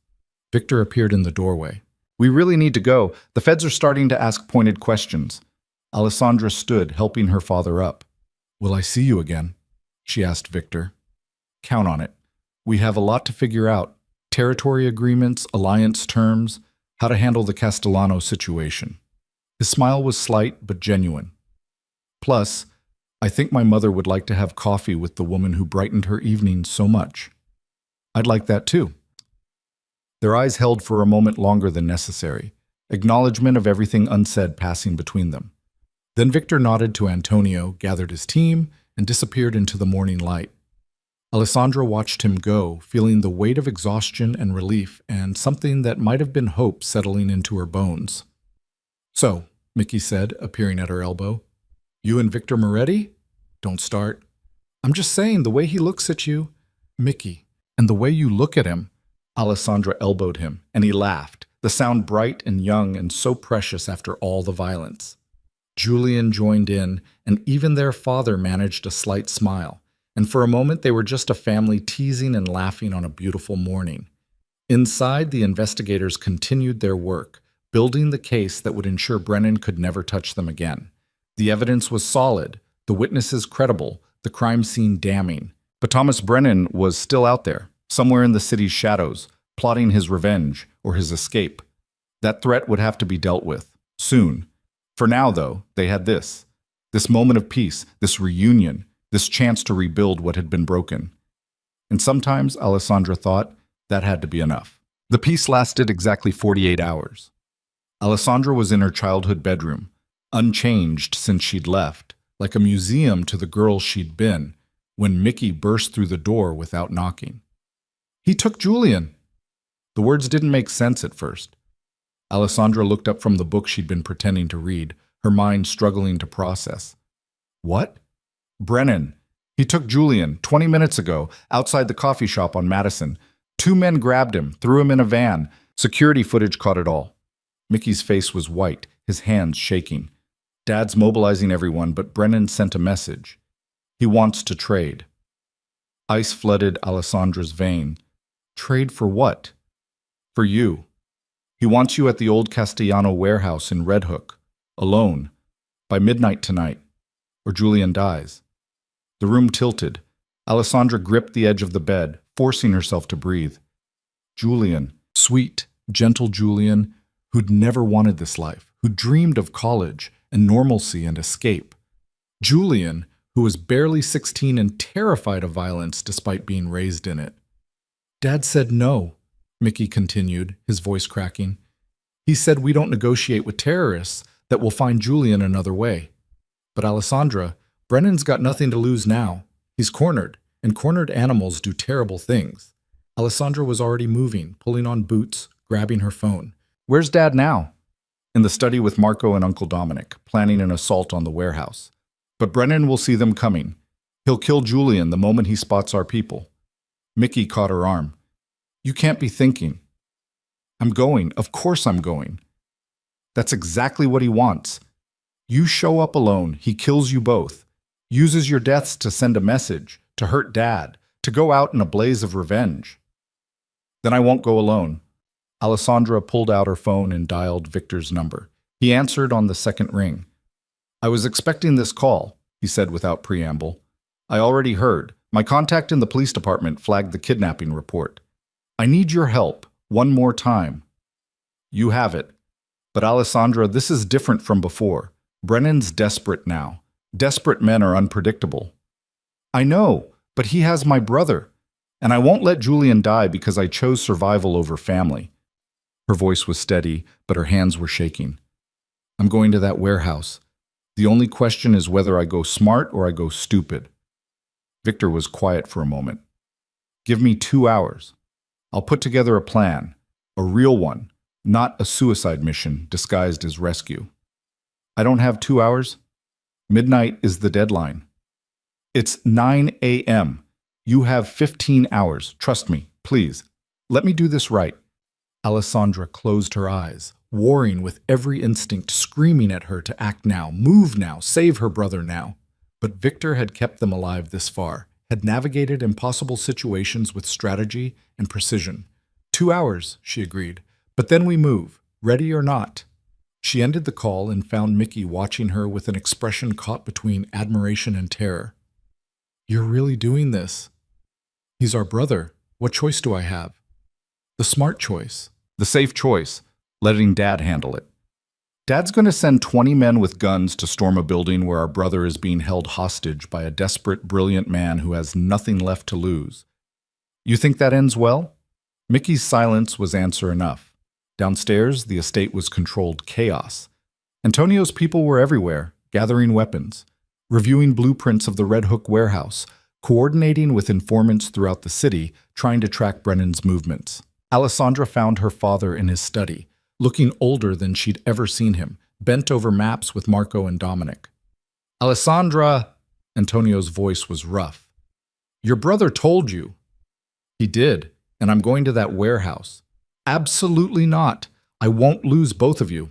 Victor appeared in the doorway. "We really need to go. The feds are starting to ask pointed questions." Alessandra stood, helping her father up. "Will I see you again?" she asked Victor. "Count on it. We have a lot to figure out. Territory agreements, alliance terms, how to handle the Castellano situation." His smile was slight but genuine. "Plus, I think my mother would like to have coffee with the woman who brightened her evenings so much." "I'd like that too." Their eyes held for a moment longer than necessary, acknowledgement of everything unsaid passing between them. Then Victor nodded to Antonio, gathered his team, and disappeared into the morning light. Alessandra watched him go, feeling the weight of exhaustion and relief and something that might have been hope settling into her bones. "So," Mickey said, appearing at her elbow, "you and Victor Moretti? Don't start." "I'm just saying, the way he looks at you." "Mickey, and the way you look at him." Alessandra elbowed him, and he laughed, the sound bright and young and so precious after all the violence. Julian joined in, and even their father managed a slight smile. And for a moment they were just a family teasing and laughing on a beautiful morning. Inside, the investigators continued their work, building the case that would ensure Brennan could never touch them again. The evidence was solid, the witnesses credible, the crime scene damning. But Thomas Brennan was still out there, somewhere in the city's shadows, plotting his revenge or his escape. That threat would have to be dealt with, soon. For now, though, they had this moment of peace, this reunion, this chance to rebuild what had been broken. And sometimes, Alessandra thought, that had to be enough. The peace lasted exactly 48 hours. Alessandra was in her childhood bedroom, unchanged since she'd left, like a museum to the girl she'd been, when Mickey burst through the door without knocking. "He took Julian!" The words didn't make sense at first. Alessandra looked up from the book she'd been pretending to read, her mind struggling to process. "What?" "Brennan. He took Julian 20 minutes ago, outside the coffee shop on Madison. 2 men grabbed him, threw him in a van. Security footage caught it all." Mickey's face was white, his hands shaking. "Dad's mobilizing everyone, but Brennan sent a message. He wants to trade." Ice flooded Alessandra's vein. "Trade for what?" "For you. He wants you at the old Castellano warehouse in Red Hook, alone, by midnight tonight, or Julian dies." The room tilted. Alessandra gripped the edge of the bed, forcing herself to breathe. Julian, sweet, gentle Julian, who'd never wanted this life, who dreamed of college and normalcy and escape. Julian, who was barely 16 and terrified of violence despite being raised in it. "Dad said no," Mickey continued, his voice cracking. "He said we don't negotiate with terrorists, that we'll find Julian another way. But Alessandra, Brennan's got nothing to lose now. He's cornered, and cornered animals do terrible things. Alessandra was already moving, pulling on boots, grabbing her phone. Where's Dad now? In the study with Marco and Uncle Dominic, planning an assault on the warehouse. But Brennan will see them coming. He'll kill Julian the moment he spots our people. Mickey caught her arm. You can't be thinking. I'm going. Of course I'm going. That's exactly what he wants. You show up alone, he kills you both. Uses your deaths to send a message, to hurt Dad, to go out in a blaze of revenge. Then I won't go alone. Alessandra pulled out her phone and dialed Victor's number. He answered on the second ring. I was expecting this call, he said without preamble. I already heard. My contact in the police department flagged the kidnapping report. I need your help, one more time. You have it. But Alessandra, this is different from before. Brennan's desperate now. Desperate men are unpredictable. I know, but he has my brother. And I won't let Julian die because I chose survival over family. Her voice was steady, but her hands were shaking. I'm going to that warehouse. The only question is whether I go smart or I go stupid. Victor was quiet for a moment. Give me 2 hours. I'll put together a plan, a real one, not a suicide mission disguised as rescue. I don't have 2 hours. Midnight is the deadline. It's 9 a.m. You have 15 hours. Trust me, please. Let me do this right. Alessandra closed her eyes, warring with every instinct, screaming at her to act now, move now, save her brother now. But Victor had kept them alive this far, had navigated impossible situations with strategy and precision. 2 hours, she agreed. But then we move, ready or not. She ended the call and found Mickey watching her with an expression caught between admiration and terror. You're really doing this? He's our brother. What choice do I have? The smart choice. The safe choice. Letting Dad handle it. Dad's going to send 20 men with guns to storm a building where our brother is being held hostage by a desperate, brilliant man who has nothing left to lose. You think that ends well? Mickey's silence was answer enough. Downstairs, the estate was controlled chaos. Antonio's people were everywhere, gathering weapons, reviewing blueprints of the Red Hook warehouse, coordinating with informants throughout the city, trying to track Brennan's movements. Alessandra found her father in his study, looking older than she'd ever seen him, bent over maps with Marco and Dominic. Alessandra! Antonio's voice was rough. Your brother told you. He did, and I'm going to that warehouse. Absolutely not. I won't lose both of you.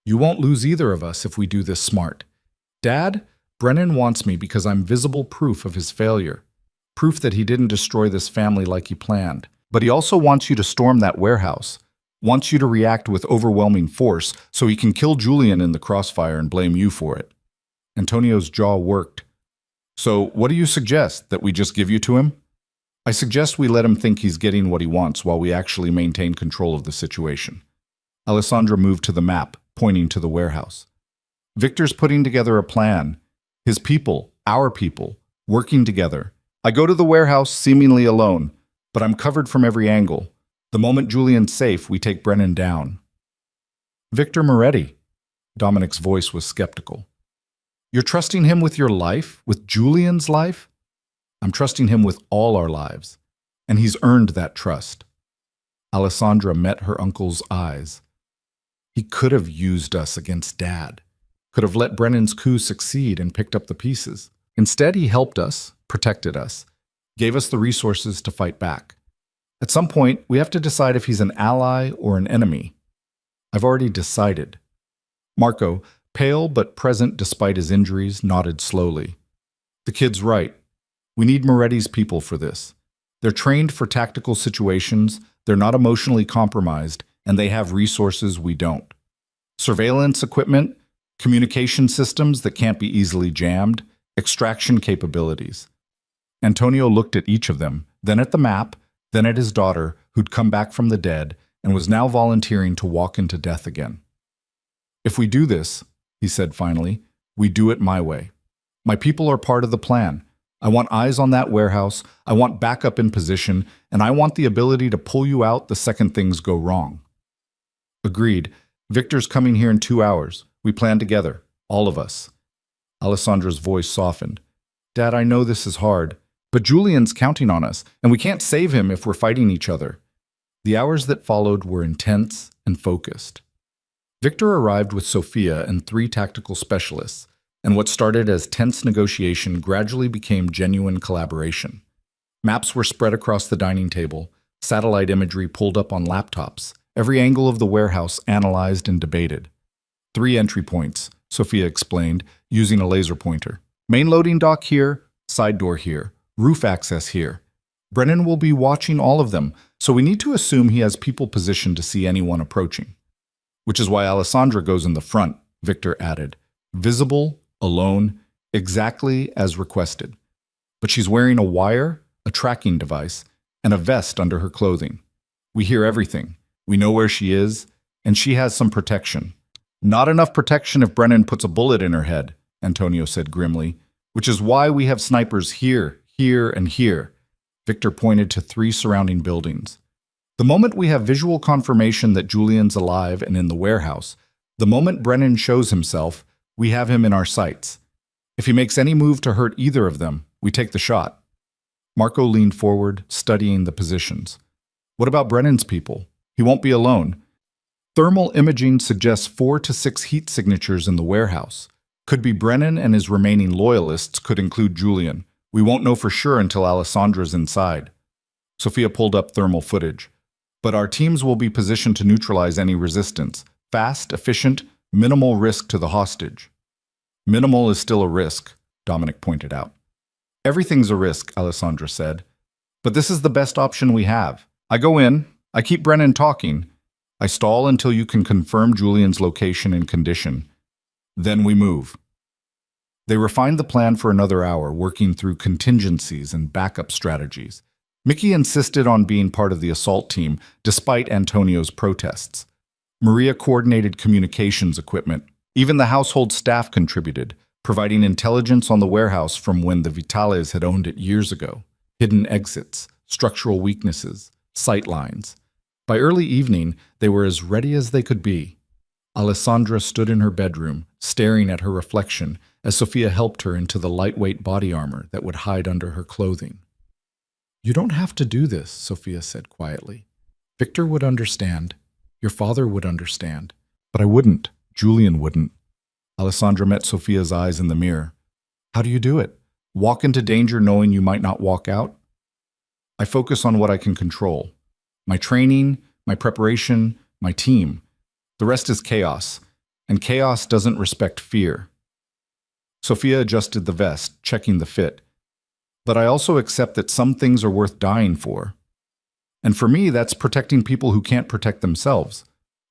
You won't lose either of us if we do this smart. Dad, Brennan wants me because I'm visible proof of his failure. Proof that he didn't destroy this family like he planned. But he also wants you to storm that warehouse. Wants you to react with overwhelming force so he can kill Julian in the crossfire and blame you for it. Antonio's jaw worked. So what do you suggest? That we just give you to him? I suggest we let him think he's getting what he wants while we actually maintain control of the situation. Alessandra moved to the map, pointing to the warehouse. Victor's putting together a plan. His people, our people, working together. I go to the warehouse seemingly alone, but I'm covered from every angle. The moment Julian's safe, we take Brennan down. Victor Moretti. Dominic's voice was skeptical. You're trusting him with your life? With Julian's life? I'm trusting him with all our lives. And he's earned that trust. Alessandra met her uncle's eyes. He could have used us against Dad. Could have let Brennan's coup succeed and picked up the pieces. Instead, he helped us, protected us, gave us the resources to fight back. At some point, we have to decide if he's an ally or an enemy. I've already decided. Marco, pale but present despite his injuries, nodded slowly. The kid's right. We need Moretti's people for this. They're trained for tactical situations, they're not emotionally compromised, and they have resources we don't. Surveillance equipment, communication systems that can't be easily jammed, extraction capabilities. Antonio looked at each of them, then at the map, then at his daughter, who'd come back from the dead and was now volunteering to walk into death again. If we do this, he said finally, we do it my way. My people are part of the plan. I want eyes on that warehouse, I want backup in position, and I want the ability to pull you out the second things go wrong. Agreed. Victor's coming here in 2 hours. We plan together, all of us. Alessandra's voice softened. Dad, I know this is hard, but Julian's counting on us, and we can't save him if we're fighting each other. The hours that followed were intense and focused. Victor arrived with Sophia and 3 tactical specialists, and what started as tense negotiation gradually became genuine collaboration. Maps were spread across the dining table, satellite imagery pulled up on laptops, every angle of the warehouse analyzed and debated. 3 entry points, Sophia explained, using a laser pointer. Main loading dock here, side door here, roof access here. Brennan will be watching all of them, so we need to assume he has people positioned to see anyone approaching. Which is why Alessandra goes in the front, Victor added. Visible, alone, exactly as requested. But she's wearing a wire, a tracking device, and a vest under her clothing. We hear everything. We know where she is, and she has some protection. Not enough protection if Brennan puts a bullet in her head, Antonio said grimly, which is why we have snipers here, here, and here. Victor pointed to 3 surrounding buildings. The moment we have visual confirmation that Julian's alive and in the warehouse, the moment Brennan shows himself, we have him in our sights. If he makes any move to hurt either of them, we take the shot. Marco leaned forward, studying the positions. What about Brennan's people? He won't be alone. Thermal imaging suggests 4 to 6 heat signatures in the warehouse. Could be Brennan, and his remaining loyalists could include Julian. We won't know for sure until Alessandra's inside. Sophia pulled up thermal footage. But our teams will be positioned to neutralize any resistance. Fast, efficient, minimal risk to the hostage. Minimal is still a risk, Dominic pointed out. Everything's a risk, Alessandra said. But this is the best option we have. I go in, I keep Brennan talking. I stall until you can confirm Julian's location and condition. Then we move. They refined the plan for another hour, working through contingencies and backup strategies. Mickey insisted on being part of the assault team, despite Antonio's protests. Maria coordinated communications equipment. Even the household staff contributed, providing intelligence on the warehouse from when the Vitales had owned it years ago. Hidden exits, structural weaknesses, sight lines. By early evening, they were as ready as they could be. Alessandra stood in her bedroom, staring at her reflection as Sophia helped her into the lightweight body armor that would hide under her clothing. You don't have to do this, Sophia said quietly. Victor would understand. Your father would understand. But I wouldn't. Julian wouldn't. Alessandra met Sophia's eyes in the mirror. How do you do it? Walk into danger knowing you might not walk out? I focus on what I can control. My training, my preparation, my team. The rest is chaos, and chaos doesn't respect fear. Sophia adjusted the vest, checking the fit. But I also accept that some things are worth dying for. And for me, that's protecting people who can't protect themselves.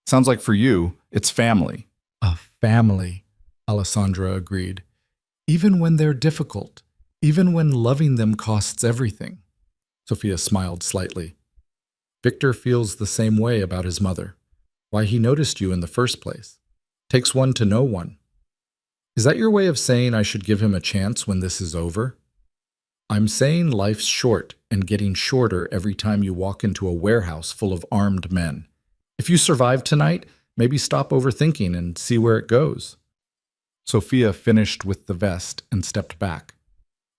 Sounds like for you, it's family. A family, Alessandra agreed. Even when they're difficult, even when loving them costs everything. Sophia smiled slightly. Victor feels the same way about his mother. Why he noticed you in the first place. Takes one to know one. Is that your way of saying I should give him a chance when this is over? I'm saying life's short and getting shorter every time you walk into a warehouse full of armed men. If you survive tonight, maybe stop overthinking and see where it goes. Sophia finished with the vest and stepped back.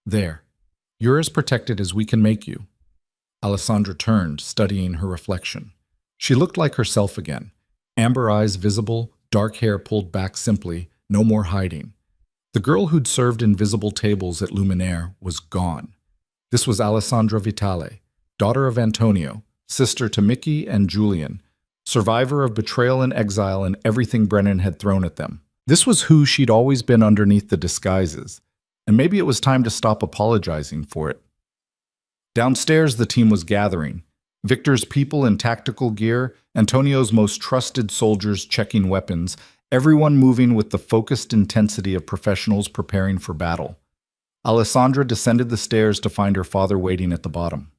There. You're as protected as we can make you. Alessandra turned, studying her reflection. She looked like herself again. Amber eyes visible, dark hair pulled back simply, no more hiding. The girl who'd served invisible tables at Luminaire was gone. This was Alessandra Vitale, daughter of Antonio, sister to Mickey and Julian, survivor of betrayal and exile and everything Brennan had thrown at them. This was who she'd always been underneath the disguises, and maybe it was time to stop apologizing for it. Downstairs, the team was gathering. Victor's people in tactical gear, Antonio's most trusted soldiers checking weapons, everyone moving with the focused intensity of professionals preparing for battle. Alessandra descended the stairs to find her father waiting at the bottom.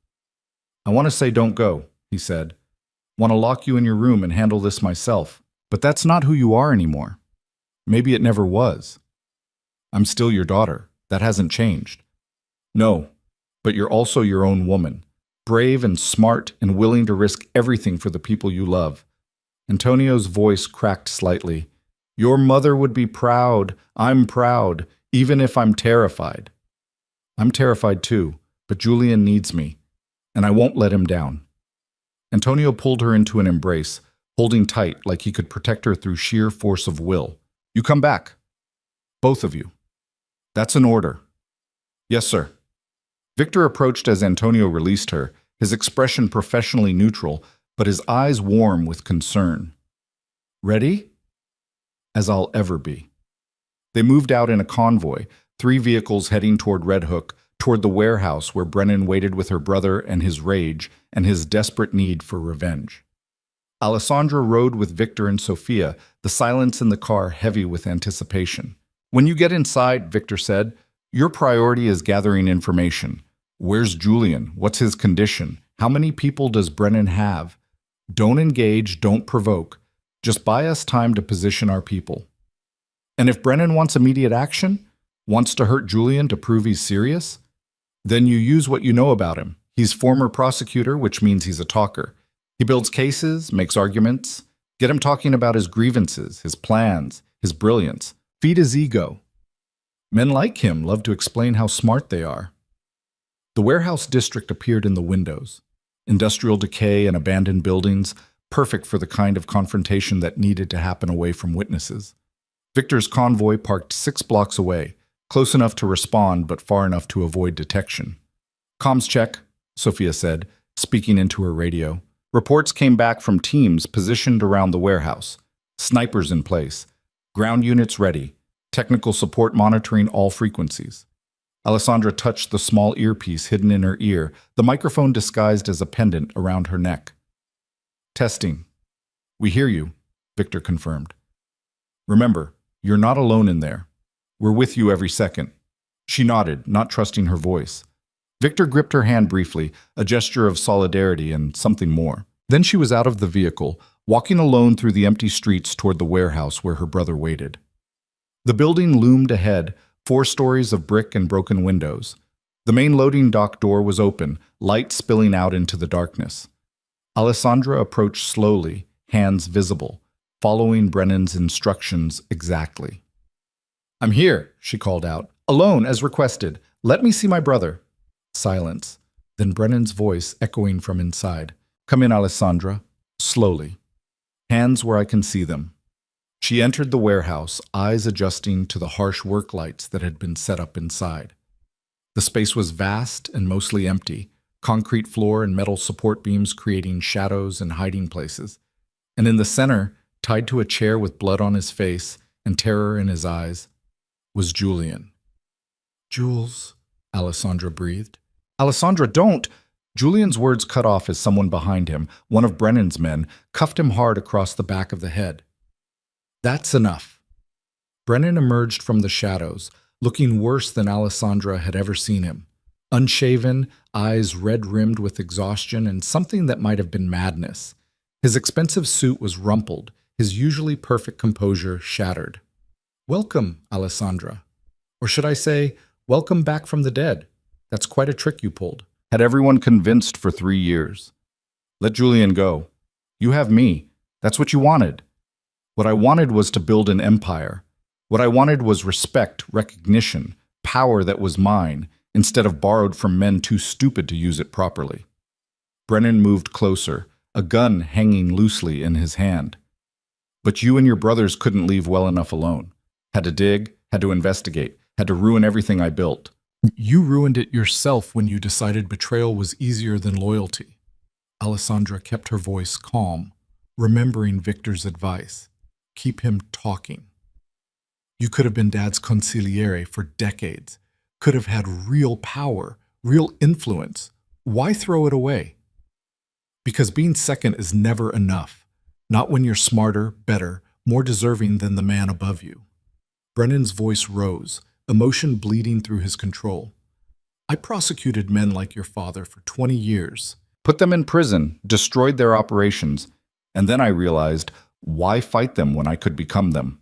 I want to say don't go, he said. Want to lock you in your room and handle this myself. But that's not who you are anymore. Maybe it never was. I'm still your daughter. That hasn't changed. No, but you're also your own woman. Brave and smart and willing to risk everything for the people you love. Antonio's voice cracked slightly. Your mother would be proud. I'm proud, even if I'm terrified. I'm terrified too, but Julian needs me, and I won't let him down. Antonio pulled her into an embrace, holding tight like he could protect her through sheer force of will. You come back. Both of you. That's an order. Yes, sir. Victor approached as Antonio released her, his expression professionally neutral, but his eyes warm with concern. Ready? As I'll ever be. They moved out in a convoy, 3 vehicles heading toward Red Hook, toward the warehouse where Brennan waited with her brother and his rage and his desperate need for revenge. Alessandra rode with Victor and Sophia, the silence in the car heavy with anticipation. When you get inside, Victor said, your priority is gathering information. Where's Julian? What's his condition? How many people does Brennan have? Don't engage, don't provoke. Just buy us time to position our people. And if Brennan wants immediate action, wants to hurt Julian to prove he's serious, then you use what you know about him. He's former prosecutor, which means he's a talker. He builds cases, makes arguments. Get him talking about his grievances, his plans, his brilliance. Feed his ego. Men like him love to explain how smart they are. The warehouse district appeared in the windows. Industrial decay and abandoned buildings, perfect for the kind of confrontation that needed to happen away from witnesses. Victor's convoy parked 6 blocks away, close enough to respond but far enough to avoid detection. Comms check, Sophia said, speaking into her radio. Reports came back from teams positioned around the warehouse. Snipers in place. Ground units ready. Technical support monitoring all frequencies. Alessandra touched the small earpiece hidden in her ear, the microphone disguised as a pendant around her neck. Testing. We hear you, Victor confirmed. Remember, you're not alone in there. We're with you every second. She nodded, not trusting her voice. Victor gripped her hand briefly, a gesture of solidarity and something more. Then she was out of the vehicle, walking alone through the empty streets toward the warehouse where her brother waited. The building loomed ahead, 4 stories of brick and broken windows. The main loading dock door was open, light spilling out into the darkness. Alessandra approached slowly, hands visible, following Brennan's instructions exactly. I'm here, she called out. Alone, as requested. Let me see my brother. Silence. Then Brennan's voice echoing from inside. Come in, Alessandra. Slowly. Hands where I can see them. She entered the warehouse, eyes adjusting to the harsh work lights that had been set up inside. The space was vast and mostly empty, concrete floor and metal support beams creating shadows and hiding places. And in the center, tied to a chair with blood on his face and terror in his eyes, was Julian. Jules, Alessandra breathed. Alessandra, don't! Julian's words cut off as someone behind him, one of Brennan's men, cuffed him hard across the back of the head. That's enough. Brennan emerged from the shadows, looking worse than Alessandra had ever seen him. Unshaven, eyes red-rimmed with exhaustion and something that might have been madness. His expensive suit was rumpled, his usually perfect composure shattered. Welcome, Alessandra. Or should I say, welcome back from the dead. That's quite a trick you pulled. Had everyone convinced for 3 years. Let Julian go. You have me. That's what you wanted. What I wanted was to build an empire. What I wanted was respect, recognition, power that was mine, instead of borrowed from men too stupid to use it properly. Brennan moved closer, a gun hanging loosely in his hand. But you and your brothers couldn't leave well enough alone. Had to dig, had to investigate, had to ruin everything I built. You ruined it yourself when you decided betrayal was easier than loyalty. Alessandra kept her voice calm, remembering Victor's advice. Keep him talking. You could have been Dad's consigliere for decades, could have had real power, real influence. Why throw it away? Because being second is never enough, not when you're smarter, better, more deserving than the man above you. Brennan's voice rose, emotion bleeding through his control. I prosecuted men like your father for 20 years. Put them in prison, destroyed their operations, and then I realized, why fight them when I could become them?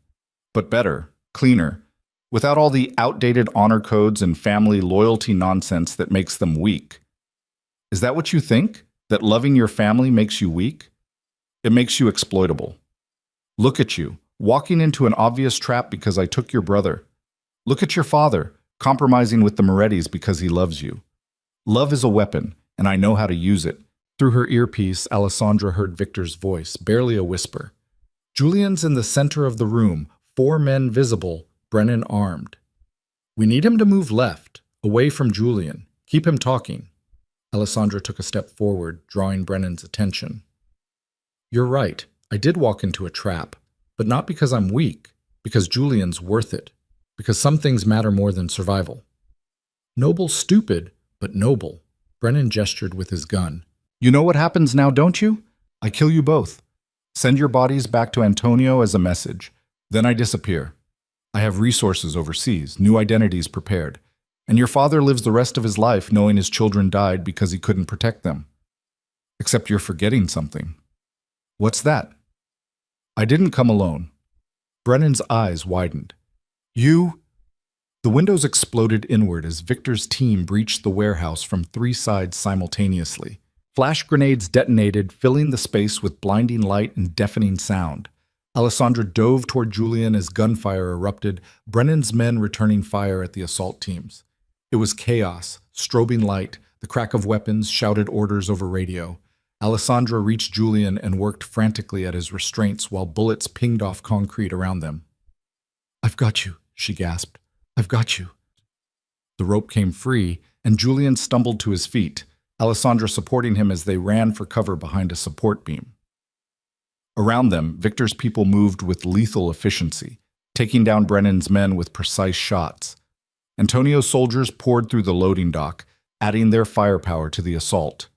But better, cleaner, without all the outdated honor codes and family loyalty nonsense that makes them weak. Is that what you think? That loving your family makes you weak? It makes you exploitable. Look at you, Walking into an obvious trap because I took your brother. Look at your father, compromising with the Morettis because he loves you. Love is a weapon, and I know how to use it. Through her earpiece, Alessandra heard Victor's voice, barely a whisper. Julian's in the center of the room, 4 men visible, Brennan armed. We need him to move left, away from Julian. Keep him talking. Alessandra took a step forward, drawing Brennan's attention. You're right. I did walk into a trap, but not because I'm weak, because Julian's worth it, because some things matter more than survival. Noble stupid, but noble. Brennan gestured with his gun. You know what happens now, don't you? I kill you both. Send your bodies back to Antonio as a message. Then I disappear. I have resources overseas, new identities prepared. And your father lives the rest of his life knowing his children died because he couldn't protect them. Except you're forgetting something. What's that? I didn't come alone. Brennan's eyes widened. You? The windows exploded inward as Victor's team breached the warehouse from 3 sides simultaneously. Flash grenades detonated, filling the space with blinding light and deafening sound. Alessandra dove toward Julian as gunfire erupted, Brennan's men returning fire at the assault teams. It was chaos, strobing light, the crack of weapons, shouted orders over radio. Alessandra reached Julian and worked frantically at his restraints while bullets pinged off concrete around them. I've got you, she gasped. I've got you. The rope came free, and Julian stumbled to his feet, Alessandra supporting him as they ran for cover behind a support beam. Around them, Victor's people moved with lethal efficiency, taking down Brennan's men with precise shots. Antonio's soldiers poured through the loading dock, adding their firepower to the assault.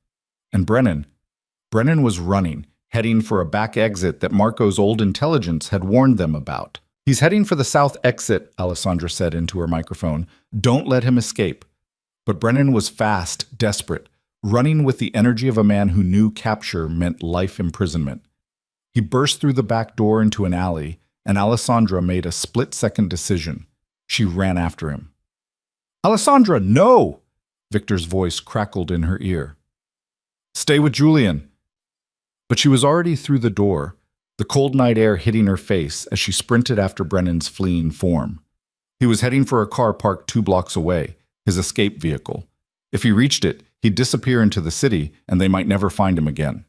And Brennan was running, heading for a back exit that Marco's old intelligence had warned them about. He's heading for the south exit, Alessandra said into her microphone. Don't let him escape. But Brennan was fast, desperate, running with the energy of a man who knew capture meant life imprisonment. He burst through the back door into an alley, and Alessandra made a split-second decision. She ran after him. Alessandra, no! Victor's voice crackled in her ear. Stay with Julian. But she was already through the door, the cold night air hitting her face as she sprinted after Brennan's fleeing form. He was heading for a car parked 2 blocks away, his escape vehicle. If he reached it, he'd disappear into the city, and they might never find him again.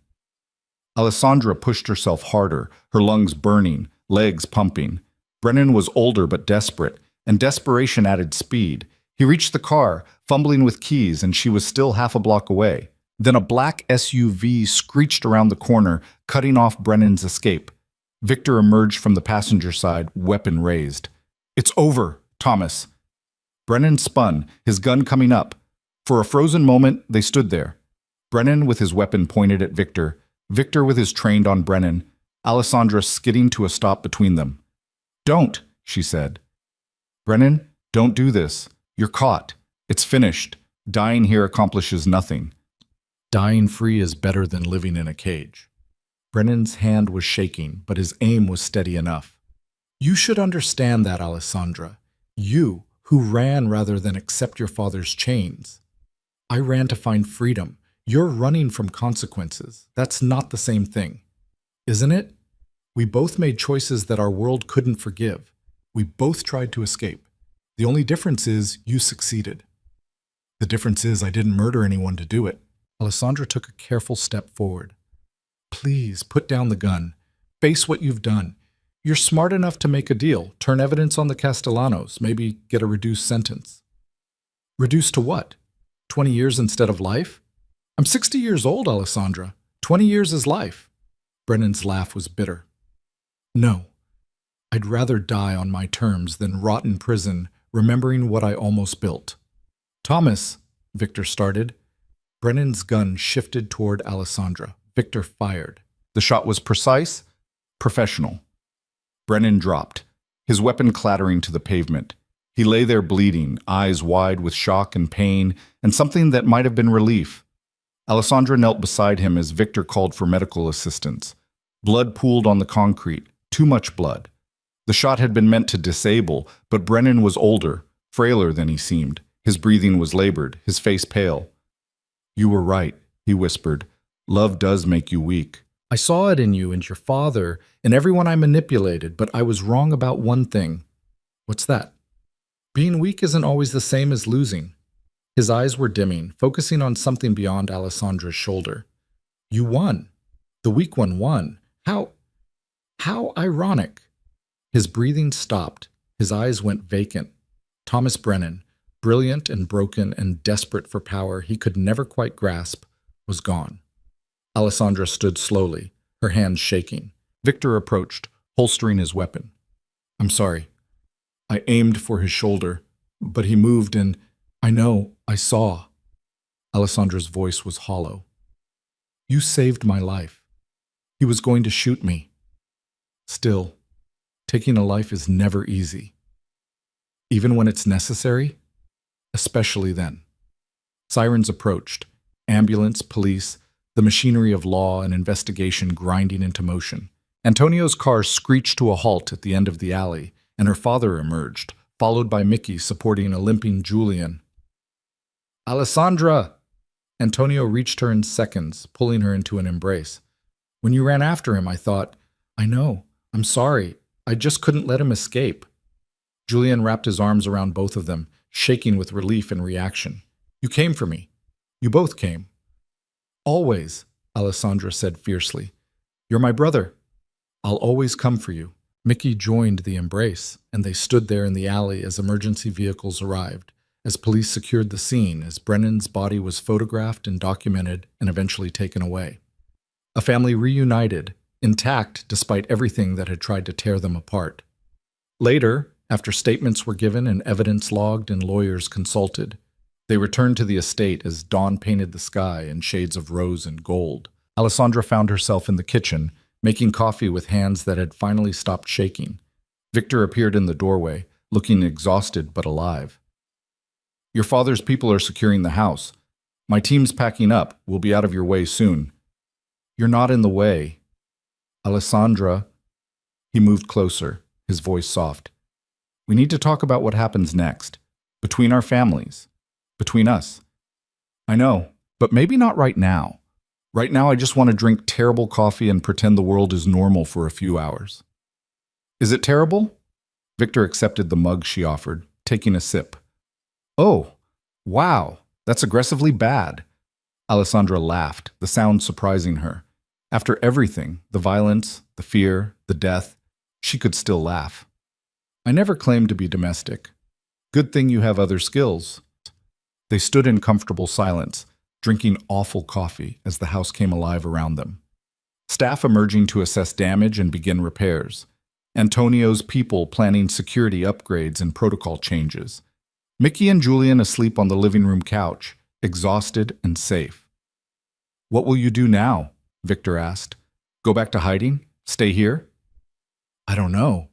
Alessandra pushed herself harder, her lungs burning, legs pumping. Brennan was older but desperate, and desperation added speed. He reached the car, fumbling with keys, and she was still half a block away. Then a black SUV screeched around the corner, cutting off Brennan's escape. Victor emerged from the passenger side, weapon raised. It's over, Thomas. Brennan spun, his gun coming up. For a frozen moment, they stood there. Brennan with his weapon pointed at Victor, Victor with his trained on Brennan, Alessandra skidding to a stop between them. Don't, she said. Brennan, don't do this. You're caught. It's finished. Dying here accomplishes nothing. Dying free is better than living in a cage. Brennan's hand was shaking, but his aim was steady enough. You should understand that, Alessandra. You, who ran rather than accept your father's chains. I ran to find freedom. You're running from consequences. That's not the same thing. Isn't it? We both made choices that our world couldn't forgive. We both tried to escape. The only difference is you succeeded. The difference is I didn't murder anyone to do it. Alessandra took a careful step forward. Please, put down the gun. Face what you've done. You're smart enough to make a deal, turn evidence on the Castellanos, maybe get a reduced sentence. Reduced to what? 20 years instead of life? I'm 60 years old, Alessandra. 20 years is life. Brennan's laugh was bitter. No. I'd rather die on my terms than rot in prison, remembering what I almost built. Thomas, Victor started. Brennan's gun shifted toward Alessandra. Victor fired. The shot was precise, professional. Brennan dropped, his weapon clattering to the pavement. He lay there bleeding, eyes wide with shock and pain, and something that might have been relief. Alessandra knelt beside him as Victor called for medical assistance. Blood pooled on the concrete, too much blood. The shot had been meant to disable, but Brennan was older, frailer than he seemed. His breathing was labored, his face pale. You were right, he whispered. Love does make you weak. I saw it in you and your father and everyone I manipulated, but I was wrong about one thing. What's that? Being weak isn't always the same as losing. His eyes were dimming, focusing on something beyond Alessandra's shoulder. You won. The weak one won. How ironic. His breathing stopped. His eyes went vacant. Thomas Brennan, brilliant and broken and desperate for power he could never quite grasp, was gone. Alessandra stood slowly, her hands shaking. Victor approached, holstering his weapon. I'm sorry. I aimed for his shoulder, but he moved and I know, I saw. Alessandra's voice was hollow. You saved my life. He was going to shoot me. Still, taking a life is never easy. Even when it's necessary, especially then. Sirens approached, ambulance, police, the machinery of law and investigation grinding into motion. Antonio's car screeched to a halt at the end of the alley, and her father emerged, followed by Mickey supporting a limping Julian. Alessandra! Antonio reached her in seconds, pulling her into an embrace. When you ran after him, I thought, I know, I'm sorry, I just couldn't let him escape. Julian wrapped his arms around both of them, shaking with relief and reaction. You came for me. You both came. Always, Alessandra said fiercely. You're my brother. I'll always come for you. Mickey joined the embrace, and they stood there in the alley as emergency vehicles arrived, as police secured the scene, as Brennan's body was photographed and documented and eventually taken away. A family reunited, intact despite everything that had tried to tear them apart. Later, after statements were given and evidence logged and lawyers consulted, they returned to the estate as dawn painted the sky in shades of rose and gold. Alessandra found herself in the kitchen, making coffee with hands that had finally stopped shaking. Victor appeared in the doorway, looking exhausted but alive. Your father's people are securing the house. My team's packing up. We'll be out of your way soon. You're not in the way. Alessandra. He moved closer, his voice soft. We need to talk about what happens next. Between our families. Between us. I know, but maybe not right now. Right now I just want to drink terrible coffee and pretend the world is normal for a few hours. Is it terrible? Victor accepted the mug she offered, taking a sip. Oh, wow, that's aggressively bad. Alessandra laughed, the sound surprising her. After everything, the violence, the fear, the death, she could still laugh. I never claimed to be domestic. Good thing you have other skills. They stood in comfortable silence, drinking awful coffee as the house came alive around them. Staff emerging to assess damage and begin repairs. Antonio's people planning security upgrades and protocol changes. Mickey and Julian asleep on the living room couch, exhausted and safe. What will you do now? Victor asked. Go back to hiding? Stay here? I don't know.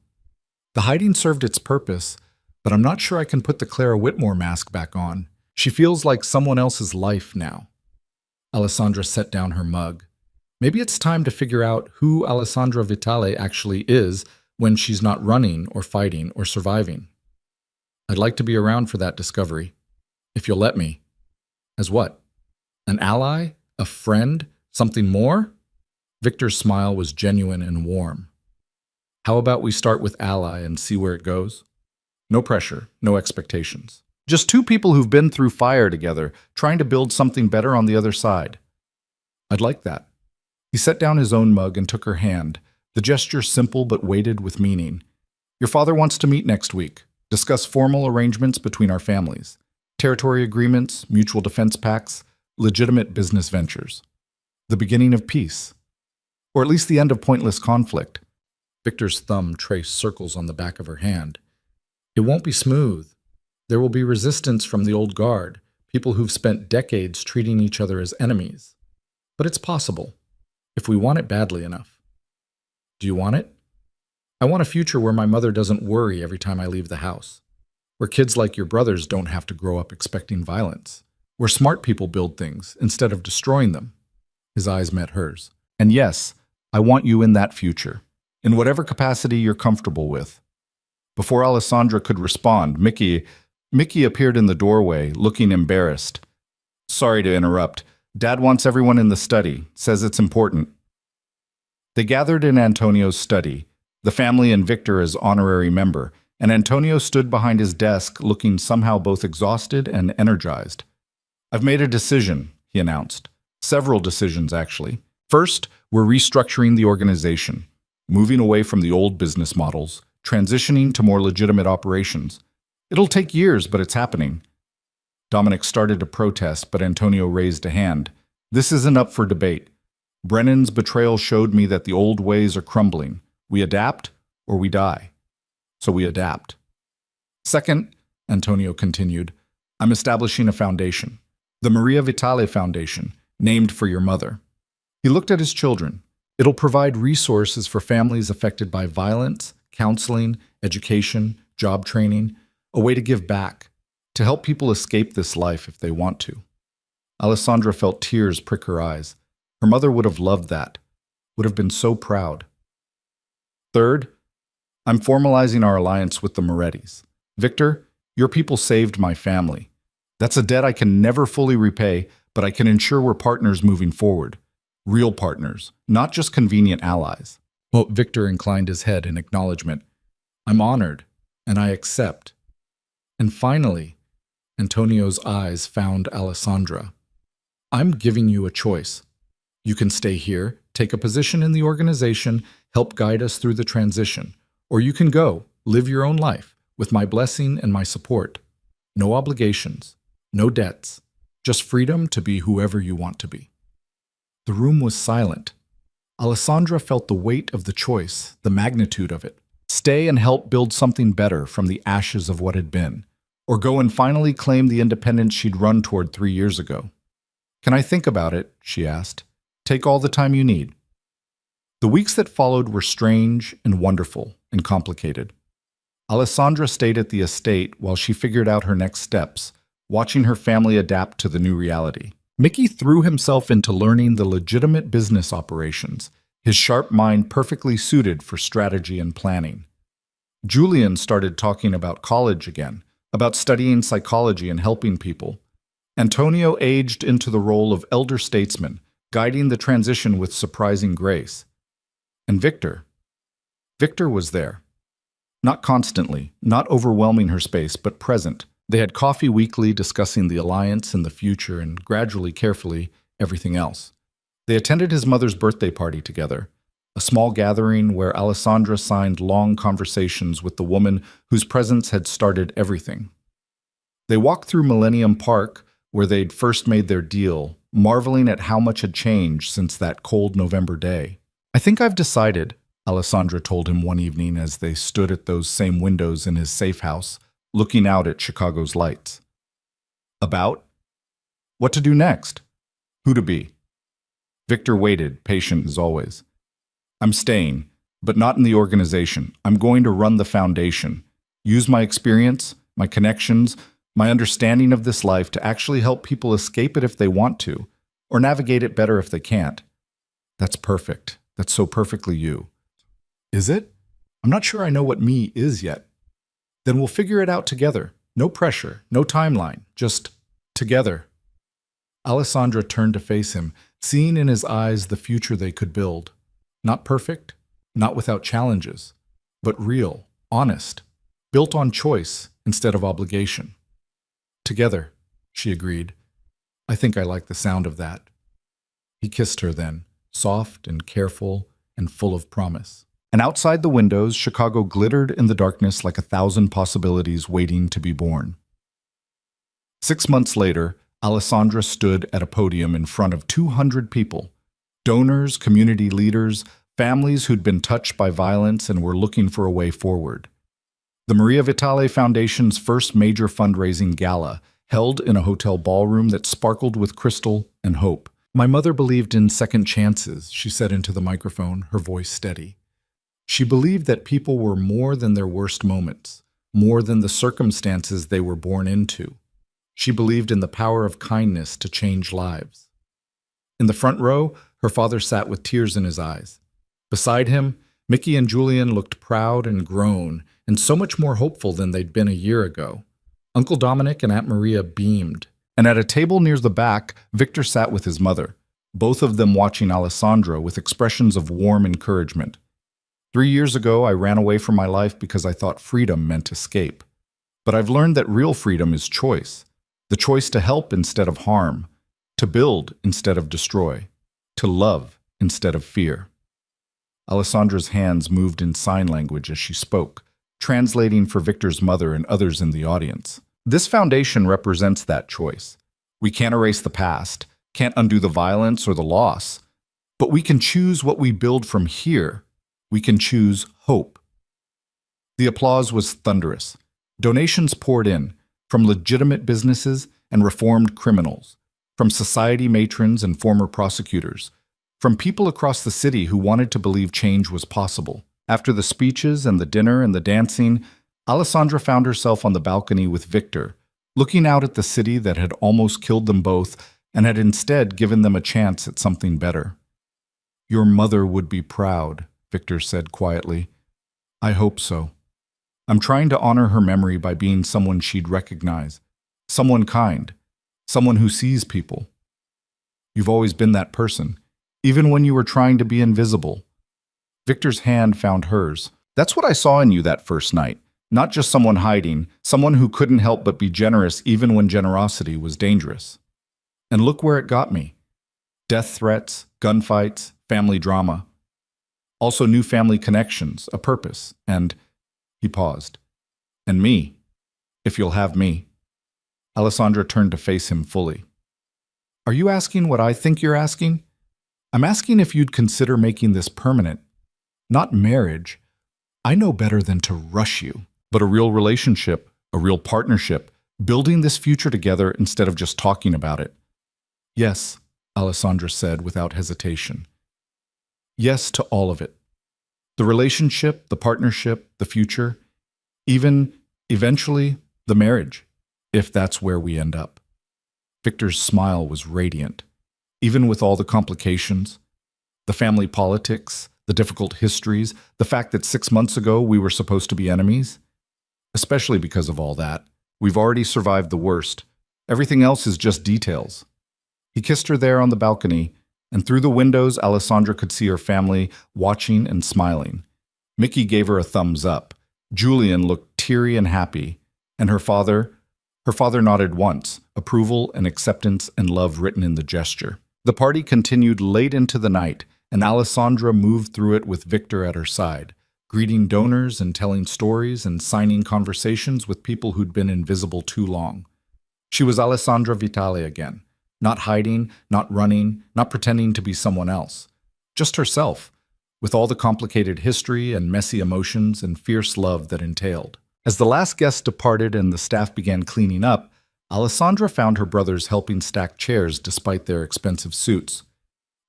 The hiding served its purpose, but I'm not sure I can put the Clara Whitmore mask back on. She feels like someone else's life now. Alessandra set down her mug. Maybe it's time to figure out who Alessandra Vitale actually is when she's not running or fighting or surviving. I'd like to be around for that discovery, if you'll let me. As what? An ally? A friend? Something more? Victor's smile was genuine and warm. How about we start with ally and see where it goes? No pressure, no expectations. Just two people who've been through fire together, trying to build something better on the other side. I'd like that. He set down his own mug and took her hand, the gesture simple but weighted with meaning. Your father wants to meet next week, discuss formal arrangements between our families, territory agreements, mutual defense pacts, legitimate business ventures. The beginning of peace. Or at least the end of pointless conflict. Victor's thumb traced circles on the back of her hand. It won't be smooth. There will be resistance from the old guard, people who've spent decades treating each other as enemies. But it's possible, if we want it badly enough. Do you want it? I want a future where my mother doesn't worry every time I leave the house. Where kids like your brothers don't have to grow up expecting violence. Where smart people build things instead of destroying them. His eyes met hers. And yes, I want you in that future, in whatever capacity you're comfortable with. Before Alessandra could respond, Mickey appeared in the doorway, looking embarrassed. Sorry to interrupt. Dad wants everyone in the study, says it's important. They gathered in Antonio's study, the family and Victor as honorary member, and Antonio stood behind his desk looking somehow both exhausted and energized. "I've made a decision," he announced. Several decisions, actually. First, we're restructuring the organization, moving away from the old business models, transitioning to more legitimate operations. It'll take years, but it's happening. Dominic started to protest, but Antonio raised a hand. "This isn't up for debate. Brennan's betrayal showed me that the old ways are crumbling. We adapt or we die. So we adapt." "Second," Antonio continued, "I'm establishing a foundation. The Maria Vitale Foundation, named for your mother." He looked at his children. "It'll provide resources for families affected by violence, counseling, education, job training, a way to give back, to help people escape this life if they want to." Alessandra felt tears prick her eyes. Her mother would have loved that, would have been so proud. "Third, I'm formalizing our alliance with the Morettis. Victor, your people saved my family. That's a debt I can never fully repay, but I can ensure we're partners moving forward. Real partners, not just convenient allies." Well, Victor inclined his head in acknowledgement. "I'm honored, and I accept." And finally, Antonio's eyes found Alessandra. "I'm giving you a choice. You can stay here, take a position in the organization, help guide us through the transition. Or you can go, live your own life, with my blessing and my support. No obligations, no debts, just freedom to be whoever you want to be." The room was silent. Alessandra felt the weight of the choice, the magnitude of it. Stay and help build something better from the ashes of what had been, or go and finally claim the independence she'd run toward 3 years ago. "Can I think about it?" she asked. "Take all the time you need." The weeks that followed were strange and wonderful and complicated. Alessandra stayed at the estate while she figured out her next steps, watching her family adapt to the new reality. Mickey threw himself into learning the legitimate business operations, his sharp mind perfectly suited for strategy and planning. Julian started talking about college again, about studying psychology and helping people. Antonio aged into the role of elder statesman, guiding the transition with surprising grace. And Victor was there. Not constantly, not overwhelming her space, but present. They had coffee weekly discussing the alliance and the future and gradually, carefully, everything else. They attended his mother's birthday party together, a small gathering where Alessandra signed long conversations with the woman whose presence had started everything. They walked through Millennium Park, where they'd first made their deal, marveling at how much had changed since that cold November day. "I think I've decided," Alessandra told him one evening as they stood at those same windows in his safe house, looking out at Chicago's lights. "About? What to do next? Who to be?" Victor waited, patient as always. "I'm staying, but not in the organization. I'm going to run the foundation, use my experience, my connections, my understanding of this life to actually help people escape it if they want to, or navigate it better if they can't." "That's perfect. That's so perfectly you." "Is it? I'm not sure I know what me is yet." "Then we'll figure it out together. No pressure, no timeline, just together." Alessandra turned to face him, seeing in his eyes the future they could build. Not perfect, not without challenges, but real, honest, built on choice instead of obligation. "Together," she agreed. "I think I like the sound of that." He kissed her then, soft and careful and full of promise. And outside the windows, Chicago glittered in the darkness like 1,000 possibilities waiting to be born. 6 months later, Alessandra stood at a podium in front of 200 people. Donors, community leaders, families who'd been touched by violence and were looking for a way forward. The Maria Vitale Foundation's first major fundraising gala, held in a hotel ballroom that sparkled with crystal and hope. "My mother believed in second chances," she said into the microphone, her voice steady. She believed that people were more than their worst moments, more than the circumstances they were born into. She believed in the power of kindness to change lives. In the front row, her father sat with tears in his eyes. Beside him, Mickey and Julian looked proud and grown, and so much more hopeful than they'd been a year ago. Uncle Dominic and Aunt Maria beamed, and at a table near the back, Victor sat with his mother. both of them watching Alessandra with expressions of warm encouragement. 3 years ago, I ran away from my life because I thought freedom meant escape. But I've learned that real freedom is choice. The choice to help instead of harm, to build instead of destroy, to love instead of fear. Alessandra's hands moved in sign language as she spoke, translating for Victor's mother and others in the audience. This foundation represents that choice. We can't erase the past, can't undo the violence or the loss, but we can choose what we build from here. We can choose hope. The applause was thunderous. Donations poured in, from legitimate businesses and reformed criminals, from society matrons and former prosecutors, from people across the city who wanted to believe change was possible. After the speeches and the dinner and the dancing, Alessandra found herself on the balcony with Victor, looking out at the city that had almost killed them both and had instead given them a chance at something better. "Your mother would be proud," Victor said quietly. "I hope so. I'm trying to honor her memory by being someone she'd recognize, someone kind, someone who sees people. You've always been that person, even when you were trying to be invisible." Victor's hand found hers. "That's what I saw in you that first night. Not just someone hiding, someone who couldn't help but be generous even when generosity was dangerous. And look where it got me. Death threats, gunfights, family drama. Also new family connections, a purpose, and..." He paused. "And me, if you'll have me." Alessandra turned to face him fully. "Are you asking what I think you're asking? I'm asking if you'd consider making this permanent. Not marriage. I know better than to rush you. But a real relationship, a real partnership, building this future together instead of just talking about it." "Yes," Alessandra said without hesitation. "Yes to all of it. The relationship, the partnership, the future, even, eventually, the marriage, if that's where we end up." Victor's smile was radiant, even with all the complications, the family politics, the difficult histories, the fact that 6 months ago we were supposed to be enemies. Especially because of all that, we've already survived the worst. Everything else is just details. He kissed her there on the balcony, and through the windows Alessandra could see her family watching and smiling. Mickey gave her a thumbs up. Julian looked teary and happy, and her father nodded once, approval and acceptance and love written in the gesture. The party continued late into the night, and Alessandra moved through it with Victor at her side, greeting donors and telling stories and signing conversations with people who'd been invisible too long. She was Alessandra Vitale again, not hiding, not running, not pretending to be someone else. Just herself, with all the complicated history and messy emotions and fierce love that entailed. As the last guest departed and the staff began cleaning up, Alessandra found her brothers helping stack chairs despite their expensive suits.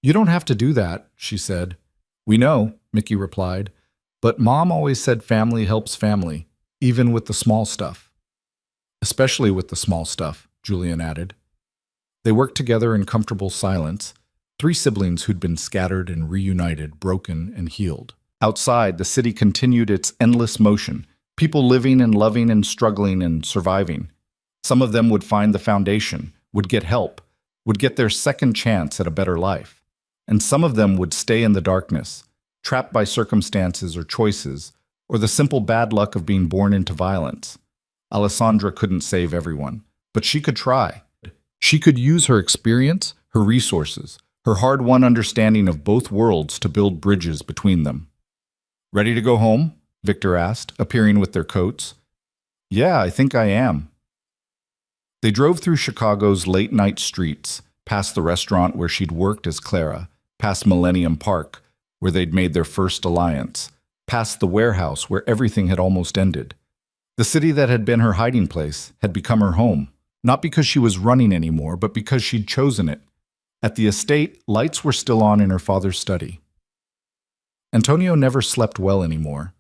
"You don't have to do that," she said. "We know," Mickey replied. "But Mom always said family helps family, even with the small stuff." "Especially with the small stuff," Julian added. They worked together in comfortable silence, 3 siblings who'd been scattered and reunited, broken and healed. Outside, the city continued its endless motion, people living and loving and struggling and surviving. Some of them would find the foundation, would get help, would get their second chance at a better life. And some of them would stay in the darkness, trapped by circumstances or choices, or the simple bad luck of being born into violence. Alessandra couldn't save everyone, but she could try. She could use her experience, her resources, her hard-won understanding of both worlds to build bridges between them. "Ready to go home?" Victor asked, appearing with their coats. "Yeah, I think I am." They drove through Chicago's late-night streets, past the restaurant where she'd worked as Clara, past Millennium Park, where they'd made their first alliance, past the warehouse where everything had almost ended. The city that had been her hiding place had become her home, not because she was running anymore, but because she'd chosen it. At the estate, lights were still on in her father's study. Antonio never slept well anymore,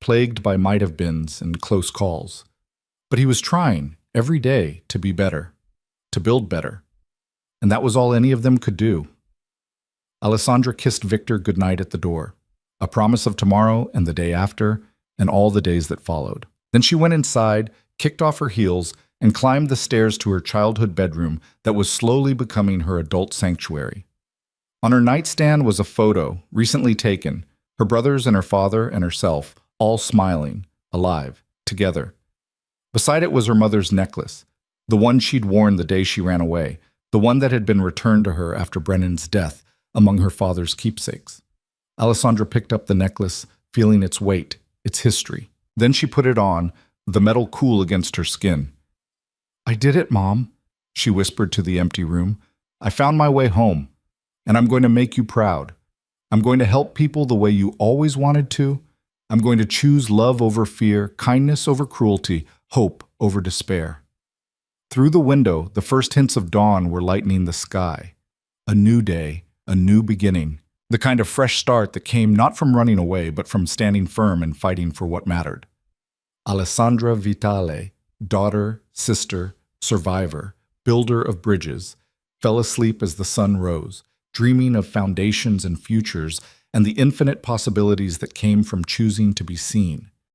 plagued by might-have-beens and close calls. But he was trying, every day, to be better, to build better. And that was all any of them could do. Alessandra kissed Victor goodnight at the door, a promise of tomorrow and the day after, and all the days that followed. Then she went inside, kicked off her heels, and climbed the stairs to her childhood bedroom that was slowly becoming her adult sanctuary. On her nightstand was a photo, recently taken, her brothers and her father and herself, all smiling, alive, together. Beside it was her mother's necklace, the one she'd worn the day she ran away, the one that had been returned to her after Brennan's death among her father's keepsakes. Alessandra picked up the necklace, feeling its weight, its history. Then she put it on, the metal cool against her skin. "I did it, Mom," she whispered to the empty room. "I found my way home, and I'm going to make you proud. I'm going to help people the way you always wanted to. I'm going to choose love over fear, kindness over cruelty, hope over despair." Through the window, the first hints of dawn were lightening the sky. A new day, a new beginning. The kind of fresh start that came not from running away, but from standing firm and fighting for what mattered. Alessandra Vitale, daughter, sister, survivor, builder of bridges, fell asleep as the sun rose, dreaming of foundations and futures and the infinite possibilities that came from choosing to be seen.